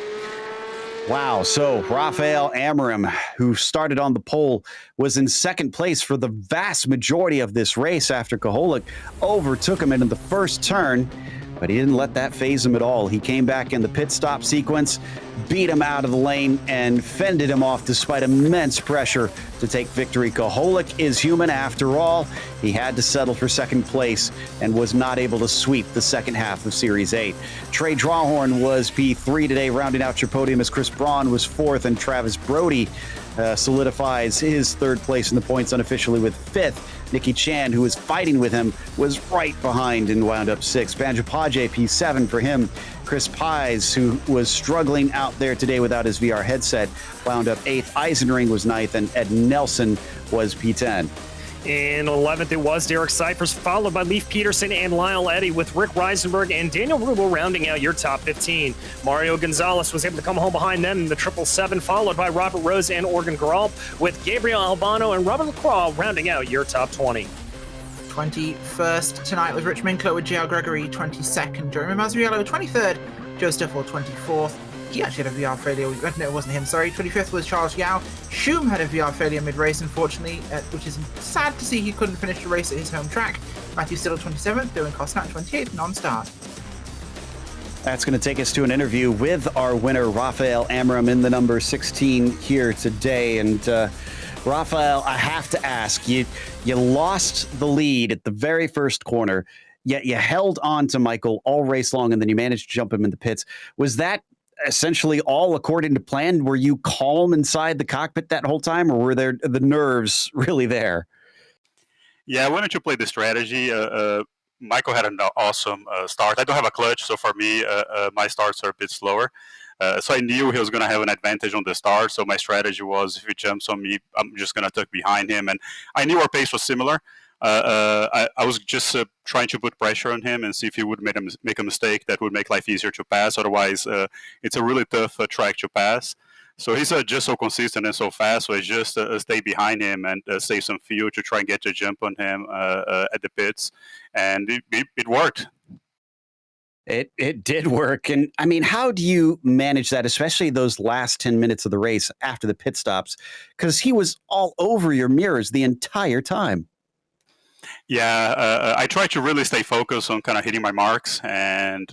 Wow, so Rafael Amarim, who started on the pole, was in second place for the vast majority of this race after Koholik overtook him into the first turn, but he didn't let that faze him at all. He came back in the pit stop sequence, beat him out of the lane, and fended him off despite immense pressure to take victory. Koholik is human after all. He had to settle for second place and was not able to sweep the second half of Series 8. Trey Drawhorn was P3 today, rounding out your podium as Chris Braun was 4th, and Travis Brody solidifies his 3rd place in the points unofficially with 5th. Nikki Chan, who was fighting with him, was right behind and wound up 6th. Banjapaje, P7 for him. Chris Pies, who was struggling out there today without his VR headset, wound up 8th. Eisenring was 9th, and Ed Nelson was P10. In 11th, it was Derek Cyphers, followed by Leif Peterson and Lyle Eddy, with Rick Reisenberg and Daniel Rubel rounding out your top 15. Mario Gonzalez was able to come home behind them in the 777, followed by Robert Rose and Organ Geralt, with Gabriel Albano and Robert LaCroix rounding out your top 20. 21st tonight was Rich Minkler with J.L. Gregory, 22nd. Jeremy Mazriello, 23rd. Joe Stiffel, 24th. He actually had a VR failure. No, it wasn't him, sorry. 25th was Charles Yao. Schum had a VR failure mid-race, unfortunately, which is sad to see. He couldn't finish the race at his home track. Matthew Stittle, 27th. Dylan Costnat, 28th, non-start. That's going to take us to an interview with our winner, Rafael Amarim, in the number 16 here today. And Rafael, I have to ask, you lost the lead at the very first corner, yet you held on to Michael all race long, and then you managed to jump him in the pits. Was that essentially all according to plan? Were you calm inside the cockpit that whole time, or were there the nerves really there? Yeah, I wanted to play the strategy. Michael had an awesome start. I don't have a clutch, so for me, my starts are a bit slower. So I knew he was going to have an advantage on the start. So my strategy was, if he jumps on me, I'm just going to tuck behind him. And I knew our pace was similar. I was just trying to put pressure on him and see if he would make a mistake that would make life easier to pass. Otherwise, it's a really tough track to pass. So he's just so consistent and so fast. So I just stay behind him and save some fuel to try and get a jump on him at the pits. And it worked. It did work. And I mean, how do you manage that, especially those last 10 minutes of the race after the pit stops? Because he was all over your mirrors the entire time. Yeah, I try to really stay focused on kind of hitting my marks and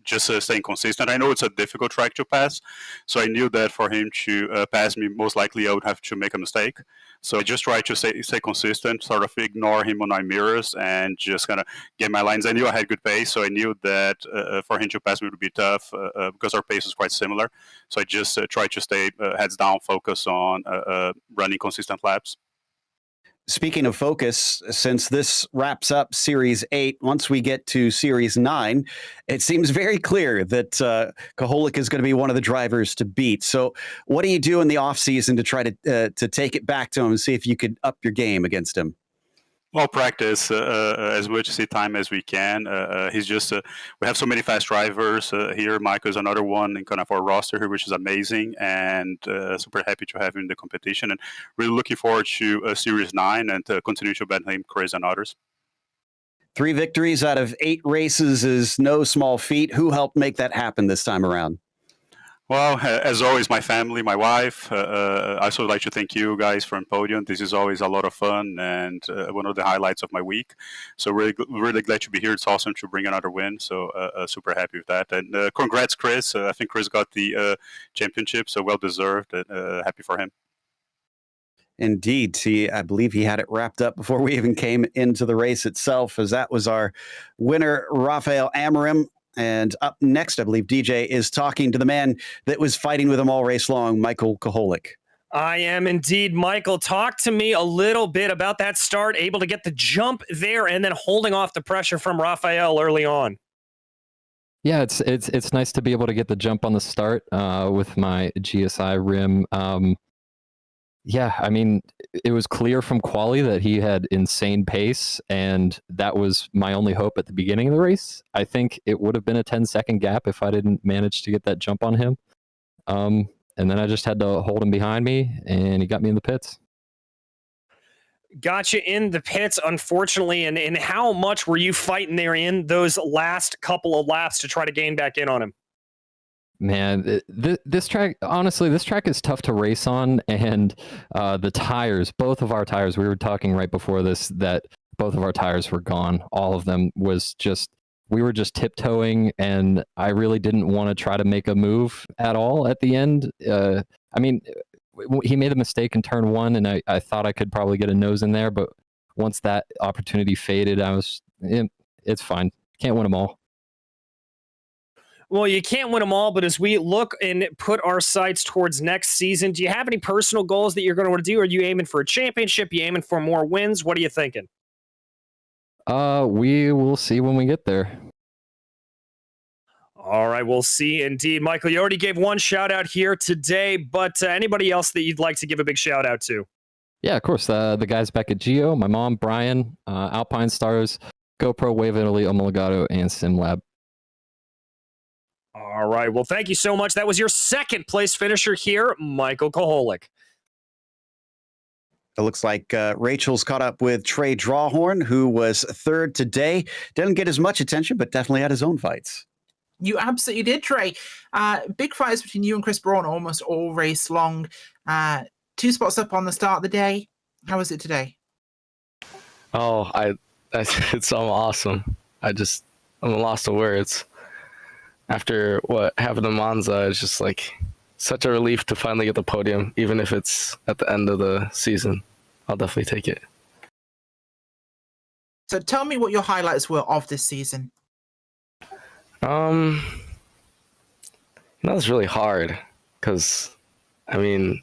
just staying consistent. I know it's a difficult track to pass, so I knew that for him to pass me, most likely I would have to make a mistake. So I just try to stay consistent, sort of ignore him on my mirrors, and just kind of get my lines. I knew I had good pace, so I knew that for him to pass me would be tough because our pace is quite similar. So I just try to stay heads down, focus on running consistent laps. Speaking of focus, since this wraps up Series 8, once we get to Series 9, it seems very clear that Koholik is going to be one of the drivers to beat. So what do you do in the offseason to try to take it back to him and see if you could up your game against him? Well, practice as much time as we can. He's just we have so many fast drivers here. Michael is another one in kind of our roster here, which is amazing, and super happy to have him in the competition, and really looking forward to Series 9 and continue to battle him, Chris, and others. 3 victories out of 8 races is no small feat. Who helped make that happen this time around? Well, as always, my family, my wife. I also would like to thank you guys from Podium. This is always a lot of fun and one of the highlights of my week. So really glad to be here. It's awesome to bring another win. So super happy with that. And congrats, Chris. I think Chris got the championship, so well deserved. Happy for him. Indeed. I believe he had it wrapped up before we even came into the race itself, as that was our winner, Rafael Amorim. And up next, I believe DJ is talking to the man that was fighting with him all race long, Michael Koholik. I am indeed. Michael, talk to me a little bit about that start, able to get the jump there and then holding off the pressure from Rafael early on. Yeah, it's nice to be able to get the jump on the start with my GSI rim. Yeah, I mean, it was clear from quali that he had insane pace, and that was my only hope at the beginning of the race. I think it would have been a 10-second gap if I didn't manage to get that jump on him. And then I just had to hold him behind me, and he got me in the pits. Got you in the pits, unfortunately. And how much were you fighting there in those last couple of laps to try to gain back in on him? Man, this track, honestly, this track is tough to race on, and the tires, both of our tires, we were talking right before this that both of our tires were gone. All of them was just, we were just tiptoeing, and I really didn't want to try to make a move at all at the end. I mean, he made a mistake in turn one, and I thought I could probably get a nose in there, but once that opportunity faded, it's fine. Can't win them all. Well, you can't win them all, but as we look and put our sights towards next season, do you have any personal goals that you're going to want to do? Are you aiming for a championship? Are you aiming for more wins? What are you thinking? We will see when we get there. All right, we'll see indeed. Michael, you already gave one shout out here today, but anybody else that you'd like to give a big shout out to? Yeah, of course. The guys back at Geo, my mom, Brian, Alpine Stars, GoPro, Wave Italy, Omologato, and SimLab. All right. Well, thank you so much. That was your second place finisher here, Michael Koholik. It looks like Rachel's caught up with Trey Drawhorn, who was third today. Didn't get as much attention, but definitely had his own fights. You absolutely did, Trey. Big fights between you and Chris Braun almost all race long. 2 spots up on the start of the day. How was it today? Oh, it's so awesome. I'm lost of words. After what happened in Monza, it's just like such a relief to finally get the podium, even if it's at the end of the season. I'll definitely take it. So tell me what your highlights were of this season. That's really hard because, I mean,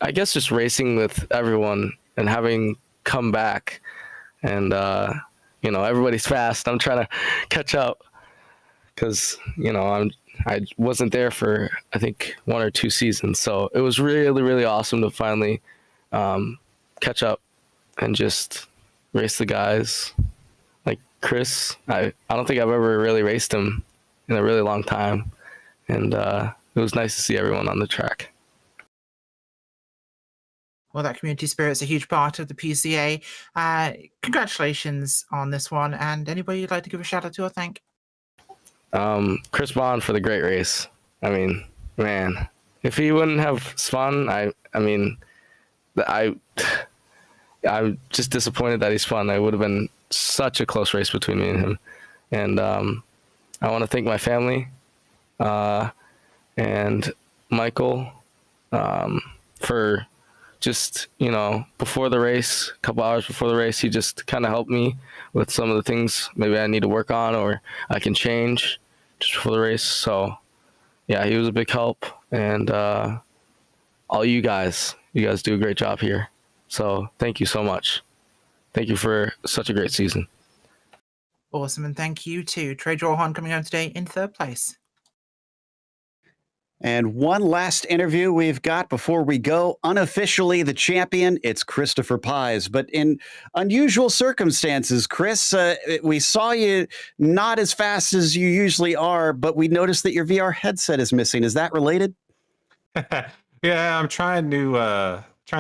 I guess just racing with everyone and having come back and, everybody's fast. I'm trying to catch up because, I wasn't there for, I think, 1 or 2 seasons. So it was really, really awesome to finally catch up and just race the guys. Like Chris, I don't think I've ever really raced him in a really long time. And it was nice to see everyone on the track. Well, that community spirit's a huge part of the PCA. Congratulations on this one. And anybody you'd like to give a shout out to or thank? Chris Bond for the great race. I mean, man, if he wouldn't have spun, I'm just disappointed that he spun. It would have been such a close race between me and him. And I want to thank my family and Michael for just, before the race, a couple hours before the race, he just kind of helped me with some of the things maybe I need to work on or I can change just before the race. So, yeah, he was a big help. And all you guys do a great job here. So thank you so much. Thank you for such a great season. Awesome. And thank you to Trey Drawhorn coming home today in 3rd place. And one last interview we've got before we go. Unofficially the champion, it's Christopher Pies. But in unusual circumstances, Chris, we saw you not as fast as you usually are, but we noticed that your VR headset is missing. Is that related? Yeah, I'm trying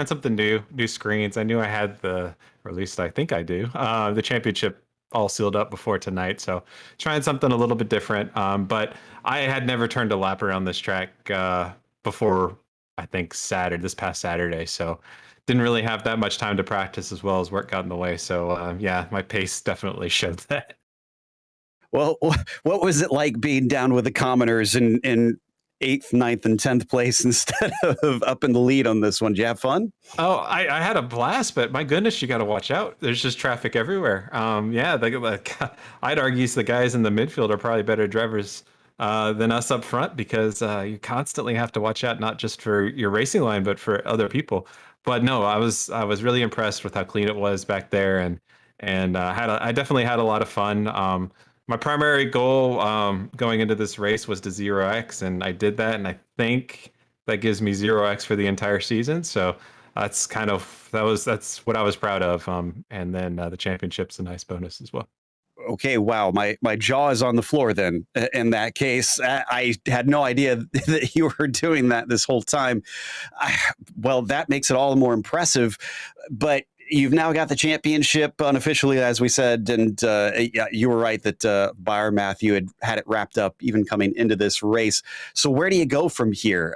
something new screens. I knew I had or at least I think I do, the championship all sealed up before tonight. So trying something a little bit different. But I had never turned a lap around this track before, I think this past Saturday. So didn't really have that much time to practice as well as work got in the way. So yeah, my pace definitely showed that. Well, what was it like being down with the commoners and 8th, 9th, and 10th place instead of up in the lead on this one. Did you have fun? Oh, I had a blast, but my goodness, you got to watch out. There's just traffic everywhere. Yeah, I'd argue the guys in the midfield are probably better drivers than us up front because you constantly have to watch out, not just for your racing line, but for other people. But no, I was really impressed with how clean it was back there, and I definitely had a lot of fun. My primary goal going into this race was to 0x, and I did that, and I think that gives me 0x for the entire season. So that's that's what I was proud of. And then the championship's a nice bonus as well. Okay, wow, my jaw is on the floor then. In that case, I had no idea that you were doing that this whole time. Well, that makes it all the more impressive. But you've now got the championship unofficially, as we said, and you were right that by our math, you had it wrapped up even coming into this race. So where do you go from here?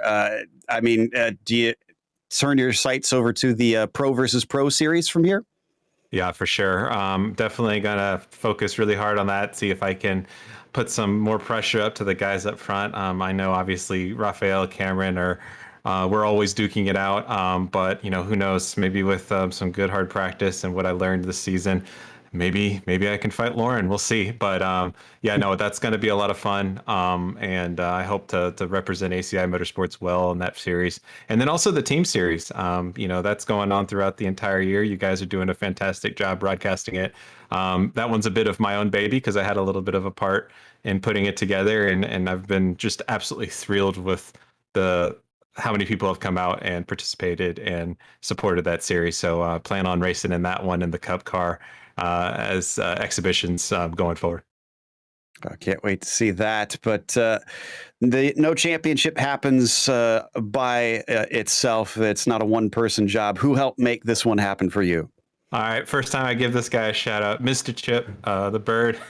Do you turn your sights over to the Pro versus Pro series from here? Yeah, for sure. Definitely gonna focus really hard on that. See if I can put some more pressure up to the guys up front. I know obviously Raphael, Cameron we're always duking it out. But who knows? Maybe with some good hard practice and what I learned this season, maybe I can fight Lauren. We'll see. But yeah, no, that's going to be a lot of fun. And I hope to represent ACI Motorsports well in that series. And then also the team series. That's going on throughout the entire year. You guys are doing a fantastic job broadcasting it. That one's a bit of my own baby because I had a little bit of a part in putting it together. And I've been just absolutely thrilled with how many people have come out and participated and supported that series. So plan on racing in that one in the Cup car as exhibitions going forward. I can't wait to see that. But the no championship happens by itself. It's not a one-person job. Who helped make this one happen for you? All right, first time I give this guy a shout out, Mr. Chip, the bird.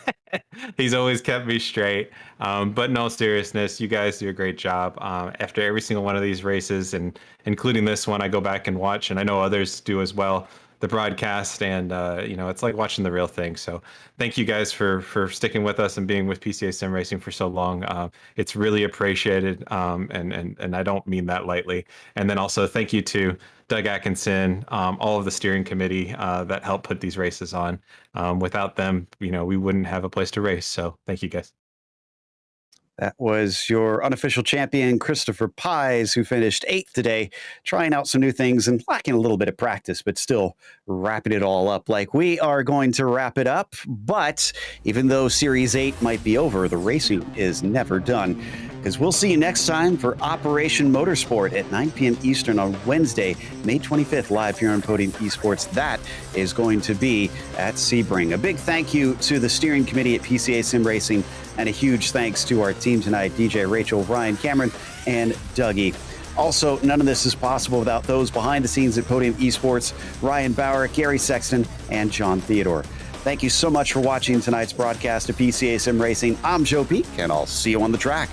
He's always kept me straight. But in all seriousness, you guys do a great job. After every single one of these races, and including this one, I go back and watch, and I know others do as well, the broadcast, and it's like watching the real thing. So thank you guys for sticking with us and being with PCA Sim Racing for so long. It's really appreciated, and I don't mean that lightly. And then also thank you to Doug Atkinson, all of the steering committee that helped put these races on. Without them, we wouldn't have a place to race. So thank you guys. That was your unofficial champion, Christopher Pies, who finished 8th today, trying out some new things and lacking a little bit of practice, but still wrapping it all up like we are going to wrap it up. But even though Series 8 might be over, the racing is never done, because we'll see you next time for Operation Motorsport at 9 p.m. Eastern on Wednesday, May 25th, live here on Podium Esports. That is going to be at Sebring. A big thank you to the steering committee at PCA Sim Racing, and a huge thanks to our team tonight, DJ, Rachel, Ryan, Cameron, and Dougie. Also, none of this is possible without those behind the scenes at Podium Esports, Ryan Bauer, Gary Sexton, and John Theodore. Thank you so much for watching tonight's broadcast of PCA Sim Racing. I'm Joe Peak, and I'll see you on the track.